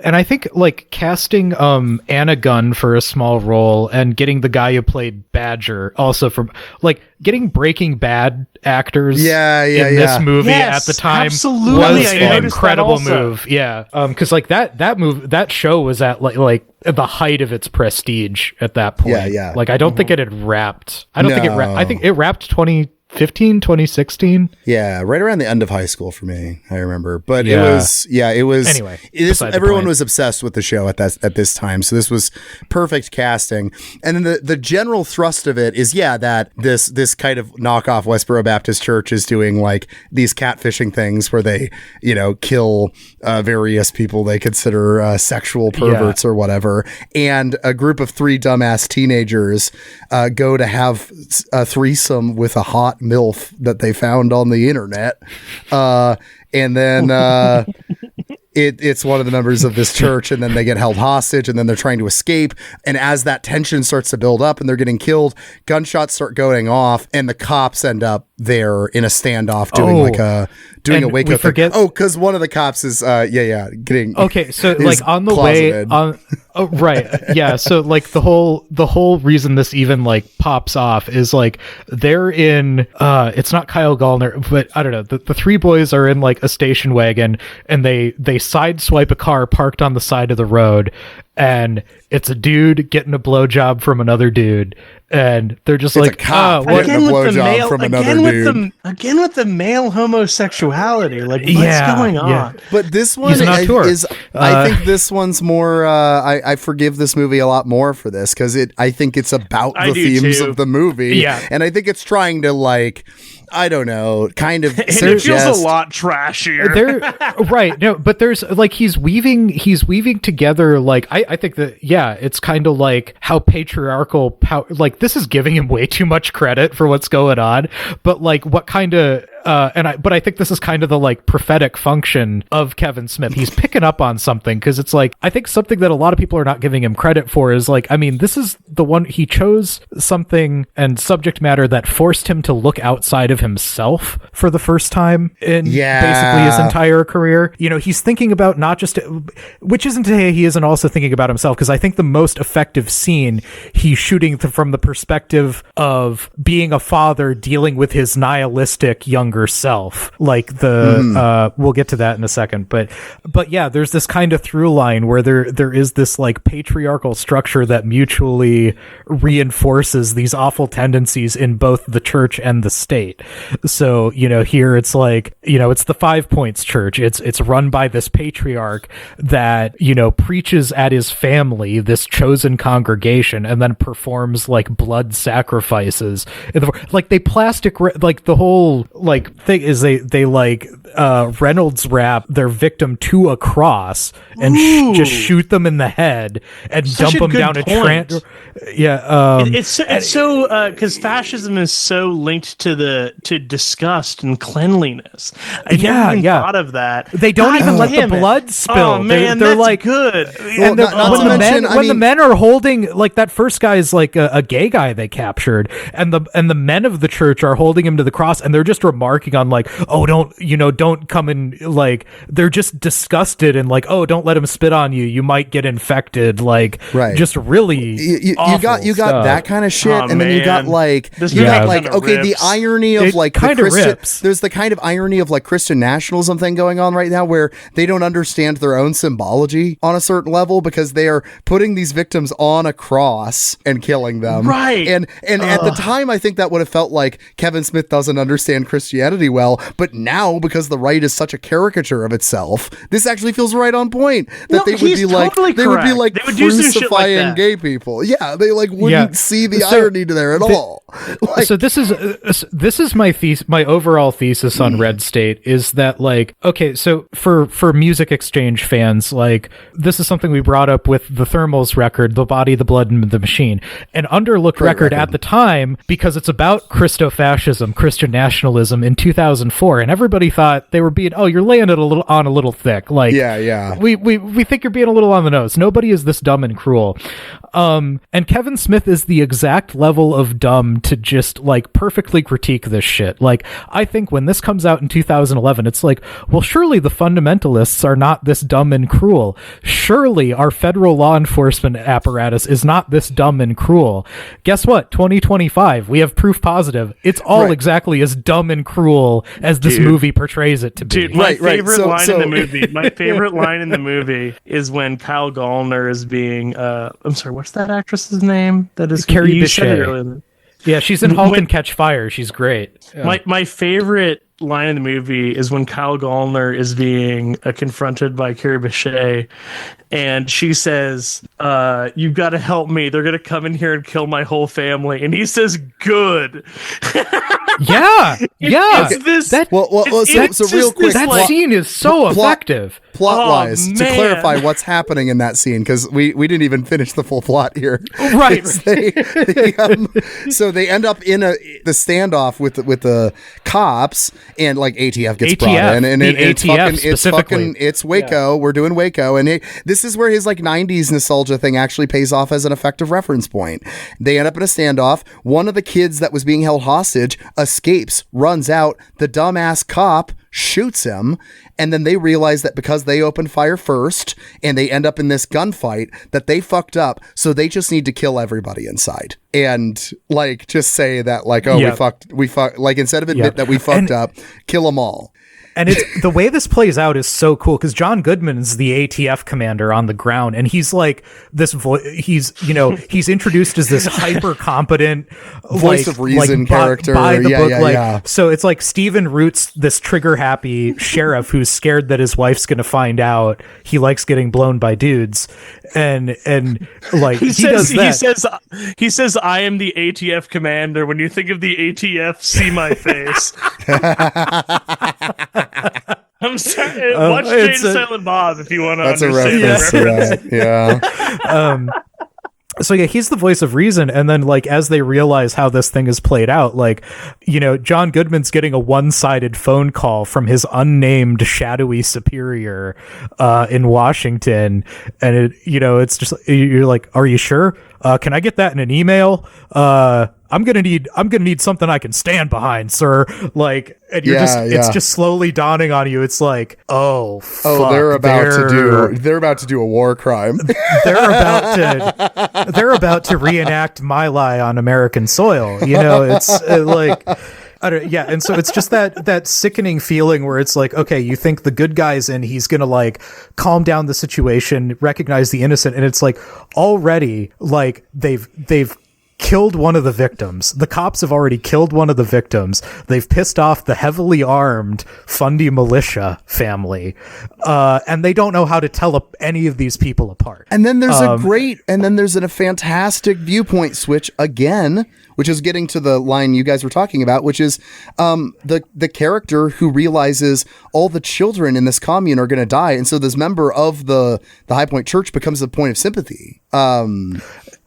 and I think like casting Anna Gunn for a small role and getting the guy who played Badger also from like getting Breaking Bad actors in this movie at the time was an incredible move. Yeah. Because like that show was at like the height of its prestige at that point. Yeah. Like I don't think it had wrapped. I think it wrapped 2013 2016. Yeah, right around the end of high school for me, I remember. But it was anyway. Everyone was obsessed with the show at this time, so this was perfect casting. And then the general thrust of it is that this kind of knockoff Westboro Baptist Church is doing like these catfishing things where they kill various people they consider sexual perverts or whatever, and a group of 3 dumbass teenagers go to have a threesome with a hot MILF that they found on the internet, and then it's one of the members of this church, and then they get held hostage, and then they're trying to escape, and as that tension starts to build up and they're getting killed, gunshots start going off, and the cops end up there in a standoff doing a wake up thing. Because one of the cops is getting so like on the closeted. Way on right, yeah, so like the whole reason this even like pops off is like they're in it's not Kyle Gallner, but I don't know, the 3 boys are in like a station wagon, and they sideswipe a car parked on the side of the road, and it's a dude getting a blowjob from another dude, and they're just it's like, a cop getting a blowjob from another dude. Again with the male homosexuality, like what's going on? Yeah. But this one is I think this one's more. I forgive this movie a lot more for this because I think it's about the themes of the movie, and I think it's trying to like. I don't know, kind of it feels a lot trashier. Right. No, but there's like he's weaving together like I think that it's kind of like how patriarchal like this is giving him way too much credit for what's going on, but like what kind of but I think this is kind of the like prophetic function of Kevin Smith. He's picking up on something because it's like I think something that a lot of people are not giving him credit for is like, I mean, this is the one he chose something and subject matter that forced him to look outside of himself for the first time in basically his entire career. He's thinking about not just, which isn't to say he isn't also thinking about himself, because I think the most effective scene he's shooting from the perspective of being a father dealing with his nihilistic younger self, like we'll get to that in a second, but yeah, there's this kind of through line where there is this like patriarchal structure that mutually reinforces these awful tendencies in both the church and the state. So here it's like it's the 5 Points Church, it's run by this patriarch that preaches at his family, this chosen congregation, and then performs like blood sacrifices. Like they plastic like the whole like thing is they like Reynolds wrap their victim to a cross and just shoot them in the head and dump them down a trench. It's so because fascism is so linked to disgust and cleanliness. I never even thought of that. They don't even let the blood spill. Oh man, they're like good. And when the men are holding, like that first guy is like a gay guy they captured, and the men of the church are holding him to the cross, and they're just remarking on like, oh, don't come in, like they're just disgusted and like, oh, don't let him spit on you, you might get infected, like just really you got that kind of shit. And then you got like the irony of like kind of rips. There's the kind of irony of like Christian nationalism thing going on right now where they don't understand their own symbology on a certain level because they are putting these victims on a cross and killing them, right? And at the time I think that would have felt like Kevin Smith doesn't understand Christianity well, but now because the right is such a caricature of itself, this actually feels right on point that they would be like crucifying gay people. Yeah, they like wouldn't see the irony to there at all. Like, so this is my overall thesis on Red State is that like, okay, so for music exchange fans, like this is something we brought up with the Thermals record, The Body, the Blood, and the Machine, an underlooked record at the time because it's about Christo-fascism, Christian nationalism in 2004, and everybody thought they were being, oh, you're laying it a little thick, like we think you're being a little on the nose. Nobody is this dumb and cruel. And Kevin Smith is the exact level of dumb to just like perfectly critique this shit. Like, I think when this comes out in 2011, it's like, well, surely the fundamentalists are not this dumb and cruel. Surely our federal law enforcement apparatus is not this dumb and cruel. Guess what? 2025, we have proof positive. It's all exactly as dumb and cruel as this movie portrays it to be. Dude, my favorite line in the movie, my favorite line in the movie is when Kyle Gallner is being, I'm sorry, what's that actress's name? That is Carrie Bichet. Yeah, she's in Halt and Catch Fire. She's great. Yeah. My favorite line in the movie is when Kyle Gallner is being confronted by Carrie Bechet, and she says, "You've got to help me. They're gonna come in here and kill my whole family." And he says, "Good." Yeah. So real quick, that scene is so effective. Plot-wise, to clarify what's happening in that scene, because we didn't even finish the full plot here. Right. So they end up in the standoff with the cops, and like ATF gets brought in, and it's Waco. Yeah. We're doing Waco, and this is where his like 90s nostalgia thing actually pays off as an effective reference point. They end up in a standoff. One of the kids that was being held hostage escapes, runs out. The dumbass cop shoots him, and then they realize that because they opened fire first and they end up in this gunfight that they fucked up, so they just need to kill everybody inside and like just say that like, oh, we fucked, like instead of admit that we fucked up, kill them all. And it's the way this plays out is so cool because John Goodman's the ATF commander on the ground, and he's like this he's introduced as this hyper competent voice of reason character by the book. So it's like Stephen Root's this trigger happy sheriff who's scared that his wife's gonna find out he likes getting blown by dudes, and like he says, I am the ATF commander. When you think of the ATF, see my face. I'm sorry. Watch Jay and Silent Bob if you want to understand the reference. Yeah. So yeah, he's the voice of reason, and then like as they realize how this thing is played out, like, you know, John Goodman's getting a one-sided phone call from his unnamed shadowy superior in Washington, and it, you know, it's just, you're like, are you sure? Can I get that in an email? I'm gonna need something I can stand behind, sir. Like, and you're it's just slowly dawning on you. It's like, fuck, they're about to do a war crime. they're about to reenact My Lai on American soil. You know, it's like. And so it's just that sickening feeling where it's like, okay, you think the good guy's in, he's gonna like calm down the situation, recognize the innocent, and it's like already like they've killed one of the victims. The cops have already killed one of the victims. They've pissed off the heavily armed Fundy militia family, and they don't know how to tell any of these people apart. And then there's a fantastic viewpoint switch again, which is getting to the line you guys were talking about, which is the character who realizes all the children in this commune are going to die, and so this member of the High Point Church becomes a point of sympathy.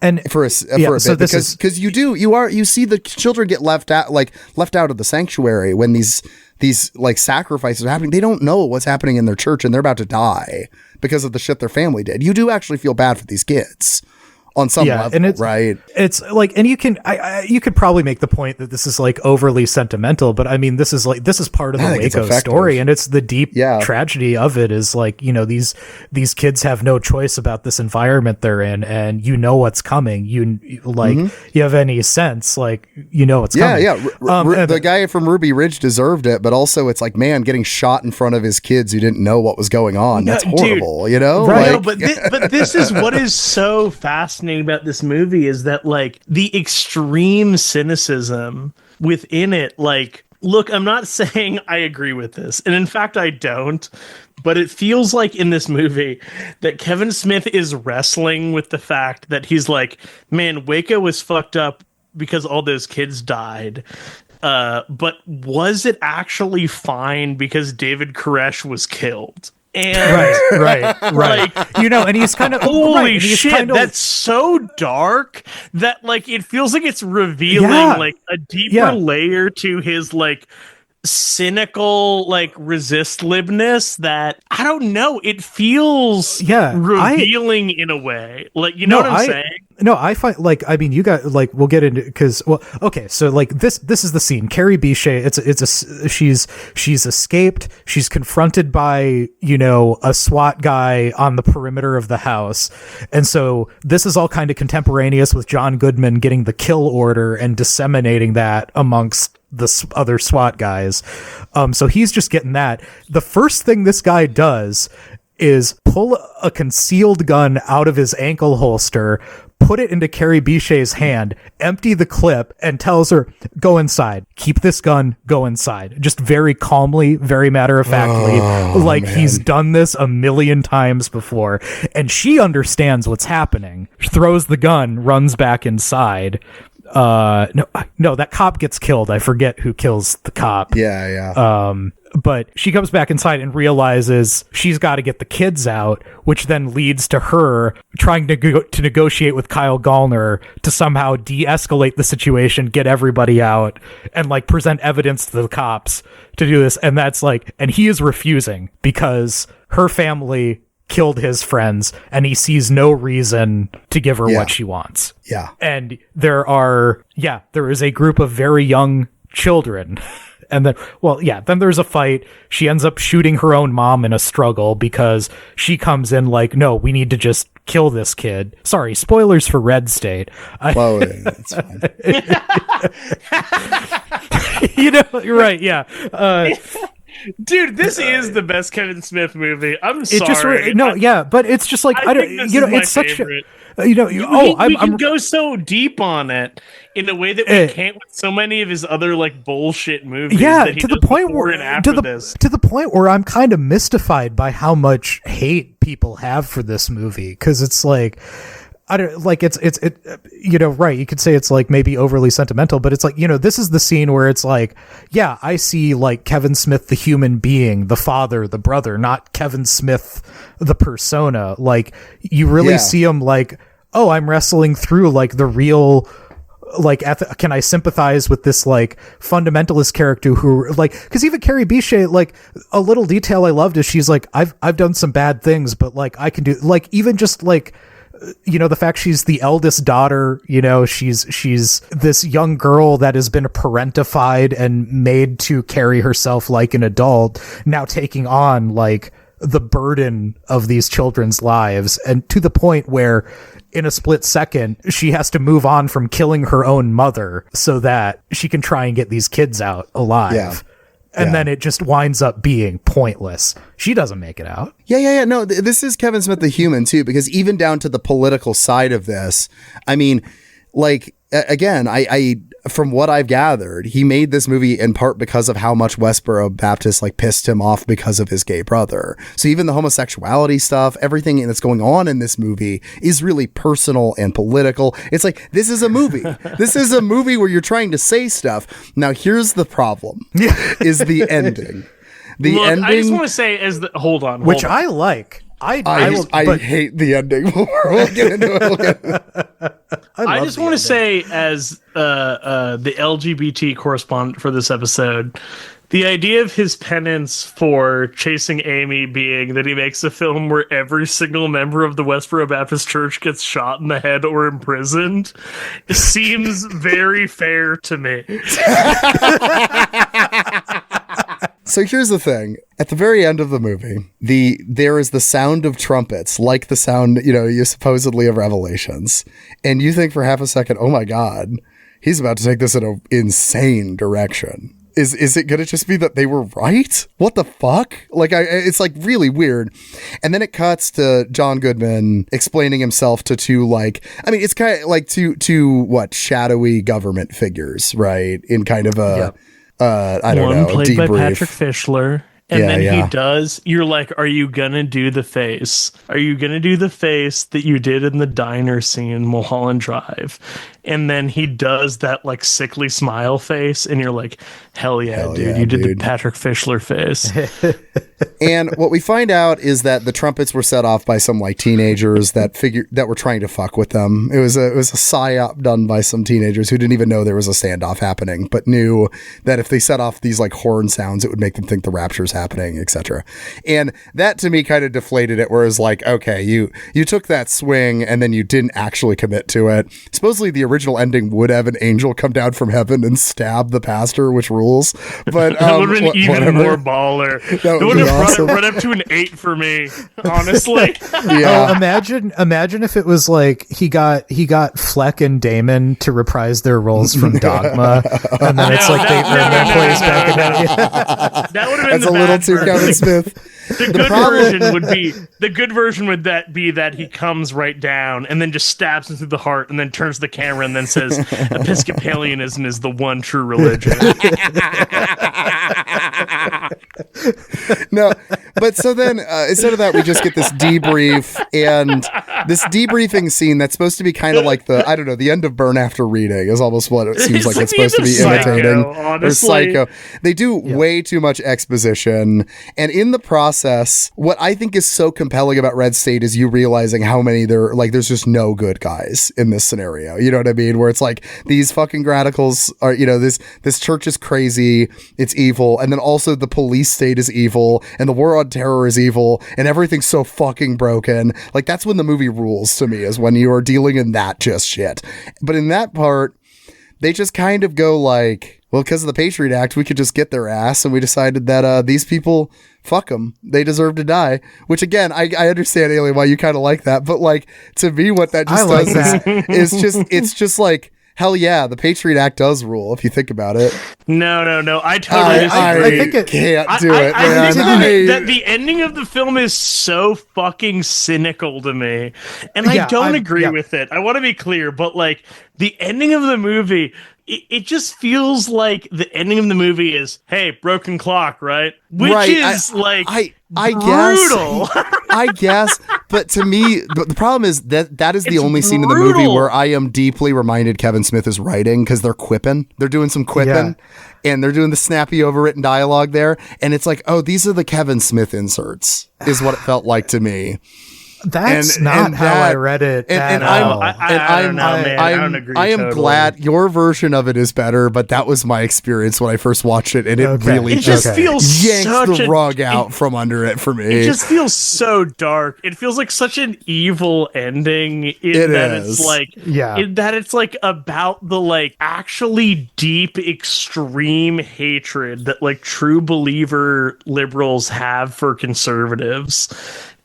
And for a bit, because you see the children get left out of the sanctuary when these like sacrifices are happening. They don't know what's happening in their church, and they're about to die because of the shit their family did. You do actually feel bad for these kids on some level, and it's, right? It's like, and you could probably make the point that this is like overly sentimental, but I mean, this is part of the Waco story, and it's the deep tragedy of it is like, you know, these kids have no choice about this environment they're in, and you know what's coming. You have any sense, like, you know what's coming. The guy from Ruby Ridge deserved it, but also it's like, man, getting shot in front of his kids who didn't know what was going on. That's horrible, dude, you know? Right. Like, but this is what is so fascinating about this movie is that like the extreme cynicism within it. Like, look, I'm not saying I agree with this, and in fact I don't, but it feels like in this movie that Kevin Smith is wrestling with the fact that he's like, man, Waco was fucked up because all those kids died. But was it actually fine because David Koresh was killed? And right. Like, you know, and he's kind of holy shit. That's so dark that like it feels like it's revealing like a deeper layer to his like cynical like resist-libness that I don't know. It feels revealing in a way. Like, you know what I'm saying? No, I find like, I mean, you got like, we'll get into, because, well, okay, so like this is the scene. Carrie Bechet, she's escaped. She's confronted by, you know, a SWAT guy on the perimeter of the house, and so this is all kind of contemporaneous with John Goodman getting the kill order and disseminating that amongst the other SWAT guys. So he's just getting that. The first thing this guy does is pull a concealed gun out of his ankle holster, put it into Carrie Bichet's hand, empty the clip, and tells her, go inside. Keep this gun, go inside. Just very calmly, very matter-of-factly, he's done this a million times before. And she understands what's happening. She throws the gun, runs back inside. No, that cop gets killed. I forget who kills the cop. Yeah. But she comes back inside and realizes she's got to get the kids out, which then leads to her trying to negotiate with Kyle Gallner to somehow de-escalate the situation, get everybody out, and like present evidence to the cops to do this. And that's like, and he is refusing because her family killed his friends and he sees no reason to give her what she wants. Yeah. And there is a group of very young children. And then, then there's a fight. She ends up shooting her own mom in a struggle because she comes in like, no, we need to just kill this kid. Sorry, spoilers for Red State. Well, it's fine. You're right, yeah. Dude, this is the best Kevin Smith movie. I'm sorry. But it's just like, it's such favorite. We can go so deep on it in a way that we can't with so many of his other like bullshit movies. Yeah, to the point where I'm kind of mystified by how much hate people have for this movie, because it's like, I don't like it's right. You could say it's like maybe overly sentimental, but it's like, this is the scene where it's like, yeah, I see like Kevin Smith, the human being, the father, the brother, not Kevin Smith, the persona. Like you really see him like, oh, I'm wrestling through like the real, like, can I sympathize with this like fundamentalist character who like, because even Carrie Bichet, like a little detail I loved is she's like, I've done some bad things, but like I can do like even just like, the fact she's the eldest daughter, she's this young girl that has been parentified and made to carry herself like an adult, now taking on like the burden of these children's lives, and to the point where in a split second she has to move on from killing her own mother so that she can try and get these kids out alive. Yeah. And then it just winds up being pointless. She doesn't make it out. Yeah. No, this is Kevin Smith the human too, because even down to the political side of this, I mean, like, again, I from what I've gathered, he made this movie in part because of how much Westboro Baptist like pissed him off because of his gay brother. So even the homosexuality stuff, everything that's going on in this movie is really personal and political. It's like, this is a movie. This is a movie where you're trying to say stuff. Now, here's the problem is the ending. Ending. I just want to say hold on. I like. I hate the ending. We'll get into it. I just want to say, as the LGBT correspondent for this episode, the idea of his penance for chasing Amy being that he makes a film where every single member of the Westboro Baptist Church gets shot in the head or imprisoned seems very fair to me. So here's the thing. At the very end of the movie, there is the sound of trumpets, like the sound, you supposedly of Revelations. And you think for half a second, oh my God, he's about to take this in an insane direction. Is it going to just be that they were right? What the fuck? Like, it's like really weird. And then it cuts to John Goodman explaining himself to two, like, I mean, it's kind of like two shadowy government figures, right? In kind of a... I don't know. One played debrief. by Patrick Fischler. And then he does, you're like, are you gonna do the face? Are you gonna do the face that you did in the diner scene in Mulholland Drive? And then he does that like sickly smile face, and you're like, hell yeah, dude, you did the Patrick Fischler face. And what we find out is that the trumpets were set off by some like teenagers that were trying to fuck with them. It was a psyop done by some teenagers who didn't even know there was a standoff happening, but knew that if they set off these like horn sounds, it would make them think the rapture's happening, etc. And that to me kind of deflated it, where it was like, okay, you took that swing and then you didn't actually commit to it. Supposedly the original ending would have an angel come down from heaven and stab the pastor, which rules. But that would have been even more baller. It would have brought right up to an 8 for me, honestly. Yeah. Oh, imagine if it was like he got Fleck and Damon to reprise their roles from Dogma, and then it's like they earn their place back in that. That would have been That's a little too Kevin Smith. The good version would be that he comes right down and then just stabs him through the heart and then turns the camera and then says Episcopalianism is the one true religion. No, but so then instead of that, we just get this debrief, and this debriefing scene that's supposed to be kind of like the end of Burn After Reading is almost what it seems like it's supposed to be imitating. Or Psycho. They do way too much exposition, and in the process, what I think is so compelling about Red State is you realizing how many there's just no good guys in this scenario. You know what I mean? Where it's like these fucking radicals are, this church is crazy, it's evil, and then also the police state is evil, and the war on terror is evil, and everything's so fucking broken. Like, that's when the movie rules to me, is when you are dealing in that just shit. But in that part, they just kind of go like, well, because of the Patriot Act, we could just get their ass, and we decided that these people, fuck them, they deserve to die. Which, again, I understand, Alien, why you kind of like that, but like, to me, what that just does is it's just like, hell yeah, the Patriot Act does rule, if you think about it. No. I totally disagree. I think it can't do it, I man. think that the ending of the film is so fucking cynical to me. And I don't agree with it. I want to be clear, but like, the ending of the movie, it just feels like the ending of the movie is, hey, broken clock, right? Which is I brutal. I guess, but to me, the problem is that is the only scene in the movie where I am deeply reminded Kevin Smith is writing, because they're quipping. They're doing some quipping, and they're doing the snappy overwritten dialogue there, and it's like, oh, these are the Kevin Smith inserts, is what it felt like to me. That's not how I read it. I don't know, man. I don't agree. I am glad your version of it is better, but that was my experience when I first watched it, and it really just feels yanked the rug out from under it for me. It just feels so dark. It feels like such an evil ending. That it's like about the like actually deep, extreme hatred that like true believer liberals have for conservatives.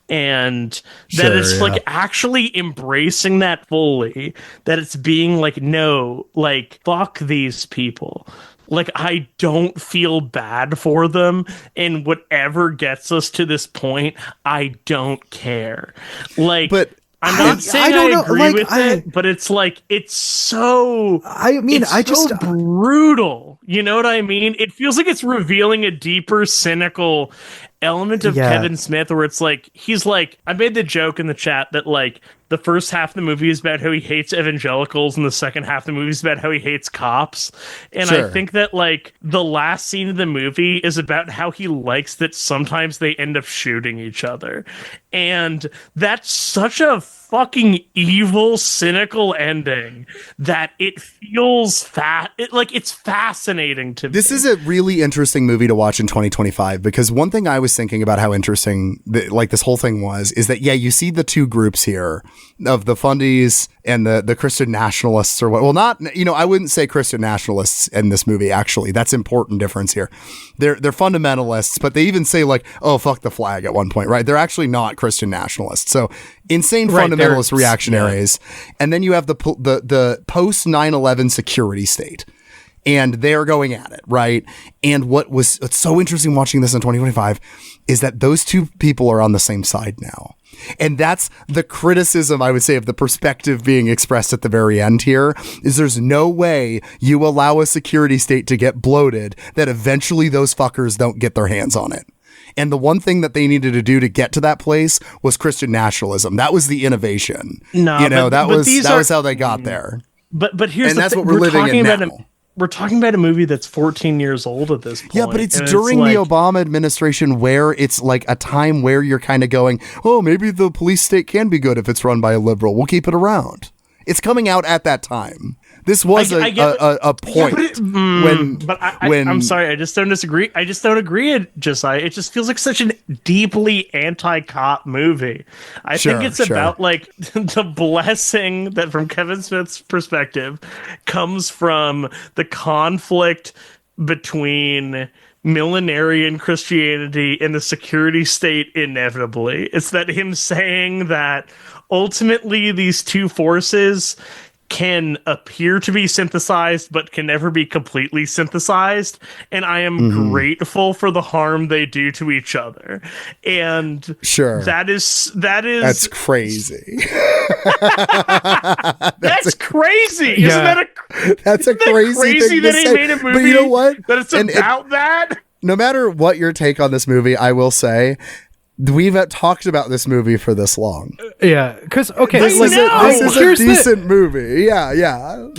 And that it's like actually embracing that fully, that it's being like, no, like, fuck these people. Like, I don't feel bad for them, and whatever gets us to this point, I don't care. Like, but I'm not saying I agree with it, but it's like, it's so, it's brutal. You know what I mean? It feels like it's revealing a deeper, cynical element of Kevin Smith, where it's like, he's like, I made the joke in the chat that like the first half of the movie is about how he hates evangelicals, and the second half of the movie is about how he hates cops. And I think that like the last scene of the movie is about how he likes that sometimes they end up shooting each other. And that's such a fucking evil, cynical ending that it feels it's fascinating to me. This is a really interesting movie to watch in 2025, because one thing I was thinking about how interesting this whole thing is that, you see the two groups here of the fundies and the Christian nationalists, or what? Well, not, I wouldn't say Christian nationalists in this movie, actually. That's an important difference here. They're fundamentalists, but they even say like, oh, fuck the flag at one point, right? They're actually not Christian nationalists. So insane fundamentalist reactionaries. Yeah. And then you have the post 9/11 security state. And they're going at it, right? And what's so interesting watching this in 2025 is that those two people are on the same side now. And that's the criticism, I would say, of the perspective being expressed at the very end here, is there's no way you allow a security state to get bloated that eventually those fuckers don't get their hands on it. And the one thing that they needed to do to get to that place was Christian nationalism. That was the innovation. That was how they got there. But here's that's what we're living in now. We're talking about a movie that's 14 years old at this point. Yeah, but it's during the Obama administration, where it's like a time where you're kind of going, oh, maybe the police state can be good if it's run by a liberal. We'll keep it around. It's coming out at that time. This was a point I'm sorry, I just don't disagree. I just don't agree, Josiah. It just feels like such a deeply anti-cop movie. I think it's about like the blessing that, from Kevin Smith's perspective, comes from the conflict between millenarian Christianity and the security state inevitably. It's that him saying that ultimately these two forces can appear to be synthesized but can never be completely synthesized, and I am grateful for the harm they do to each other. And sure, that's crazy. That's crazy. Yeah. That's a crazy thing that to he say. made a movie but you know what? That it's about that. No matter what your take on this movie, I will say we've talked about this movie for this long. Yeah, because this is a decent movie. Yeah.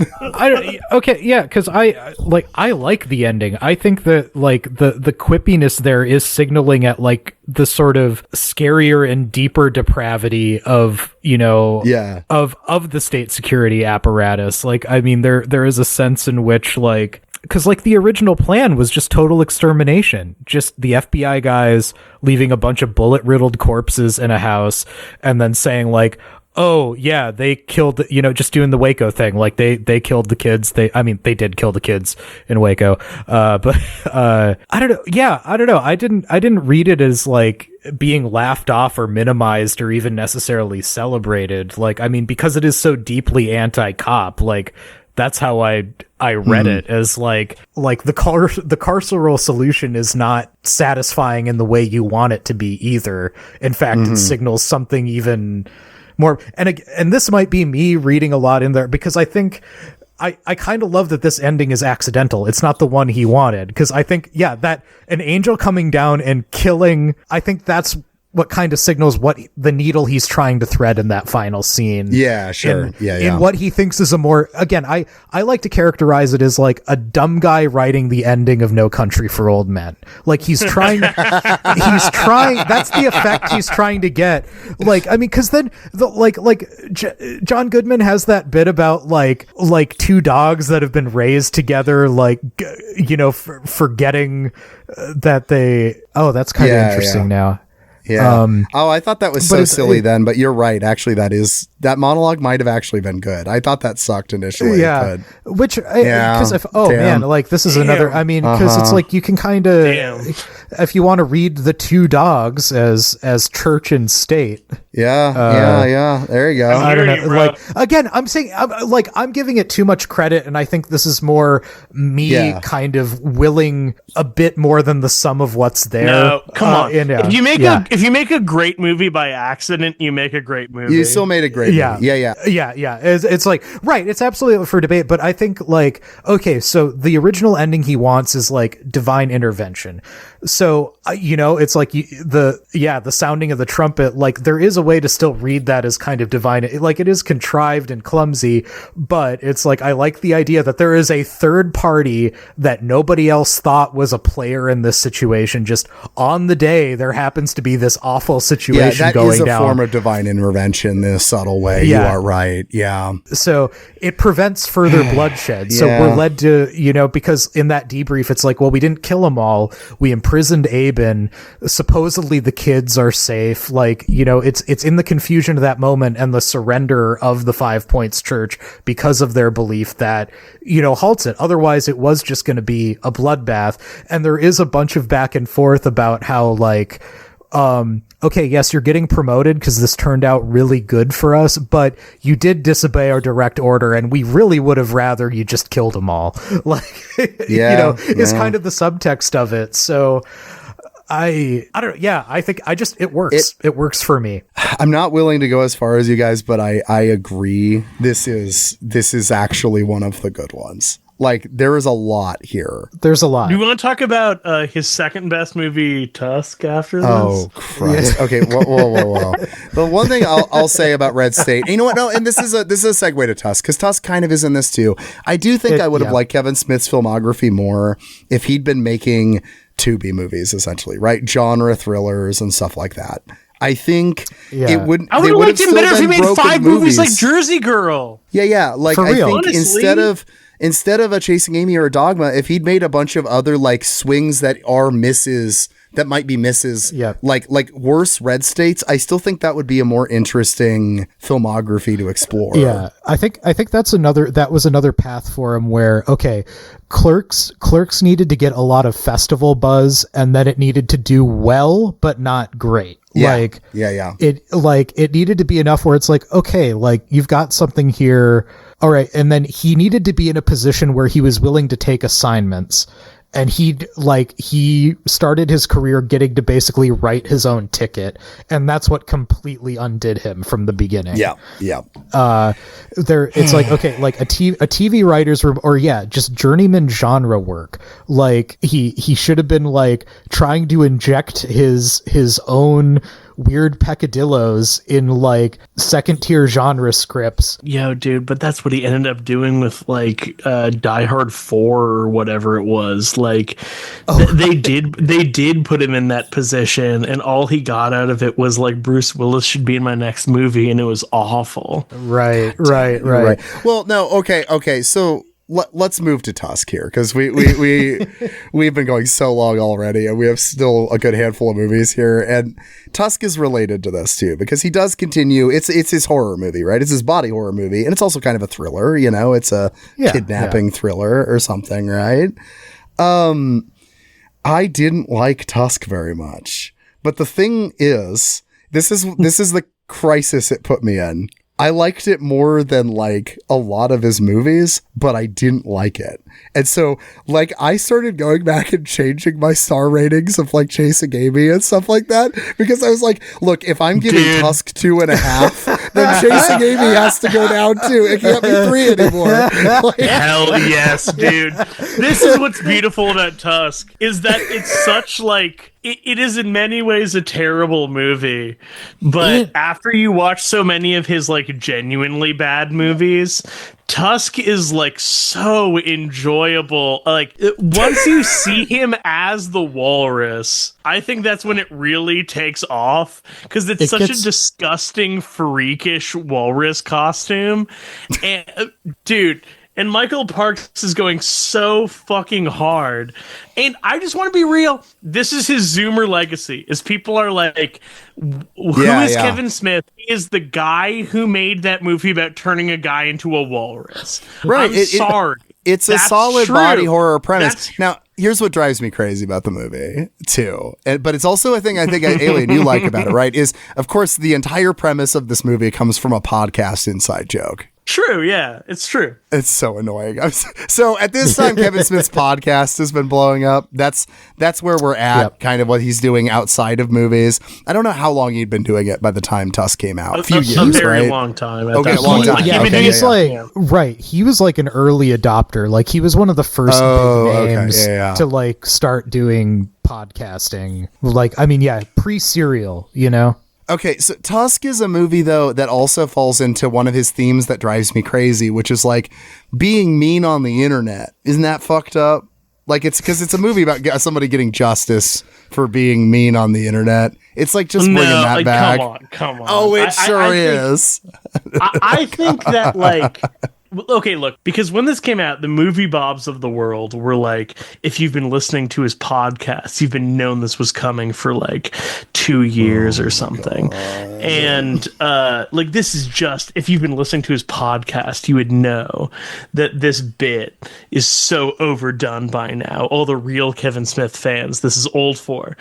Because I like the ending. I think that like the quippiness there is signaling at like the sort of scarier and deeper depravity of of the state security apparatus. Like, I mean, there is a sense in which like. Because, like, the original plan was just total extermination. Just the FBI guys leaving a bunch of bullet-riddled corpses in a house and then saying, like, oh, yeah, they killed, just doing the Waco thing. Like, they killed the kids. They did kill the kids in Waco. But I don't know. Yeah, I don't know. I didn't read it as, like, being laughed off or minimized or even necessarily celebrated. Like, I mean, because it is so deeply anti-cop, like, that's how I read it, as like the carceral solution is not satisfying in the way you want it to be either. In fact, it signals something even more. And this might be me reading a lot in there, because I think I kind of love that this ending is accidental. It's not the one he wanted, because I think, that an angel coming down and killing, I think that's what kind of signals what the needle he's trying to thread in that final scene. Yeah, sure. In what he thinks is a more, again, I like to characterize it as like a dumb guy writing the ending of No Country for Old Men. Like he's trying, that's the effect he's trying to get. Like, I mean, cause then John Goodman has that bit about like two dogs that have been raised together, like, forgetting that that's kind of interesting now. Yeah. I thought that was so silly then, but you're right. Actually, that monologue might have actually been good. I thought that sucked initially. Yeah. Because like this is another. I mean, because it's like you can kind of, if you want to read the two dogs as church and state. Yeah. There you go. I don't know. Like again, I'm saying I'm giving it too much credit, and I think this is more me kind of willing a bit more than the sum of what's there. No, come on. If you make a great movie by accident, you make a great movie. You still made a great movie. Yeah. It's like, right. It's absolutely up for debate, but I think like, okay, so the original ending he wants is like divine intervention. So, it's like the sounding of the trumpet, like there is a way to still read that as kind of divine. Like it is contrived and clumsy, but it's like, I like the idea that there is a third party that nobody else thought was a player in this situation. Just on the day, there happens to be this awful situation going down. That is a form of divine intervention in a subtle way. Yeah. You are right. Yeah. So it prevents further bloodshed. So we're led to, because in that debrief, it's like, well, we didn't kill them all. We imprisoned Aben. Supposedly the kids are safe. Like, it's in the confusion of that moment and the surrender of the 5 Points Church because of their belief that, halts it. Otherwise it was just going to be a bloodbath. And there is a bunch of back and forth about how like, okay, yes, you're getting promoted because this turned out really good for us, but you did disobey our direct order, and we really would have rather you just killed them all. Like, is kind of the subtext of it. So I don't know. Yeah, I think it works. It works for me. I'm not willing to go as far as you guys, but I agree. This is actually one of the good ones. Like, there is a lot here. There's a lot. Do you want to talk about his second best movie, Tusk, after this? Oh, Christ. Okay, whoa. The one thing I'll say about Red State, you know what? No, and this is a segue to Tusk, because Tusk kind of is in this too. I do think I would have liked Kevin Smith's filmography more if he'd been making to-be movies, essentially, right? Genre thrillers and stuff like that. I think it would. I would have liked him better if he made 5 movies like Jersey Girl. Yeah. Like, for real. I think instead of a Chasing Amy or a Dogma, if he'd made a bunch of other like swings that are misses that might be misses. Yeah. Like worse red states. I still think that would be a more interesting filmography to explore. Yeah. I think that was another path for him where, okay, Clerks needed to get a lot of festival buzz, and then it needed to do well, but not great. Yeah. It needed to be enough where it's like, okay, like you've got something here. All right. And then he needed to be in a position where he was willing to take assignments. And he started his career getting to basically write his own ticket. And that's what completely undid him from the beginning. Yeah. It's like, okay, like a TV writer's room, or just journeyman genre work. Like he should have been like trying to inject his own weird peccadillos in like second tier genre scripts. Yo, dude, but that's what he ended up doing with like Die Hard 4 or whatever it was. Like they did put him in that position, and all he got out of it was like, Bruce Willis should be in my next movie, and it was awful. Right. Well, no, okay. So let's move to Tusk here, because we've been going so long already, and we have still a good handful of movies here, and Tusk is related to this too, because he does continue. It's his horror movie, right? It's his body horror movie, and it's also kind of a thriller. You know, it's a kidnapping thriller or something, right? I didn't like Tusk very much, but the thing is, this is the crisis it put me in. I liked it more than like a lot of his movies, but I didn't like it. And so like I started going back and changing my star ratings of like Chasing Amy and stuff like that, because I was like, look, if I'm giving Tusk 2.5, then Chasing Amy has to go down too. It can't be 3 anymore. Like, hell yes, dude. This is what's beautiful about Tusk, is that it's such like, it is in many ways a terrible movie, but after you watch so many of his like genuinely bad movies, Tusk is like so enjoyable. Like once you see him as the walrus, I think that's when it really takes off, because it's such a disgusting, freakish walrus costume. And dude, and Michael Parks is going so fucking hard. And I just want to be real. This is his Zoomer legacy. Is people are like, who is Kevin Smith? He is the guy who made that movie about turning a guy into a walrus. Right. I'm sorry. It's a solid body horror premise. Now, here's what drives me crazy about the movie, too. But it's also a thing I think, Alien, you like about it, right? Is, of course, the entire premise of this movie comes from a podcast inside joke. True, yeah, it's true. It's so annoying. So at this time, Kevin Smith's podcast has been blowing up. That's where we're at, kind of what he's doing outside of movies. I don't know how long he'd been doing it by the time Tusk came out. A few years, a very right? long time. Okay, a long time. Yeah, he's right. He was like an early adopter. Like he was one of the first big names to like start doing podcasting. Like, I mean, pre-Serial, you know? Okay, so Tusk is a movie, though, that also falls into one of his themes that drives me crazy, which is like being mean on the internet. Isn't that fucked up? Like, it's because it's a movie about somebody getting justice for being mean on the internet. It's like just bringing that back. Come on. Oh, it sure is. I think that, like... Okay, look, because when this came out, the movie bobs of the world were like, if you've been listening to his podcast, you've been known this was coming for like 2 years or something. God. And like, this is just, if you've been listening to his podcast, you would know that this bit is so overdone by now. All the real Kevin Smith fans, this is old for.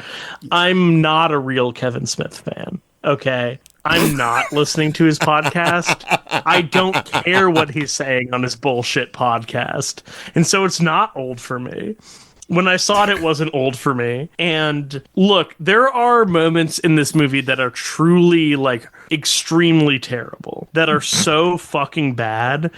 I'm not a real Kevin Smith fan, okay? I'm not listening to his podcast. I don't care what he's saying on his bullshit podcast. And so it's not old for me. When I saw it wasn't old for me. And look, there are moments in this movie that are truly, like, extremely terrible, that are so fucking bad.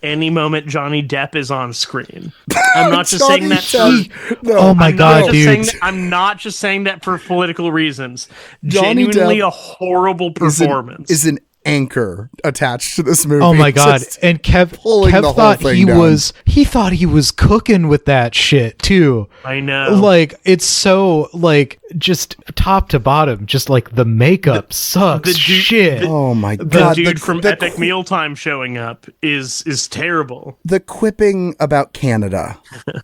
Any moment Johnny Depp is on screen. I'm not just saying that. Oh my God, dude! I'm not just saying that for political reasons. Genuinely a horrible performance. Is an anchor attached to this movie. Oh my god! And Kev thought he thought he was cooking with that shit too. I know. Like, it's so like just top to bottom, just like the makeup sucks. Shit. Oh my the god! Dude from Epic Mealtime showing up is terrible. The quipping about Canada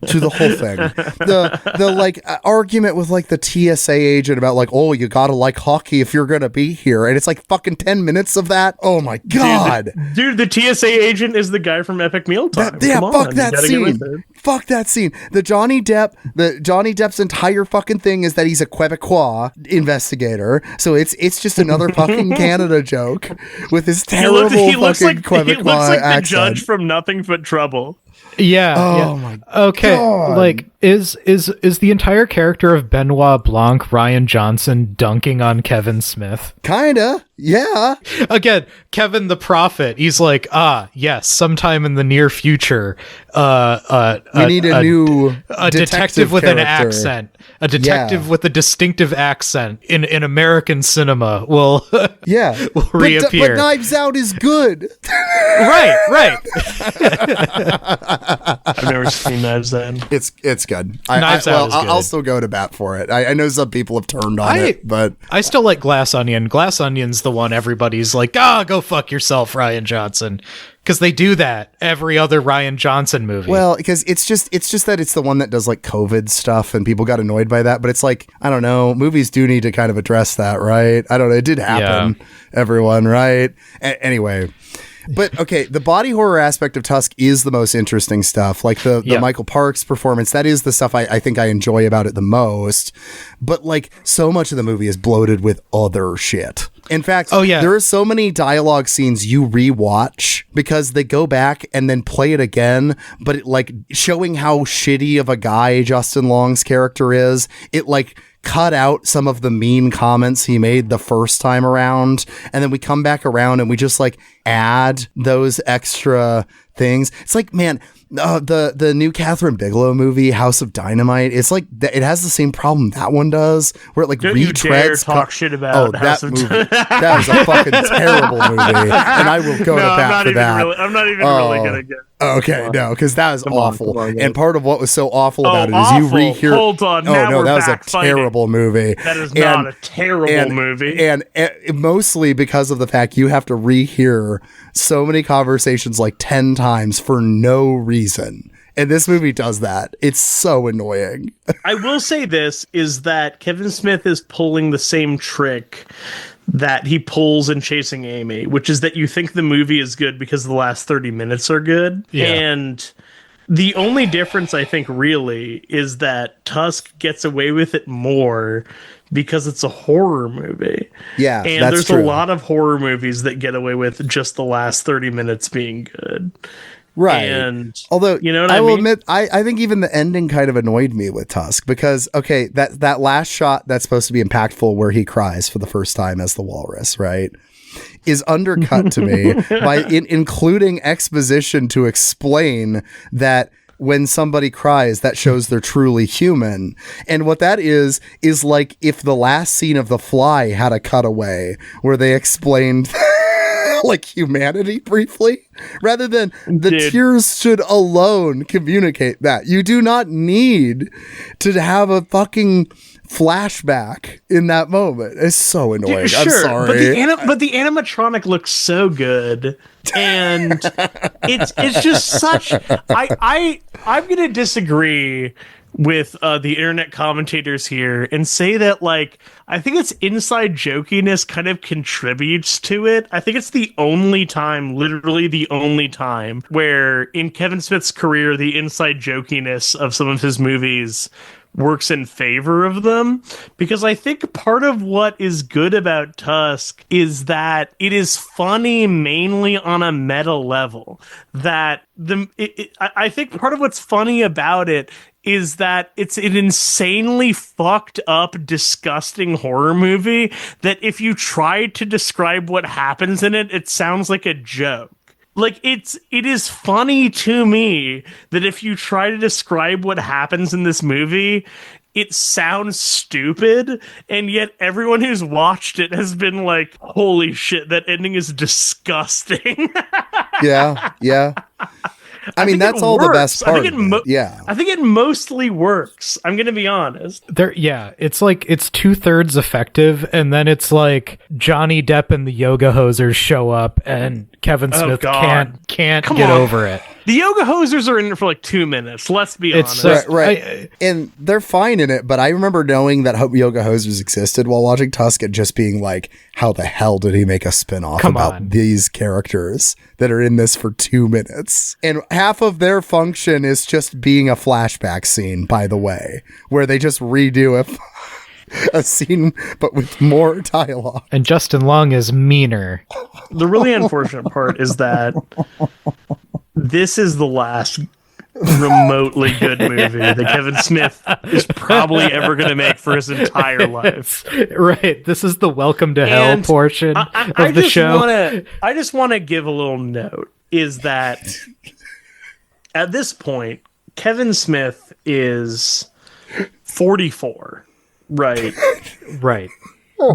to the whole thing. The like argument with like the TSA agent about like, oh, you gotta like hockey if you're gonna be here, and it's like fucking 10 minutes of that. Oh my god, dude, the TSA agent is the guy from Epic Mealtime. Fuck that scene. Fuck that scene. Johnny Depp's entire fucking thing is that he's a Quebecois investigator, so it's just another fucking Canada joke with his terrible fucking Quebecois he looks like accent. The judge from Nothing But Trouble. Yeah. Oh my okay. God. Like, is the entire character of Benoit Blanc Rian Johnson dunking on Kevin Smith? Kinda. Yeah. Again, Kevin the Prophet. He's like, yes, sometime in the near future, we need a new detective with character. an accent. A detective with a distinctive accent in American cinema will will reappear. But Knives Out is good. Right. I've never seen Knives Out. It's good. Knives Out is good. I'll still go to bat for it. I know some people have turned on it, but I still like Glass Onion. Glass Onion's the one everybody's like, go fuck yourself, Rian Johnson. Because they do that every other Rian Johnson movie. Well, because it's just that it's the one that does like COVID stuff and people got annoyed by that. But it's like, I don't know, movies do need to kind of address that, right? I don't know. It did happen, everyone, right? Anyway. But okay, the body horror aspect of Tusk is the most interesting stuff. Like the Michael Parks performance, that is the stuff I think I enjoy about it the most. But like so much of the movie is bloated with other shit. In fact, there are so many dialogue scenes you rewatch because they go back and then play it again, but it like showing how shitty of a guy Justin Long's character is. It like cut out some of the mean comments he made the first time around, and then we come back around and we just like add those extra things. It's like, man, the new Catherine Bigelow movie, House of Dynamite, it's like it has the same problem that one does, where it like Don't retreads. You dare talk shit about that movie. That is a fucking terrible movie, and I will go to bat for that. I'm not even really gonna get. Okay, no, because that was awful. And part of what was so awful about it is awful. you rehear. Hold on, now we're that was back a terrible movie. That is not a terrible movie. And mostly because of the fact you have to rehear so many conversations like 10 times for no reason. And this movie does that. It's so annoying. I will say this, is that Kevin Smith is pulling the same trick that he pulls in Chasing Amy, which is that you think the movie is good because the last 30 minutes are good. Yeah. And the only difference, I think, really, is that Tusk gets away with it more because it's a horror movie. Yeah, and that's there's true. a lot of horror movies that get away with just the last 30 minutes being good. Right. And although, you know what I will mean? admit, I think even the ending kind of annoyed me with Tusk because, okay, that last shot that's supposed to be impactful where he cries for the first time as the walrus, right, is undercut to me by including exposition to explain that when somebody cries, that shows they're truly human. And what that is like if the last scene of The Fly had a cutaway where they explained like humanity briefly, rather than the tears should alone communicate that. You do not need to have a fucking flashback in that moment. It's so annoying. Sure, I'm sorry. But the animatronic looks so good. And it's just such I'm gonna disagree with the internet commentators here and say that, like, I think its inside jokiness kind of contributes to it. I think it's the only time, literally the only time, where in Kevin Smith's career, the inside jokiness of some of his movies works in favor of them, because I think part of what is good about Tusk is that it is funny mainly on a meta level. That I think part of what's funny about it is that it's an insanely fucked up, disgusting horror movie that if you try to describe what happens in it, it sounds like a joke. Like, it is funny to me that if you try to describe what happens in this movie, it sounds stupid, and yet everyone who's watched it has been like, holy shit, that ending is disgusting. Yeah. I mean, that's all the best part. I think it mostly works. I'm going to be honest. It's like it's 2/3 effective, and then it's like Johnny Depp and the Yoga Hosers show up, and Kevin Smith can't get over it. The Yoga Hosers are in it for like 2 minutes. Let's be honest. Right. And they're fine in it, but I remember knowing that Yoga Hosers existed while watching Tusk and just being like, how the hell did he make a spinoff about these characters that are in this for 2 minutes? And half of their function is just being a flashback scene, by the way, where they just redo a scene, but with more dialogue. And Justin Long is meaner. The really unfortunate part is that this is the last remotely good movie that Kevin Smith is probably ever going to make for his entire life. Right. This is the welcome to hell portion of the show. I just want to give a little note, is that at this point, Kevin Smith is 44. Right. Right.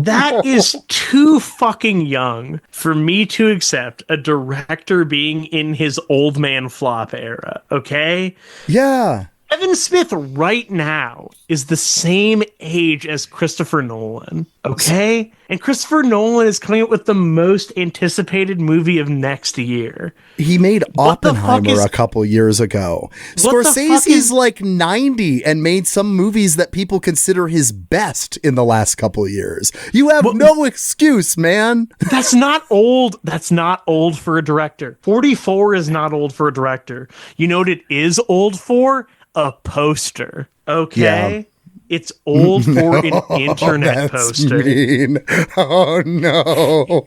That is too fucking young for me to accept a director being in his old man flop era, okay? Yeah. Kevin Smith right now is the same age as Christopher Nolan, okay? And Christopher Nolan is coming up with the most anticipated movie of next year. He made Oppenheimer a couple years ago. Scorsese's like 90 and made some movies that people consider his best in the last couple years. You have no excuse, man. That's not old. That's not old for a director. 44 is not old for a director. You know what it is old for? A poster. Okay? Yeah. It's old for an internet poster. Mean. Oh, no.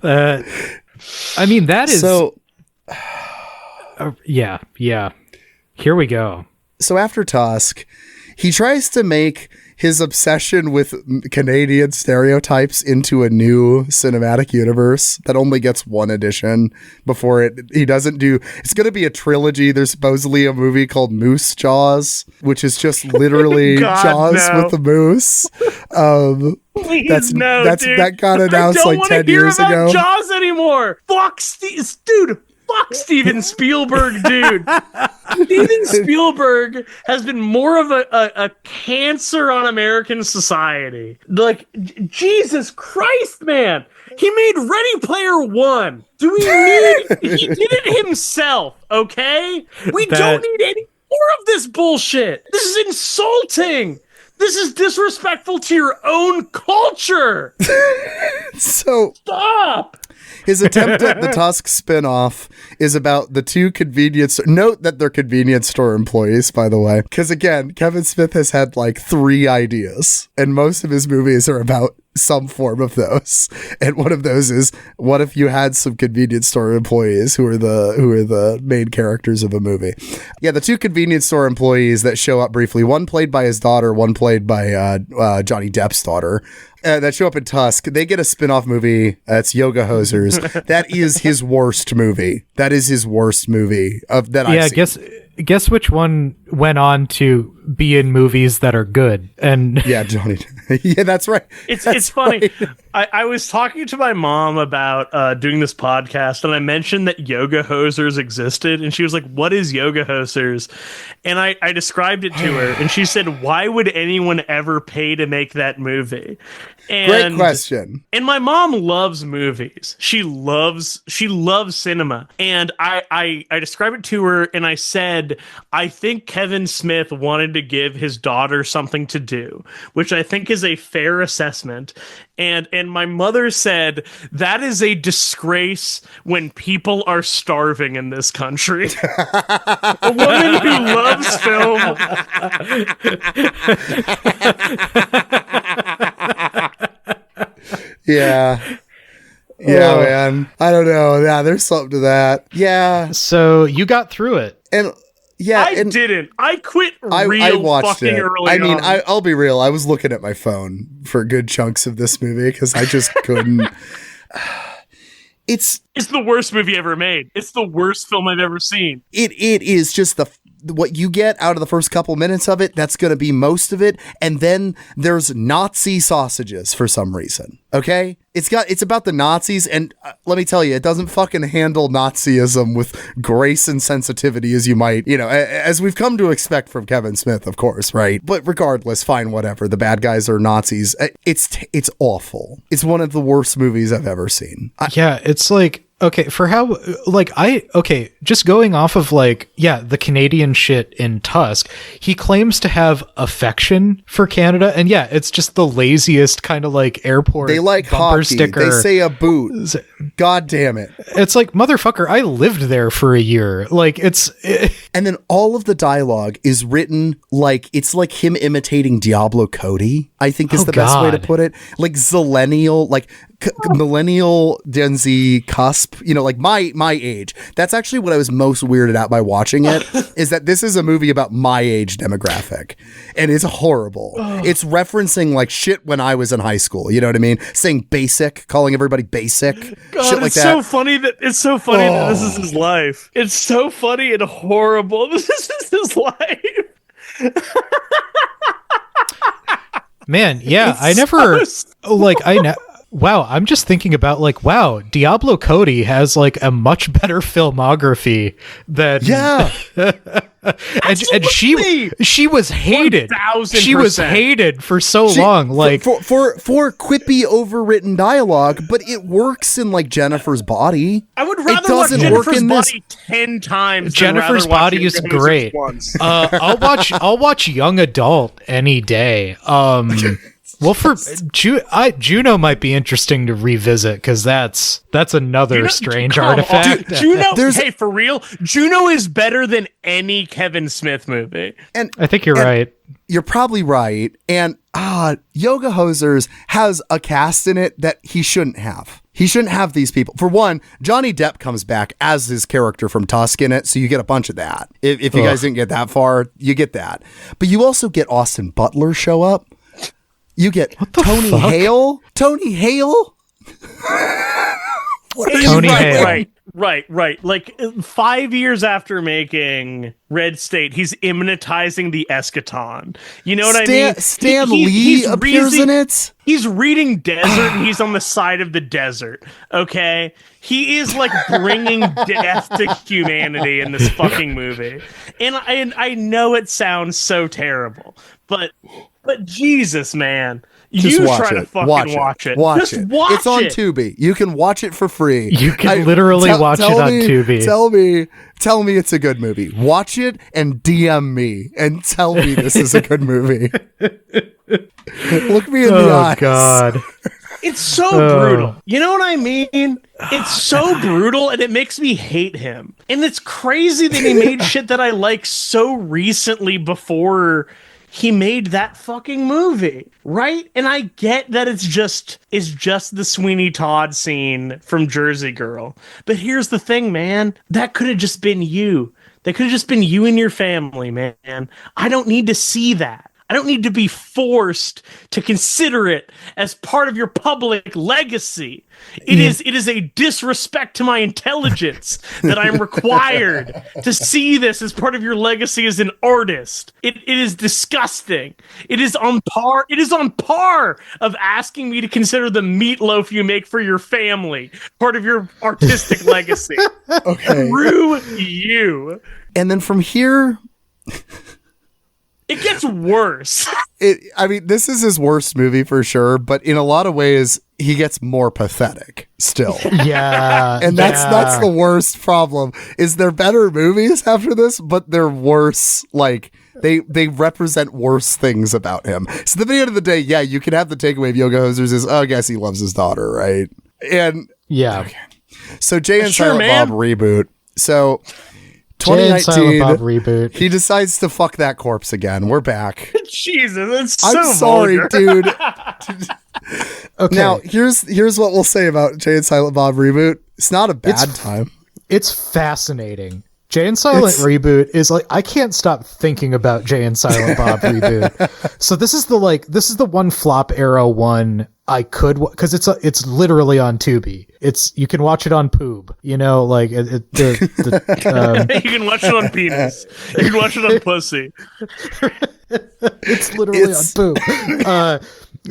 I mean, that is... So... yeah. Here we go. So after Tusk, he tries to make his obsession with Canadian stereotypes into a new cinematic universe that only gets one edition before he doesn't do. It's going to be a trilogy. There's supposedly a movie called Moose Jaws, which is just literally Jaws with the moose. That got announced like 10 years ago. I don't want to hear about Jaws anymore. Fuck Steven Spielberg, dude. Steven Spielberg has been more of a cancer on American society. Like, Jesus Christ, man. He made Ready Player One. He did it himself, okay? We don't need any more of this bullshit. This is insulting. This is disrespectful to your own culture. So stop. His attempt at the Tusk spinoff is about the two convenience. Note that they're convenience store employees, by the way, because again, Kevin Smith has had like 3 ideas, and most of his movies are about some form of those. And one of those is, what if you had some convenience store employees who are the main characters of a movie? Yeah, the 2 convenience store employees that show up briefly, one played by his daughter, one played by Johnny Depp's daughter. That show up in Tusk. They get a spin-off movie. That's Yoga Hosers. That is his worst movie. That is his worst movie of that I've seen. Guess which one went on to be in movies that are good. And yeah, Johnny. Yeah, that's right. It's funny. Right. I was talking to my mom about doing this podcast, and I mentioned that Yoga Hosers existed, and she was like, "What is Yoga Hosers?" And I described it to her, and she said, "Why would anyone ever pay to make that movie?" And, great question. And my mom loves movies. She loves cinema. And I described it to her, and I said, I think Kevin Smith wanted to give his daughter something to do, which I think is a fair assessment. And my mother said, that is a disgrace when people are starving in this country. A woman who loves film. Yeah, man. I don't know. Yeah, there's something to that. Yeah. So you got through it. And yeah, I didn't. I quit I watched fucking it. early I mean, on. I'll be real. I was looking at my phone for good chunks of this movie because I just couldn't. It's the worst movie ever made. It's the worst film I've ever seen. It is just what you get out of the first couple minutes of it, that's going to be most of it. And then there's Nazi sausages for some reason. Okay. It's about the Nazis. And let me tell you, it doesn't fucking handle Nazism with grace and sensitivity as you might, as we've come to expect from Kevin Smith, of course. Right. But regardless, fine, whatever. The bad guys are Nazis. It's awful. It's one of the worst movies I've ever seen. It's like, okay, for how, just going off of the Canadian shit in Tusk, he claims to have affection for Canada, and it's just the laziest kind of airport they like bumper hockey. Sticker. They say a boot. God damn it. It's like, motherfucker, I lived there for a year. And then all of the dialogue is written it's like him imitating Diablo Cody, I think is the best way to put it. Like Zillennial, millennial Gen Z cusp, my age. That's actually what I was most weirded out by watching it, is that this is a movie about my age demographic, and it's horrible. It's referencing shit when I was in high school, you know what I mean? Saying basic, calling everybody basic, God, shit like it's that. So funny that this is his life. It's so funny and horrible. This is his life. Man, wow, I'm just thinking about wow, Diablo Cody has a much better filmography than and she was hated. 1000%. She was hated for so long, for quippy, overwritten dialogue, but it works in Jennifer's Body. I would rather watch Jennifer's Body 10 times. Jennifer's Body is great. I'll watch Young Adult any day. Well, for Juno might be interesting to revisit, because that's another strange artifact. Hey, for real, Juno is better than any Kevin Smith movie. And I think you're right. You're probably right. And Yoga Hosers has a cast in it that he shouldn't have. He shouldn't have these people. For one, Johnny Depp comes back as his character from Tusk in it, so you get a bunch of that. If you guys didn't get that far, you get that. But you also get Austin Butler show up. You get Tony Hale. Tony Hale? Tony Hale. Right. 5 years after making Red State, he's immunizing the eschaton. You know what I mean? Stan Lee appears in it. He's reading Desert, and he's on the side of the desert. Okay? He is bringing death to humanity in this fucking movie. And I know it sounds so terrible, but Jesus, man. Just try to fucking watch it. Watch it. It's on Tubi. You can watch it for free. You can literally watch it on Tubi. Tell me it's a good movie. Watch it and DM me and tell me this is a good movie. Look me in the eyes. Oh, God. It's so brutal. You know what I mean? It's so brutal, and it makes me hate him. And it's crazy that he made shit that I like so recently before he made that fucking movie, right? And I get that it's just the Sweeney Todd scene from Jersey Girl. But here's the thing, man. That could have just been you. That could have just been you and your family, man. I don't need to see that. I don't need to be forced to consider it as part of your public legacy. It is a disrespect to my intelligence that I'm required to see this as part of your legacy as an artist. It is disgusting. It is on par. It is on par of asking me to consider the meatloaf you make for your family part of your artistic legacy. Okay. Screw you. And then from here, it gets worse. This is his worst movie for sure, but in a lot of ways, he gets more pathetic still. Yeah. And that's the worst problem, is they're better movies after this, but they're worse. They represent worse things about him. So at the end of the day, yeah, you can have the takeaway of Yoga Hosers is, I guess he loves his daughter, right? And yeah. Okay. So Jay and Silent Bob reboot. So 2019 Bob reboot. He decides to fuck that corpse again. We're back. Jesus, it's so I'm sorry, vulgar. dude. Okay. Now, here's what we'll say about Jay and Silent Bob reboot. It's not a bad time. It's fascinating. Jay and Silent reboot is like, I can't stop thinking about Jay and Silent Bob reboot. So this is the one flop era one I could, because it's literally on Tubi. You can watch it on Poob, like you can watch it on penis. You can watch it on pussy. It's literally on Poob.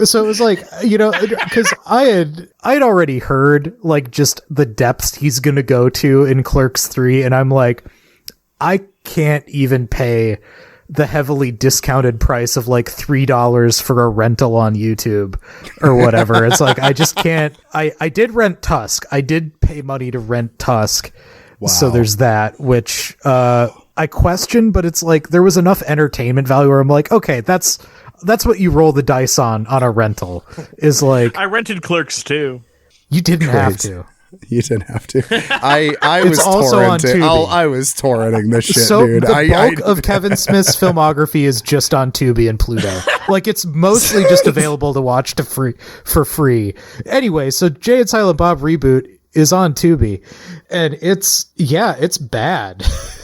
So it was like, because I'd already heard like just the depths he's going to go to in Clerks 3. And I'm like, I can't even pay the heavily discounted price of like $3 for a rental on YouTube or whatever. It's like, I just can't. I did rent Tusk. I did pay money to rent Tusk. Wow. So there's that, which I question, but it's like there was enough entertainment value where I'm like, okay, that's what you roll the dice on a rental, is like. I rented Clerks too. You didn't have to. You didn't have to. I was torrenting. I was torrenting this shit, so dude. The bulk of Kevin Smith's filmography is just on Tubi and Pluto. Like, it's mostly just available to watch for free. Anyway, so Jay and Silent Bob reboot is on Tubi, and it's bad.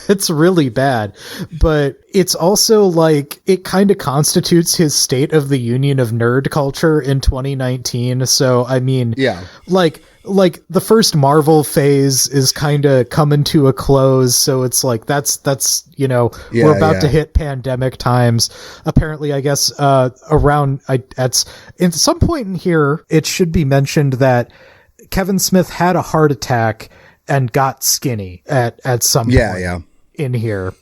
It's really bad, but it's also like, it kind of constitutes his State of the Union of nerd culture in 2019. So, I mean, yeah, like the first Marvel phase is kind of coming to a close. So it's like, that's, we're about to hit pandemic times. Apparently, I guess, at some point in here, it should be mentioned that Kevin Smith had a heart attack and got skinny at some point in here.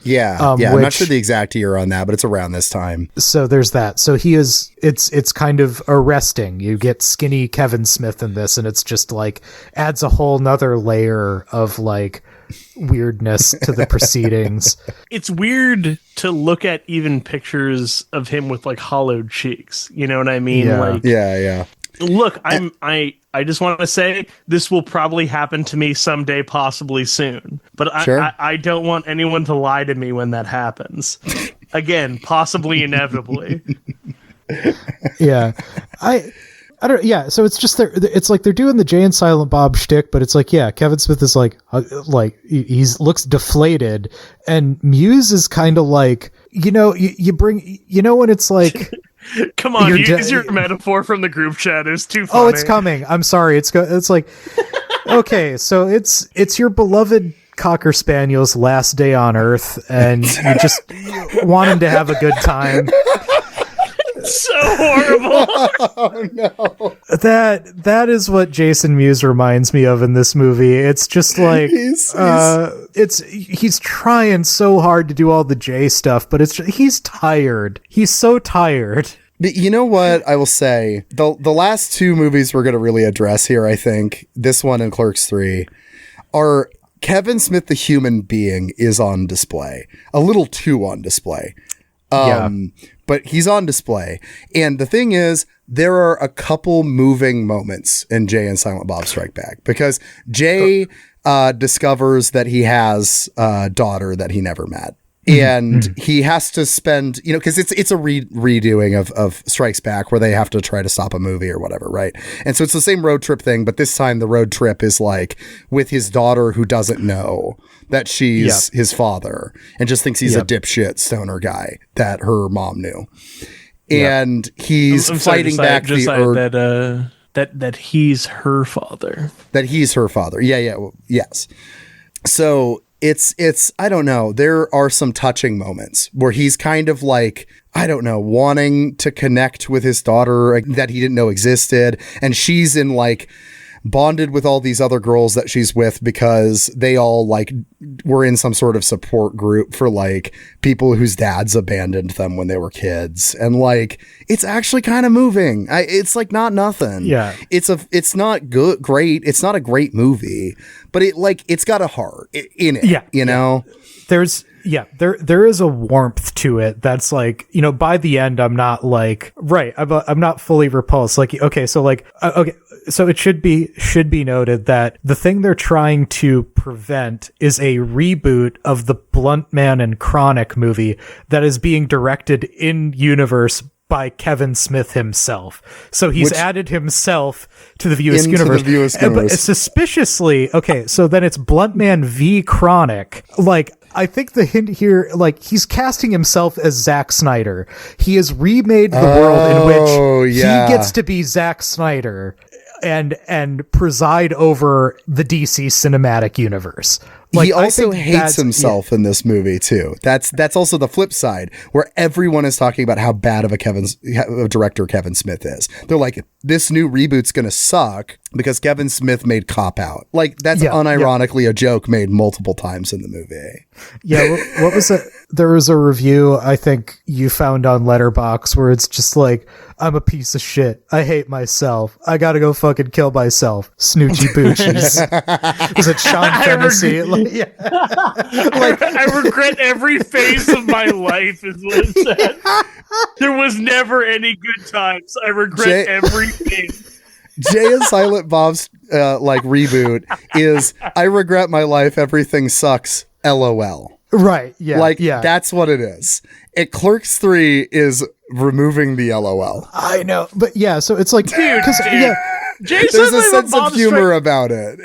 I'm not sure the exact year on that, but it's around this time. So there's that. So it's kind of arresting. You get skinny Kevin Smith in this, and it's just like adds a whole nother layer of like weirdness to the proceedings. It's weird to look at even pictures of him with like hollowed cheeks. You know what I mean? Yeah. Look, I just want to say this will probably happen to me someday, possibly soon. But I don't want anyone to lie to me when that happens. Again, possibly inevitably. Yeah. I don't. Yeah. So it's just it's like they're doing the Jay and Silent Bob shtick, but it's like, yeah, Kevin Smith is like he looks deflated, and Muse is kind of like, you bring, when it's like. Come on, use your metaphor from the group chat. It's too funny. Oh, it's coming. I'm sorry. It's like, okay, so it's your beloved Cocker Spaniel's last day on Earth, and you just want him to have a good time. So horrible. Oh no. That is what Jason Mewes reminds me of in this movie. It's just like he's trying so hard to do all the Jay stuff, but he's tired. He's so tired. But you know what I will say? The last two movies we're going to really address here, I think, this one and Clerks 3, are Kevin Smith the human being is on display. A little too on display. But he's on display. And the thing is, there are a couple moving moments in Jay and Silent Bob Strike Back, because Jay discovers that he has a daughter that he never met. And he has to spend, because it's a redoing of Strikes Back, where they have to try to stop a movie or whatever, right? And so it's the same road trip thing, but this time the road trip is like with his daughter, who doesn't know that she's his father and just thinks he's a dipshit stoner guy that her mom knew. And he's fighting back the urge that he's her father. That he's her father. Yes. So it's I don't know. There are some touching moments where he's kind of like, I don't know, wanting to connect with his daughter that he didn't know existed. And she's in like bonded with all these other girls that she's with, because they all like were in some sort of support group for like people whose dads abandoned them when they were kids. And like, it's actually kind of moving. It's like not nothing. Yeah. It's not good. Great. It's not a great movie, but it's got a heart in it. Yeah. There is a warmth to it that's like, by the end, I'm not like, right, I'm not fully repulsed. Like, okay, so like, okay, so it should be noted that the thing they're trying to prevent is a reboot of the Blunt Man and Chronic movie that is being directed in universe by Kevin Smith himself. So he's added himself to the View Askew universe. But suspiciously, okay, so then it's Bluntman v. Chronic. Like, I think the hint here, like, he's casting himself as Zack Snyder. He has remade the world in which he gets to be Zack Snyder and preside over the DC cinematic universe. Like, he also hates himself in this movie too. That's also the flip side, where everyone is talking about how bad of a director Kevin Smith is. They're like, this new reboot's gonna suck because Kevin Smith made Cop Out. Like, that's unironically a joke made multiple times in the movie. Yeah, what was it? There was a review I think you found on Letterboxd where it's just like, I'm a piece of shit. I hate myself. I gotta go fucking kill myself. Snoochie boochies. Was it Sean Fennessy? Like, I regret every phase of my life, is what it said. There was never any good times. I regret everything. Jay and Silent Bob's reboot is, I regret my life. Everything sucks. LOL. Right. Yeah. That's what it is. Clerks 3 is removing the LOL. I know, but yeah. So it's like, dude. There's a sense of humor about it.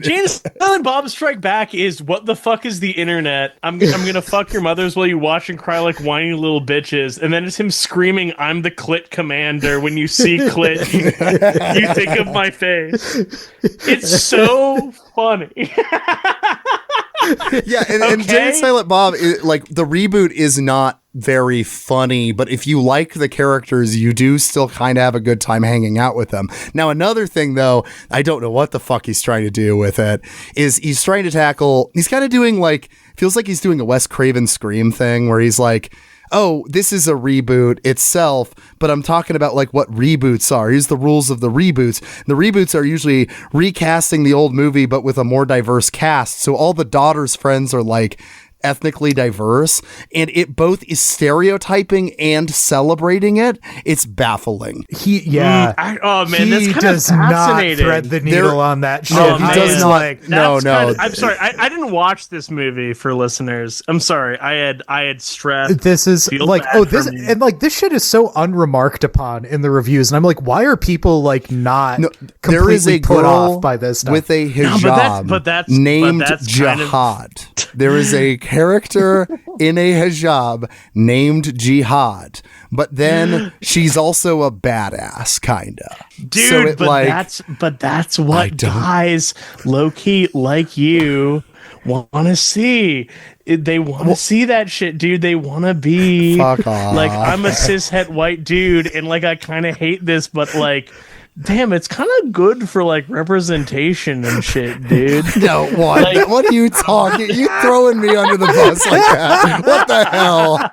Jay and Silent Bob Strike Back is, what the fuck is the internet? I'm gonna fuck your mothers while you watch and cry like whiny little bitches, and then it's him screaming, "I'm the clit commander." When you see clit, you think of my face. It's so funny. Yeah, and Jay and Silent Bob, the reboot is not very funny, but if you like the characters, you do still kind of have a good time hanging out with them. Now, another thing, though, I don't know what the fuck he's trying to do with it, is he's trying to tackle, he's kind of doing feels like he's doing a Wes Craven Scream thing, where he's like, oh, this is a reboot itself, but I'm talking about what reboots are. Here's the rules of the reboots. The reboots are usually recasting the old movie, but with a more diverse cast. So all the daughter's friends are ethnically diverse, and it both is stereotyping and celebrating it. It's baffling. That's kind of fascinating. Does not thread the needle on that shit. Oh, he does not. No. I'm sorry. I didn't watch this movie for listeners. I'm sorry. I had stress. This is this shit is so unremarked upon in the reviews, and I'm like, why are people not completely there is a put girl off by this stuff? with a hijab named Jihad. There is a character in a hijab named Jihad, but then she's also a badass, kinda. Dude, so that's what guys low-key like you want to see. They want to see that shit, dude. They want to be fuck off. I'm a cishet white dude, and I kind of hate this, but damn, it's kind of good for representation and shit, dude. No, what? What are you talking? You throwing me under the bus like that? What the hell?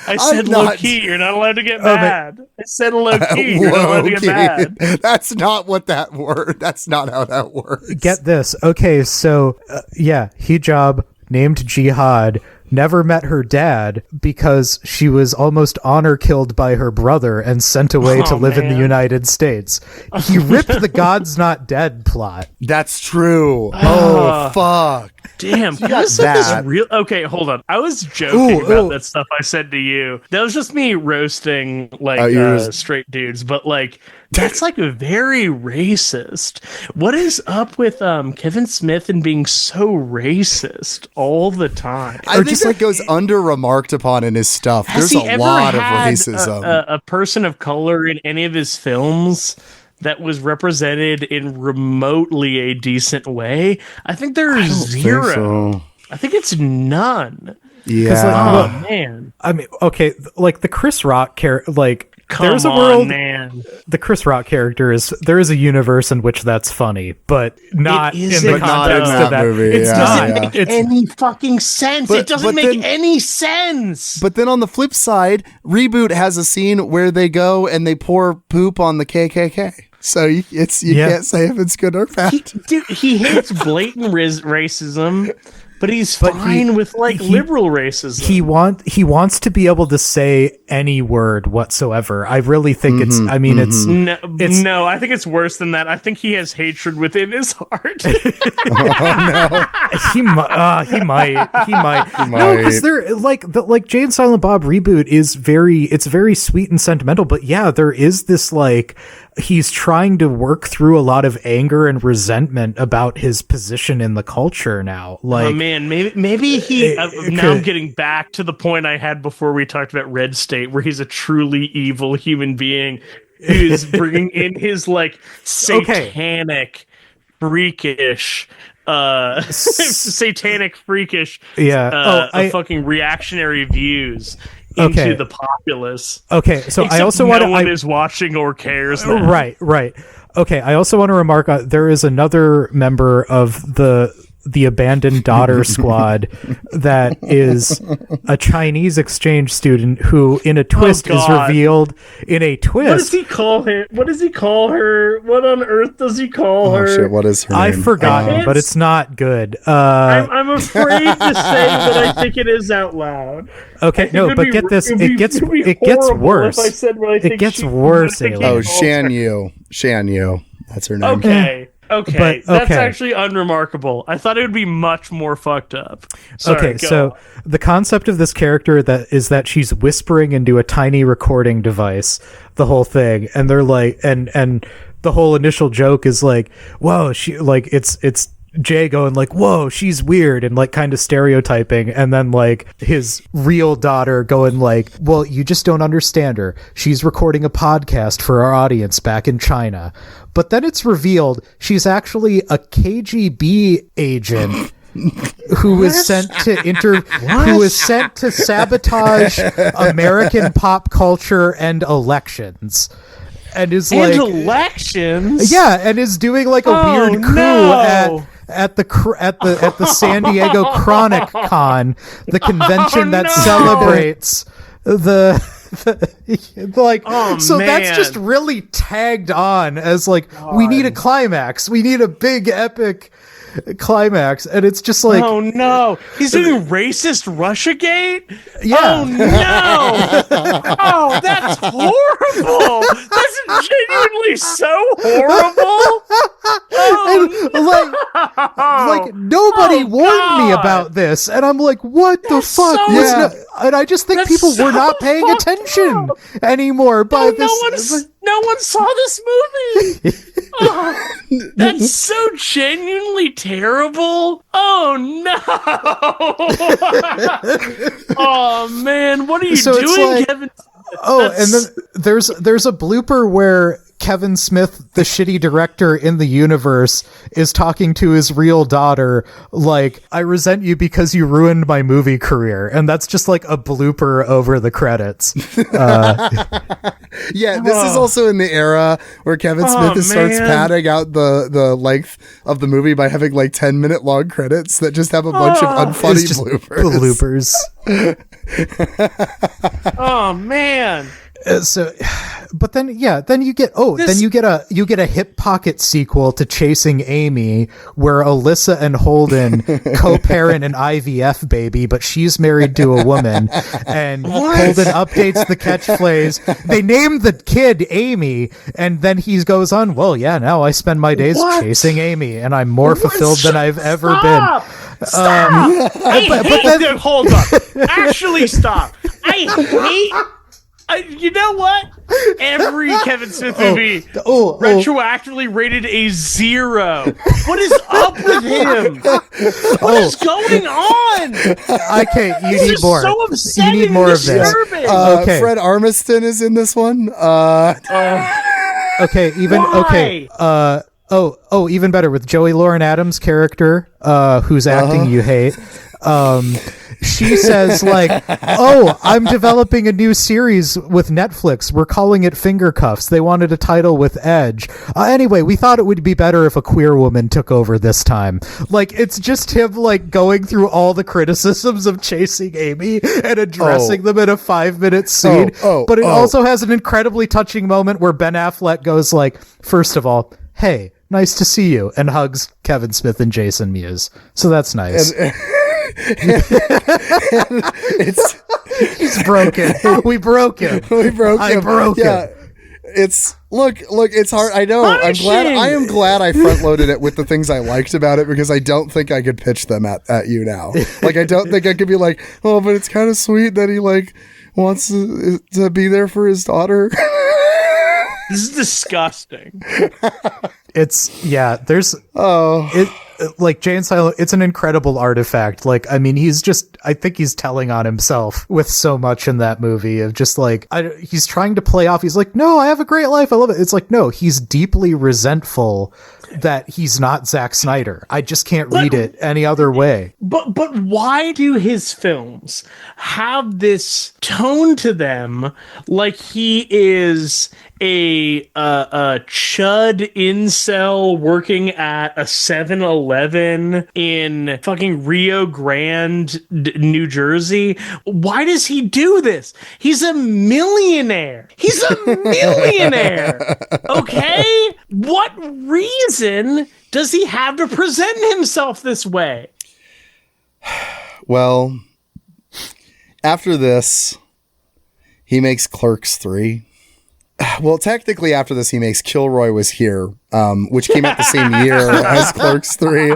I said low key. You're not allowed to get mad. I said low key. You're not allowed to get mad. That's not what that word. That's not how that works. Get this. Okay, so hijab named Jihad. Never met her dad because she was almost honor killed by her brother and sent away to live in the United States. He ripped the God's Not Dead plot. That's true. Oh, fuck. Damn, this real. Okay, hold on. I was joking about that stuff I said to you. That was just me roasting straight dudes, but that's very racist. What is up with Kevin Smith and being so racist all the time? I think that goes under remarked upon in his stuff. There's a lot of racism. A person of color in any of his films that was represented in remotely a decent way? I think there's zero. Think so. I think it's none. Yeah. Man. I mean, okay, the Chris Rock character, there's a world, man. The Chris Rock character there is a universe in which that's funny, but not in the context of that movie. It doesn't make any fucking sense. It doesn't make any sense. But then on the flip side, Reboot has a scene where they go and they pour poop on the KKK. So you can't say if it's good or bad. He hates blatant racism. But he's fine with liberal racism. He wants to be able to say any word whatsoever. I really think it's. I mean, no. I think it's worse than that. I think he has hatred within his heart. Oh no! He might. No, because they're like Jay and Silent Bob reboot is very sweet and sentimental, but yeah, there is this like he's trying to work through a lot of anger and resentment about his position in the culture now. Like, oh man, maybe he. Now I'm getting back to the point I had before we talked about Red State, where he's a truly evil human being who's bringing in his like satanic, freakish. Satanic, freakish, fucking reactionary views into the populace. Okay, so except I also no one is watching or cares now. Right. Okay, I also want to remark there is another member of the abandoned daughter squad that is a Chinese exchange student who in a twist is revealed in a twist. What does he call him? What does he call her? What on earth does he call her? Shit, what is her name? I've forgotten, but it's not good. I'm afraid to say that I think it is out loud. Okay, no, but get this. It gets worse. If I said what I think it gets worse. Shan Yu. That's her name. Okay, that's actually unremarkable. I thought it would be much more fucked up. Sorry, so the concept of this character is that she's whispering into a tiny recording device the whole thing, and they're like, and the whole initial joke is like, whoa, she like it's Jay going like, whoa, she's weird, and like kind of stereotyping, and then like his real daughter going like, well, you just don't understand her. She's recording a podcast for our audience back in China. But then it's revealed she's actually a KGB agent who was sent to sabotage American pop culture and elections. And is like elections? Yeah, and is doing like a weird coup at the San Diego Chronic Con, the convention that celebrates that's just really tagged on as like, we need a climax, we need a big epic climax, and it's just like, oh no, he's doing racist Russiagate. Yeah. Oh no. Oh, that's horrible. That's genuinely so horrible. Like nobody warned me about this, and I'm like, what the fuck? And I just think people were not paying attention anymore by this. No one saw this movie. Oh, that's so genuinely terrible. Oh no. Oh man, what are you doing, Kevin? And then there's a blooper where Kevin Smith, the shitty director in the universe, is talking to his real daughter like, I resent you because you ruined my movie career. And that's just like a blooper over the credits. Yeah, this is also in the era where Kevin Smith starts padding out the length of the movie by having like 10-minute long credits that just have a bunch of unfunny bloopers. Oh man. But then you get a Hip Pocket sequel to Chasing Amy, where Alyssa and Holden co-parent an IVF baby, but she's married to a woman, and Holden updates the catchphrase. They named the kid Amy, and then he goes on, well, yeah, now I spend my days chasing Amy, and I'm more fulfilled than I've ever been. Stop! Hold up. Actually, stop. I hate. You know what? Every Kevin Smith movie retroactively rated a 0. What is up with him? What is going on? Okay, you need more. So upsetting. You need more of this. Okay. Fred Armisen is in this one. Even better with Joey Lauren Adams' character, whose acting you hate. She says like, I'm developing a new series with Netflix. We're calling it Finger Cuffs. They wanted a title with edge. Anyway, we thought it would be better if a queer woman took over this time. Like, it's just him like going through all the criticisms of Chasing Amy and addressing them in a 5-minute scene. But it also has an incredibly touching moment where Ben Affleck goes like, first of all, hey, nice to see you, and hugs Kevin Smith and Jason Mewes. So that's nice. He's broken. We broke him. I broke him. him. It's Look, it's hard. I know. I am glad I front loaded it with the things I liked about it, because I don't think I could pitch them at you now. Like, I don't think I could be like, oh, but it's kind of sweet that he like wants to be there for his daughter. This is disgusting. Like Jay and Silent, it's an incredible artifact. Like, I mean, I think he's telling on himself with so much in that movie of just like, he's trying to play off. He's like, no, I have a great life. I love it. It's like, no, he's deeply resentful that he's not Zack Snyder. I just can't read it any other way. But why do his films have this tone to them like he is a chud incel working at a 7-Eleven in fucking Rio Grande, New Jersey? Why does he do this? He's a millionaire. Okay? What reason does he have to present himself this way? Well, after this, he makes Clerks 3. Well, technically after this, he makes Kilroy Was Here, which came out the same year as Clerks 3,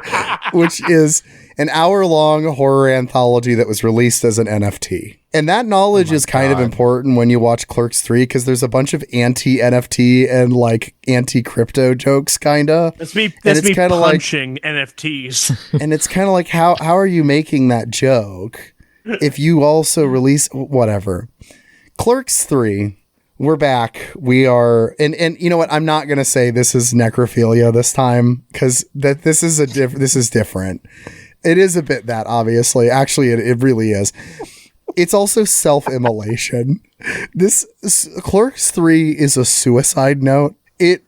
which is an hour-long horror anthology that was released as an NFT. And that knowledge is kind of important when you watch Clerks 3, because there's a bunch of anti-NFT and like anti-crypto jokes, kind of. That's me punching like, NFTs. And it's kind of like, how are you making that joke if you also release whatever? Clerks 3... We're back. We are, and you know what? I'm not gonna say this is necrophilia this time, because this is different. It is a bit that, obviously. Actually, it really is. It's also self-immolation. This Clerks 3 is a suicide note. I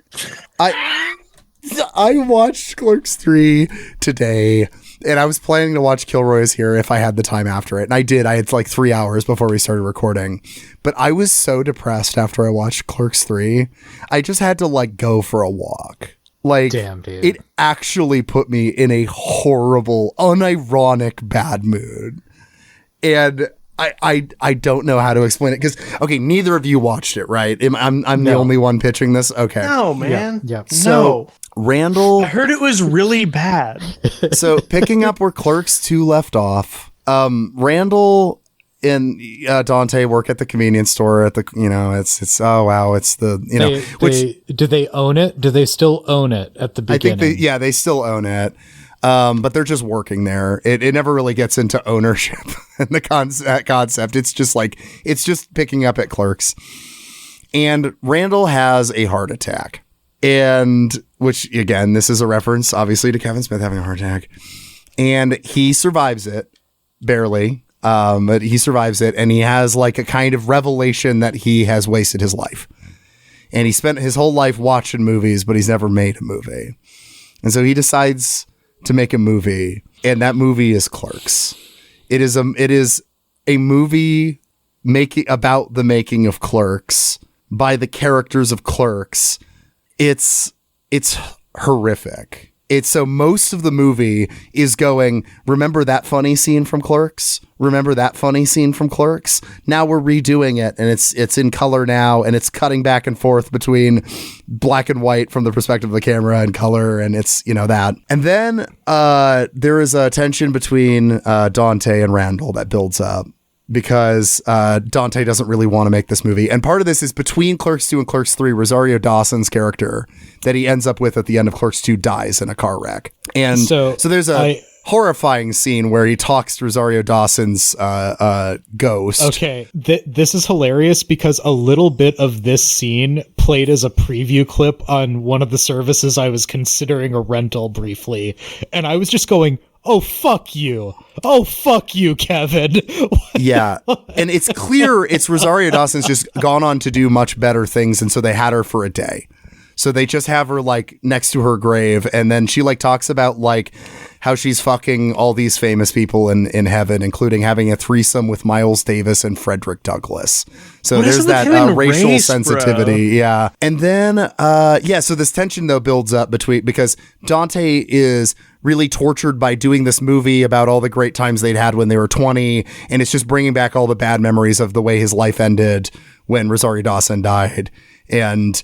watched Clerks 3 today. And I was planning to watch Kilroy Is Here if I had the time after it. And I did. I had like 3 hours before we started recording. But I was so depressed after I watched Clerks 3. I just had to like go for a walk. Like, damn, dude. It actually put me in a horrible, unironic bad mood. And I don't know how to explain it. Because, okay, neither of you watched it, right? I'm the only one pitching this? Okay. No, man. Yeah. So... Randall, I heard it was really bad. So picking up where Clerks 2 left off, Randall and Dante work at the convenience store at the, it's oh wow, it's the, do they own it? Do they still own it at the beginning? I think they still own it. But they're just working there. It never really gets into ownership and the concept. It's just picking up at Clerks. And Randall has a heart attack. And which, again, this is a reference, obviously, to Kevin Smith having a heart attack. And he survives it, barely. But he survives it. And he has like a kind of revelation that he has wasted his life. And he spent his whole life watching movies, but he's never made a movie. And so he decides to make a movie. And that movie is Clerks. It is a movie about the making of Clerks by the characters of Clerks. It's horrific. So most of the movie is going, remember that funny scene from Clerks? Remember that funny scene from Clerks? Now we're redoing it, and it's in color now, and it's cutting back and forth between black and white from the perspective of the camera and color, and it's, that. And then there is a tension between Dante and Randall that builds up, because Dante doesn't really want to make this movie. And part of this is between Clerks 2 and Clerks 3, Rosario Dawson's character that he ends up with at the end of Clerks 2 dies in a car wreck. And so there's a horrifying scene where he talks to Rosario Dawson's ghost. Okay, this is hilarious because a little bit of this scene played as a preview clip on one of the services I was considering a rental briefly. And I was just going, oh, fuck you. Oh, fuck you, Kevin. Yeah. And it's clear it's Rosario Dawson's just gone on to do much better things. And so they had her for a day. So they just have her like next to her grave. And then she like talks about like how she's fucking all these famous people in heaven, including having a threesome with Miles Davis and Frederick Douglass. So there's that racial sensitivity. Bro. Yeah. And then, so this tension though builds up because Dante is really tortured by doing this movie about all the great times they'd had when they were 20. And it's just bringing back all the bad memories of the way his life ended when Rosario Dawson died. And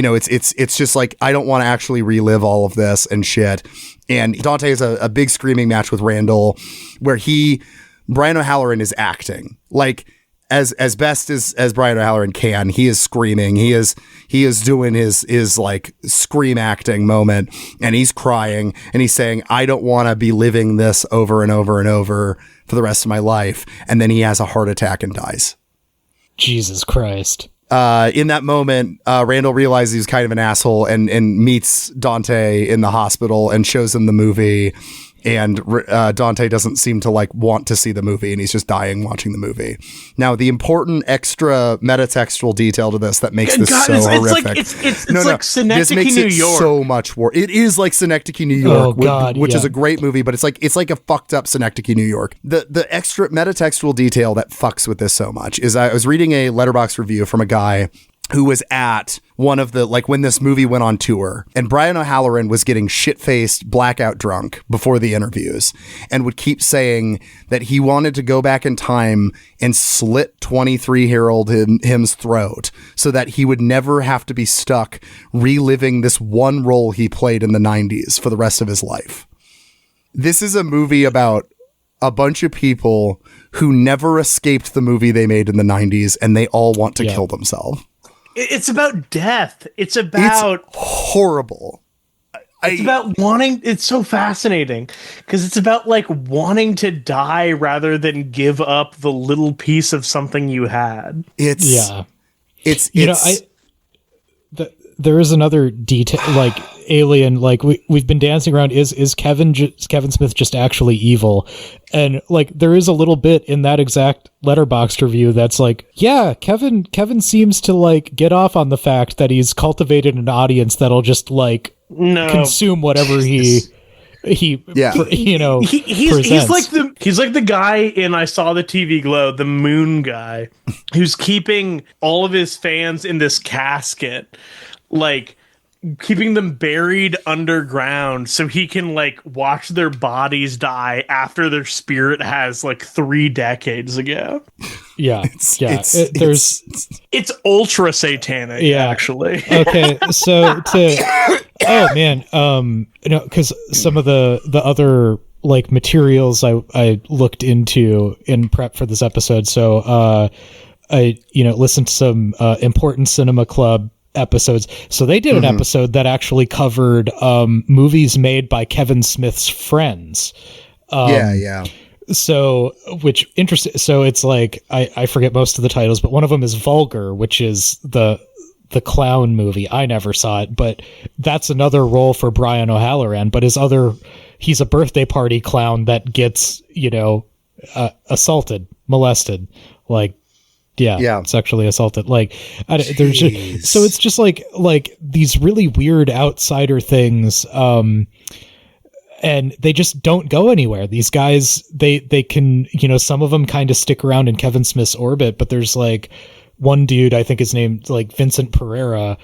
it's just like, I don't want to actually relive all of this and shit. And Dante has a big screaming match with Randall where Brian O'Halloran is acting like as best as Brian O'Halloran can. He is screaming. He is doing his like scream acting moment, and he's crying and he's saying, I don't want to be living this over and over and over for the rest of my life. And then he has a heart attack and dies. Jesus Christ. In that moment, Randall realizes he's kind of an asshole and meets Dante in the hospital and shows him the movie. And Dante doesn't seem to like want to see the movie, and he's just dying watching the movie. Now, the important extra metatextual detail to this that makes this so horrific. It's like Synecdoche, New York. So much worse. It is like Synecdoche, New York, which is a great movie, but it's like a fucked up Synecdoche, New York. The extra metatextual detail that fucks with this so much is I was reading a Letterboxd review from a guy who was at one of the, like when this movie went on tour, and Brian O'Halloran was getting shit-faced, blackout drunk before the interviews and would keep saying that he wanted to go back in time and slit 23-year-old him's throat so that he would never have to be stuck reliving this one role he played in the 90s for the rest of his life. This is a movie about a bunch of people who never escaped the movie they made in the 90s, and they all want to kill themselves. It's about death. It's horrible. It's about wanting. It's so fascinating because it's about like wanting to die rather than give up the little piece of something you had. There is another detail, like alien, like we've been dancing around. Is Kevin Smith just actually evil? And like there is a little bit in that exact Letterboxd review that's like, yeah, Kevin seems to like get off on the fact that he's cultivated an audience that'll just like consume whatever he's like the guy in I Saw the TV Glow, the moon guy, who's keeping all of his fans in this casket, like keeping them buried underground so he can like watch their bodies die after their spirit has like 3 decades ago. It's ultra satanic, actually. Okay, so because some of the other like materials I looked into in prep for this episode, so I listened to some Important Cinema Club episodes. So they did an episode that actually covered movies made by Kevin Smith's friends. So, which interesting. So it's like I forget most of the titles, but one of them is Vulgar, which is the clown movie. I never saw it, but that's another role for Brian O'Halloran. But he's a birthday party clown that gets assaulted, molested, like. Yeah, sexually assaulted. Like, so it's just like these really weird outsider things, and they just don't go anywhere. These guys, they can, some of them kind of stick around in Kevin Smith's orbit, but there's like one dude, I think his name's like Vincent Pereira.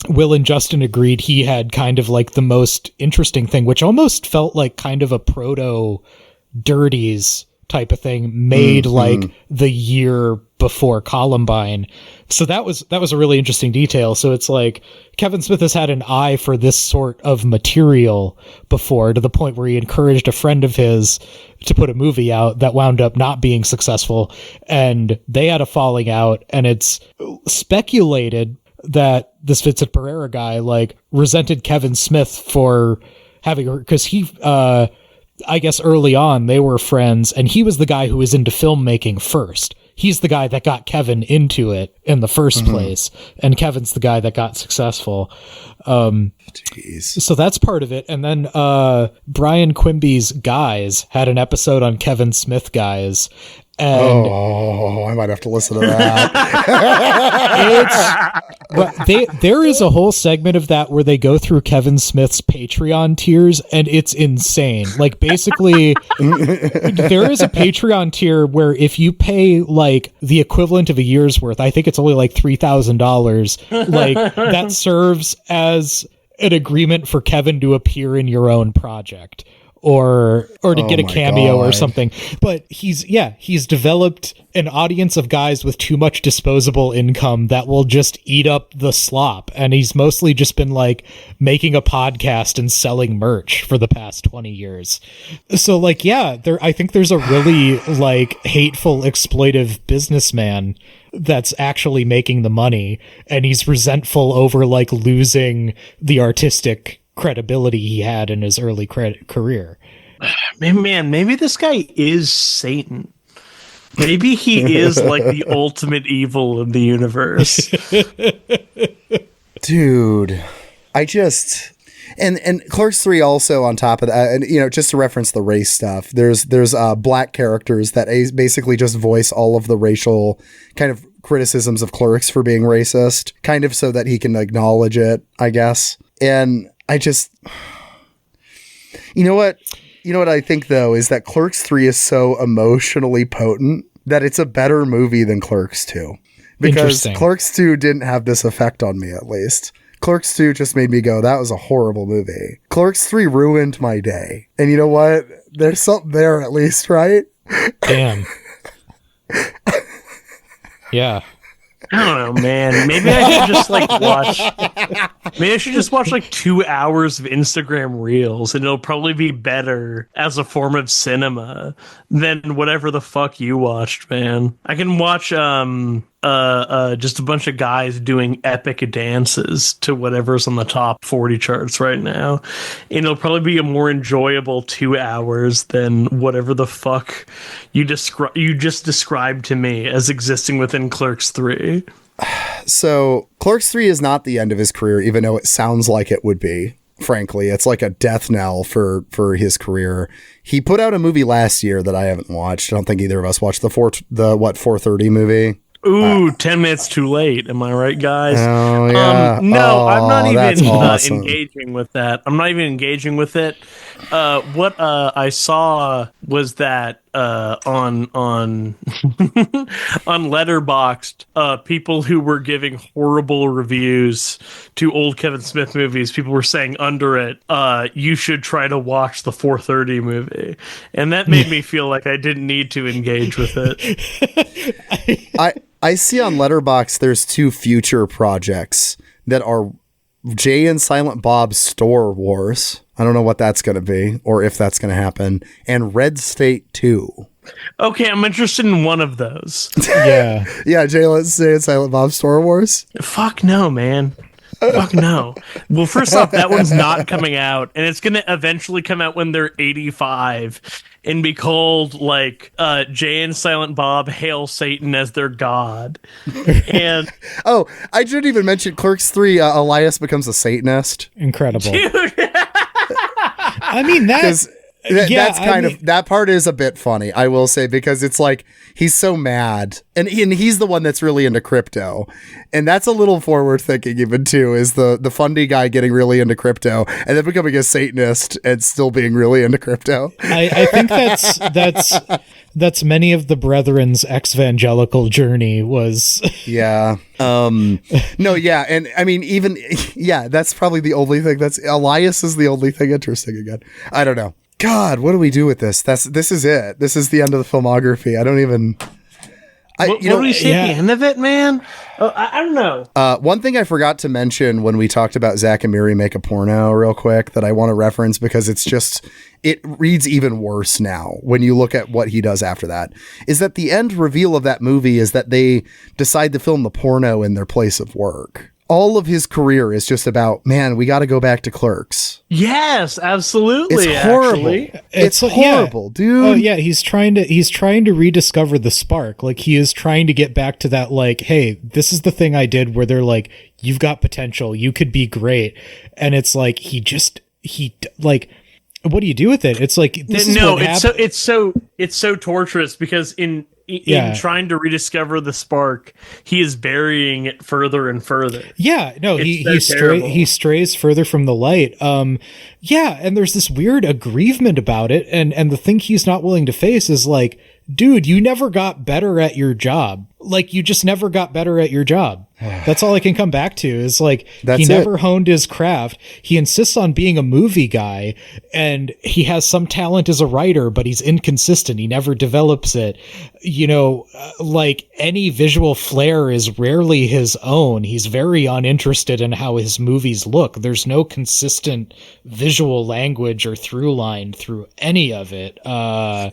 Will and Justin agreed he had kind of like the most interesting thing, which almost felt like kind of a proto Dirties type of thing made like the year before Columbine. So that was a really interesting detail. So it's like Kevin Smith has had an eye for this sort of material before, to the point where he encouraged a friend of his to put a movie out that wound up not being successful, and they had a falling out, and it's speculated that this Vincent Pereira guy like resented Kevin Smith for having, because he I guess early on they were friends, and he was the guy who was into filmmaking first. He's the guy that got Kevin into it in the first place, and Kevin's the guy that got successful. So that's part of it. And then Brian Quimby's Guys had an episode on Kevin Smith Guys. And I might have to listen to that. There is a whole segment of that where they go through Kevin Smith's Patreon tiers, and it's insane. Like, basically, there is a Patreon tier where if you pay like the equivalent of a year's worth, I think it's only like $3,000, like that serves as an agreement for Kevin to appear in your own project. or to get a cameo or something. But he's developed an audience of guys with too much disposable income that will just eat up the slop. And he's mostly just been like making a podcast and selling merch for the past 20 years. So like, yeah, I think there's a really like hateful, exploitive businessman that's actually making the money, and he's resentful over like losing the artistic credibility he had in his early career. Man, maybe this guy is Satan. Maybe he is like the ultimate evil in the universe. Dude, I just... And Clerks 3 also on top of that, and you know, just to reference the race stuff, there's black characters that basically just voice all of the racial kind of criticisms of Clerks for being racist, kind of so that he can acknowledge it, I guess. And I just... You know what I think, though, is that Clerks 3 is so emotionally potent that it's a better movie than Clerks 2. Because Clerks 2 didn't have this effect on me, at least. Clerks 2 just made me go, that was a horrible movie. Clerks 3 ruined my day. And you know what? There's something there, at least, right? Damn. Yeah. I don't know, man. Maybe I should just watch like 2 hours of Instagram reels, and it'll probably be better as a form of cinema than whatever the fuck you watched, man. I can watch just a bunch of guys doing epic dances to whatever's on the top 40 charts right now, and it'll probably be a more enjoyable 2 hours than whatever the fuck you just described to me as existing within Clerks 3. So Clerks 3 is not the end of his career, even though it sounds like it would be. Frankly, it's like a death knell for his career. He put out a movie last year that I haven't watched. I don't think either of us watched the 4:30 movie. Ooh, 10 minutes too late. Am I right, guys? Oh, yeah. No, I'm not even awesome. engaging with that. I'm not even engaging with it. What I saw was that on on Letterboxd, people who were giving horrible reviews to old Kevin Smith movies, people were saying under it, you should try to watch the 4:30 movie. And that made me feel like I didn't need to engage with it. I see on Letterboxd there's 2 future projects that are Jay and Silent Bob's Store Wars. I don't know what that's going to be or if that's going to happen. And Red State 2. Okay, I'm interested in one of those. Yeah. Yeah, Jay and Silent Bob's Store Wars. Fuck no, man. Fuck no. Well, first off, that one's not coming out, and it's going to eventually come out when they're 85 and be called like Jay and Silent Bob Hail Satan as their god. And oh, I didn't even mention Clerks 3. Elias becomes a Satanist. Incredible. Dude. I mean, that's that part is a bit funny, I will say, because it's like he's so mad, and he's the one that's really into crypto, and that's a little forward thinking even too, is the fundy guy getting really into crypto and then becoming a Satanist and still being really into crypto. I think that's many of the brethren's evangelical journey was. Yeah. No, yeah, and I mean, even that's probably the only thing Elias is the only thing interesting again. I don't know. God, what do we do with this? This is it. This is the end of the filmography. I don't even. What do we say at the end of it, man? I don't know. One thing I forgot to mention when we talked about Zach and Miri Make a Porno real quick that I want to reference because it reads even worse now when you look at what he does after that, is that the end reveal of that movie is that they decide to film the porno in their place of work. All of his career is just about, man, we got to go back to Clerks. Yes, absolutely. It's horrible. It's horrible, dude. Oh yeah, he's trying to rediscover the spark. Like he is trying to get back to that, like, hey, this is the thing I did where they're like, you've got potential, you could be great. And it's like what do you do with it? It's like it's so torturous because in trying to rediscover the spark, he is burying it further and further. Yeah, no, he strays further from the light. And there's this weird aggrievement about it, and the thing he's not willing to face is like, dude, you never got better at your job. like, you just never got better at your job. That's all I can come back to, is like, he never honed his craft. He insists on being a movie guy, and he has some talent as a writer, but he's inconsistent. He never develops it. You know, like, any visual flair is rarely his own. He's very uninterested in how his movies look. There's no consistent visual language or through line through any of it. I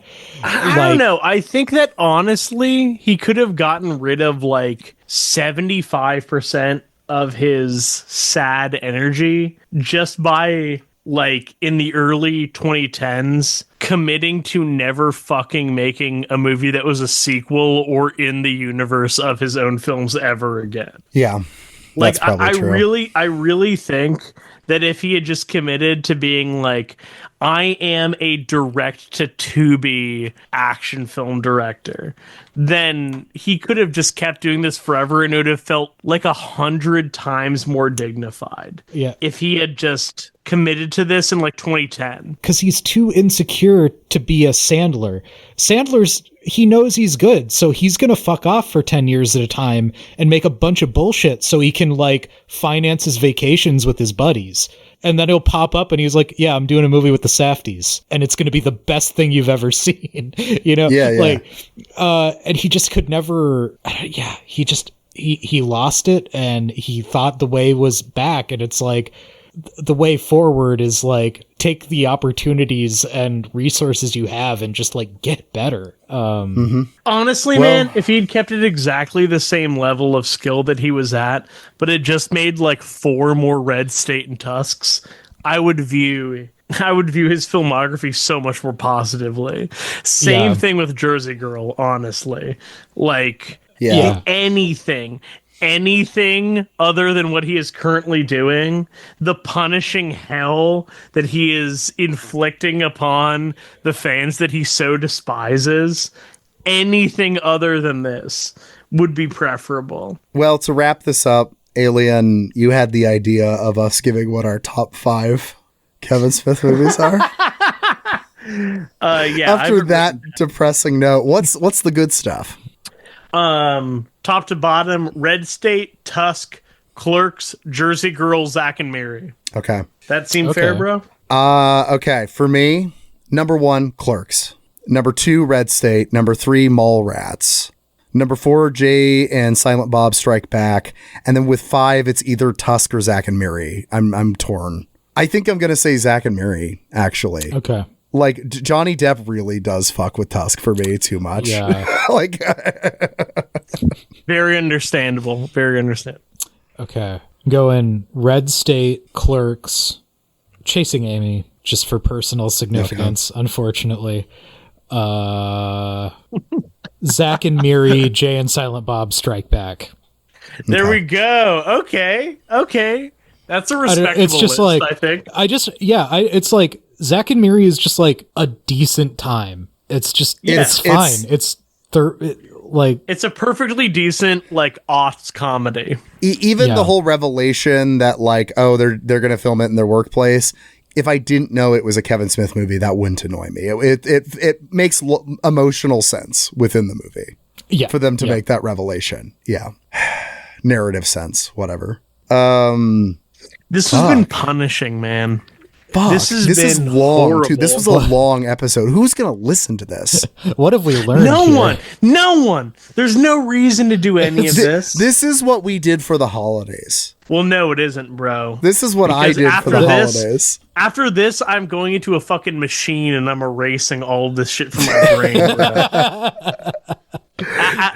don't know. I think that honestly, he could have gotten rid of like 75% of his sad energy just by, like, in the early 2010s, committing to never fucking making a movie that was a sequel or in the universe of his own films ever again. Yeah. Like, I really think that if he had just committed to being like, I am a direct-to-Tubi action film director, then he could have just kept doing this forever, and it would have felt like 100 times more dignified. Yeah. If he had just committed to this in like 2010. Because he's too insecure to be a Sandler. He knows he's good, so he's gonna fuck off for 10 years at a time and make a bunch of bullshit so he can, like, finance his vacations with his buddies. And then he'll pop up and he's like, yeah, I'm doing a movie with the Safdies, and it's going to be the best thing you've ever seen. You know? Yeah. Like, and he just could never, he lost it, and he thought the way was back. And it's like, the way forward is like, take the opportunities and resources you have and just, like, get better. Honestly, man, if he'd kept it exactly the same level of skill that he was at, but it just made like 4 more Red State and Tusks, I would view his filmography so much more positively. Same thing with Jersey Girl, honestly. Like, anything other than what he is currently doing, the punishing hell that he is inflicting upon the fans that he so despises, anything other than this would be preferable. Well, to wrap this up, Alien, you had the idea of us giving what our top 5 Kevin Smith movies are. After that depressing note, what's the good stuff? Top to bottom: Red State, Tusk, Clerks, Jersey Girl, Zack and Miri. Okay. That seem fair, bro? Okay. For me, number 1, Clerks. Number 2, Red State. Number 3, Mallrats. Number 4, Jay and Silent Bob Strike Back. And then with 5, it's either Tusk or Zack and Miri. I'm torn. I think I'm going to say Zack and Miri, actually. Okay. Like, Johnny Depp really does fuck with Tusk for me too much. Yeah. Like, very understandable. Very understandable. Okay. Going Red State, Clerks, Chasing Amy, just for personal significance, unfortunately. Zack and Miri, Jay and Silent Bob Strike Back. There we go. Okay. That's a respectable it's just list, like, I think. It's like, Zack and Miri is just like a decent time. It's just, it's fine. It's a perfectly decent, like, aughts comedy. Even the whole revelation that, like, oh, they're going to film it in their workplace. If I didn't know it was a Kevin Smith movie, that wouldn't annoy me. It makes emotional sense within the movie. Yeah. For them to make that revelation. Yeah. Narrative sense, whatever. This has been punishing, man. Fuck, this is long, horrible. dude. This was a long episode. Who's gonna listen to this? What have we learned? No one. There's no reason to do any of this. This is what we did for the holidays. Well, no, it isn't, bro. This is what I did for the holidays. After this, I'm going into a fucking machine and I'm erasing all of this shit from my brain, bro.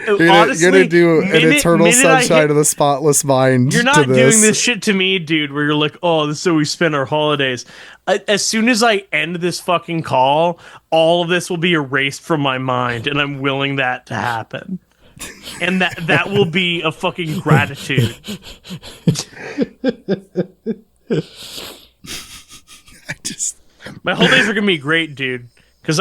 You're gonna do an Eternal Sunshine of the Spotless Mind. You're not doing this shit to me, dude, where you're like, oh, this is how we spend our holidays. As soon as I end this fucking call, all of this will be erased from my mind, and I'm willing that to happen. And that will be a fucking gratitude. My holidays are gonna be great, dude. Because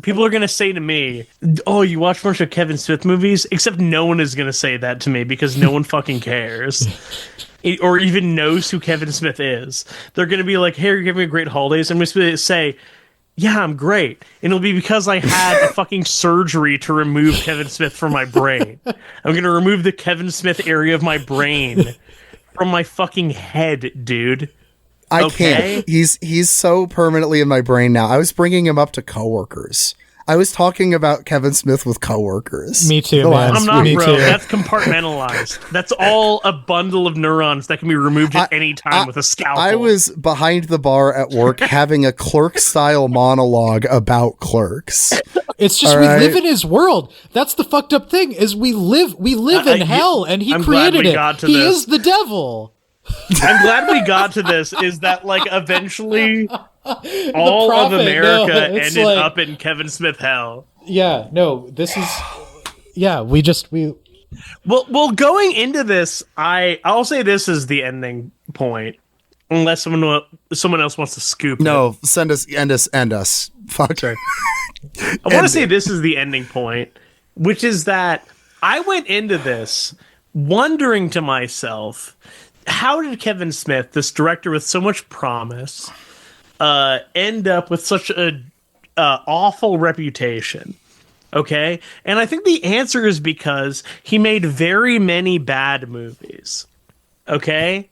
people are going to say to me, oh, you watch a bunch of Kevin Smith movies? Except no one is going to say that to me because no one fucking cares. Or even knows who Kevin Smith is. They're going to be like, hey, you're giving me great holidays. I'm just going to say, yeah, I'm great. And it'll be because I had a fucking surgery to remove Kevin Smith from my brain. I'm going to remove the Kevin Smith area of my brain from my fucking head, dude. I can't. He's so permanently in my brain now. I was bringing him up to coworkers. I was talking about Kevin Smith with coworkers. Me too, man. I'm not, bro. That's compartmentalized. That's all a bundle of neurons that can be removed at any time with a scalpel. I was behind the bar at work having a Clerks-style monologue about Clerks. It's just we live in his world. That's the fucked up thing, is we live in hell, and he created it. He is the devil. I'm glad we got to this, is that, like, eventually all of America ended up in Kevin Smith hell. Yeah, no, this is... Yeah, we... Well, going into this, I'll say this is the ending point. Unless someone else wants to scoop it. End us. Fuck. Sorry. I want to say this is the ending point, which is that I went into this wondering to myself... How did Kevin Smith, this director with so much promise, end up with such a awful reputation? Okay? And I think the answer is because he made very many bad movies. Okay?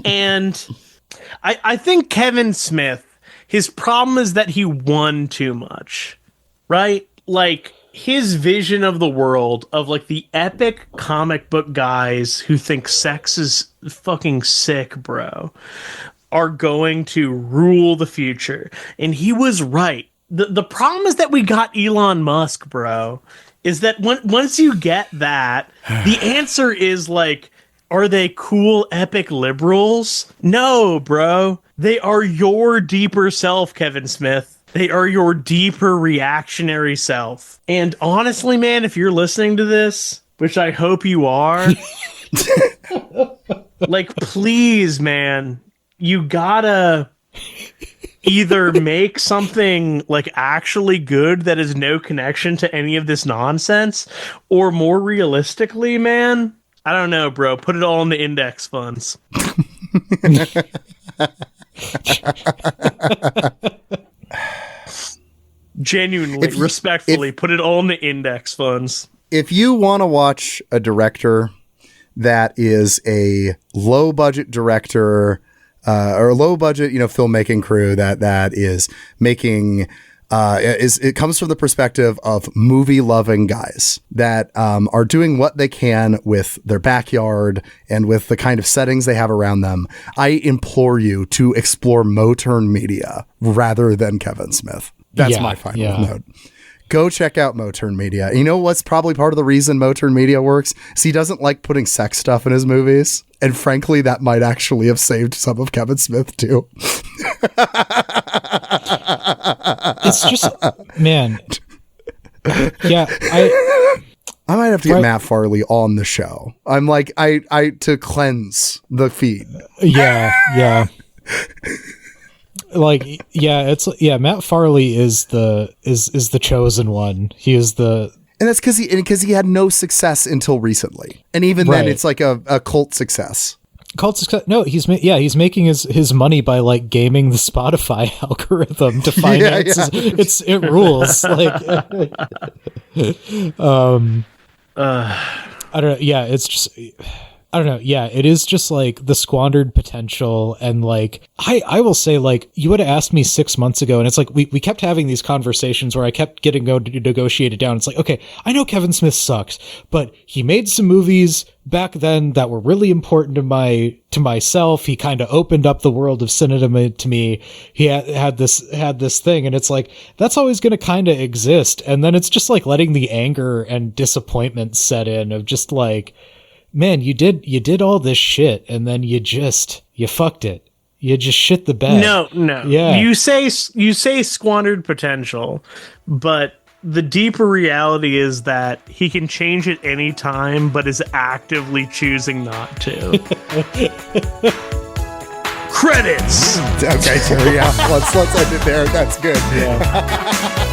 And I think Kevin Smith, his problem is that he won too much. Right? Like, his vision of the world of, like, the epic comic book guys who think sex is fucking sick, bro, are going to rule the future. And he was right. The problem is that we got Elon Musk, bro, is that once you get that, the answer is, like, are they cool, epic liberals? No, bro. They are your deeper self, Kevin Smith. They are your deeper reactionary self. And honestly, man, if you're listening to this, which I hope you are, like, please, man, you gotta either make something, like, actually good that has no connection to any of this nonsense, or more realistically, man, I don't know, bro, put it all in the index funds. Genuinely, respectfully, put it all in the index funds. If you want to watch a director that is a low budget director or a low budget, filmmaking crew that is making it comes from the perspective of movie loving guys that are doing what they can with their backyard and with the kind of settings they have around them, I implore you to explore Moturn Media rather than Kevin Smith. That's my final note. Go check out Moturn Media. You know what's probably part of the reason Moturn Media works? Is he doesn't like putting sex stuff in his movies. And frankly, that might actually have saved some of Kevin Smith too. It's just, man. Yeah, I might have to get Matt Farley on the show. I'm like, I to cleanse the feed. Yeah. Like, Matt Farley is the chosen one. He is the... And that's because he had no success until recently. And even then, it's like a cult success. Cult success? No, he's making his money by, like, gaming the Spotify algorithm to finance. It rules. Like, I don't know. Yeah, it's just... I don't know. Yeah, it is just like the squandered potential. And like, I will say, like, you would have asked me 6 months ago, and it's like, we kept having these conversations where I kept getting negotiated down. It's like, okay, I know Kevin Smith sucks, but he made some movies back then that were really important to myself. He kind of opened up the world of cinema to me. He had this thing, and it's like, that's always going to kind of exist. And then it's just like letting the anger and disappointment set in of just like, man, you did all this shit, and then you fucked it. You just shit the bed. No. Yeah. You say squandered potential, but the deeper reality is that he can change at any time, but is actively choosing not to. Credits. Okay, so yeah, let's end it there. That's good. Yeah.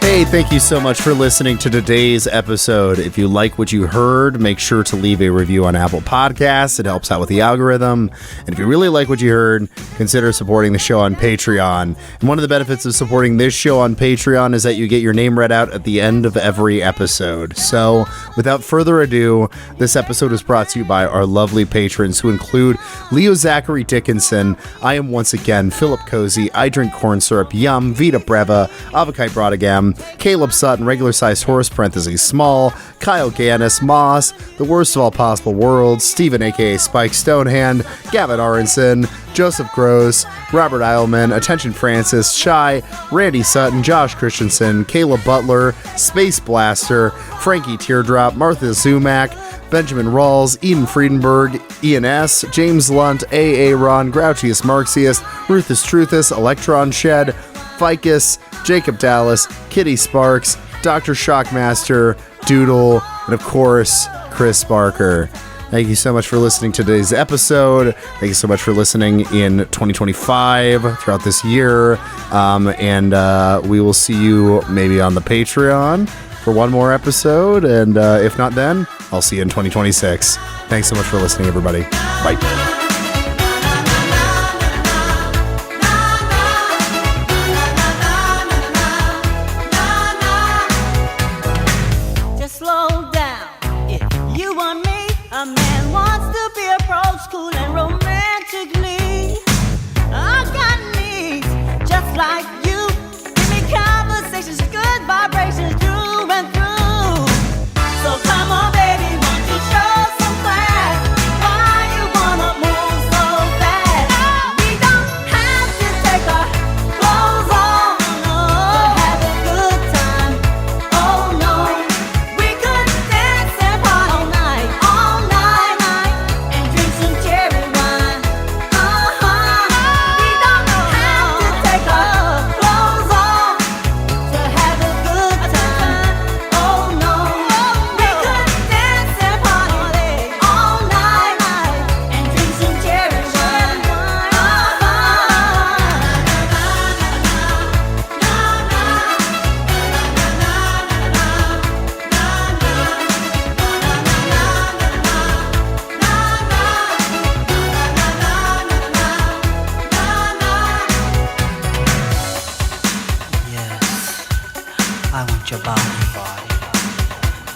Hey, Hey, thank you so much for listening to today's episode. If you like what you heard, make sure to leave a review on Apple Podcasts. It helps out with the algorithm. And if you really like what you heard, consider supporting the show on Patreon. And one of the benefits of supporting this show on Patreon is that you get your name read out at the end of every episode. So, without further ado, this episode is brought to you by our lovely patrons who include Leo Zachary Dickinson, I Am Once Again, Philip Cozy, I Drink Corn Syrup, Yum, Vita Breva, Avakai Brodagam, Caleb Sutton, Regular Sized Horse, parentheses Small, Kyle Gannis, Moss, The Worst of All Possible Worlds, Steven aka Spike Stonehand, Gavin Aronson, Joseph Gross, Robert Eilman, Attention Francis, Shy, Randy Sutton, Josh Christensen, Caleb Butler, Space Blaster, Frankie Teardrop, Martha Zumack, Benjamin Rawls, Eden Friedenberg, Ian S., James Lunt, A.A. Ron, Grouchius Marxius, Ruthus Truthus, Electron Shed, Ficus, Jacob Dallas, Kitty Sparks, Dr. Shockmaster, Doodle, and of course, Chris Barker. Thank you so much for listening to today's episode. Thank you so much for listening in 2025 throughout this year. And we will see you maybe on the Patreon for one more episode. And if not then, I'll see you in 2026. Thanks so much for listening, everybody. Bye. Like you, give me conversations, good vibrations through and through. So come on, baby, won't you show some class? Why you wanna move so fast? We don't have to take our clothes off to have a good time. Oh no, we could dance and party all night, and drink some cherry wine. We don't have to take our clothes off to have a good time. Oh no, we could dance and party all night and drink some cherry wine. Yes, I want your body.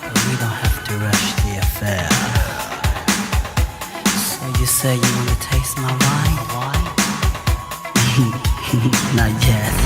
But we don't have to rush the affair. So you say you want to taste my wine? Not yet.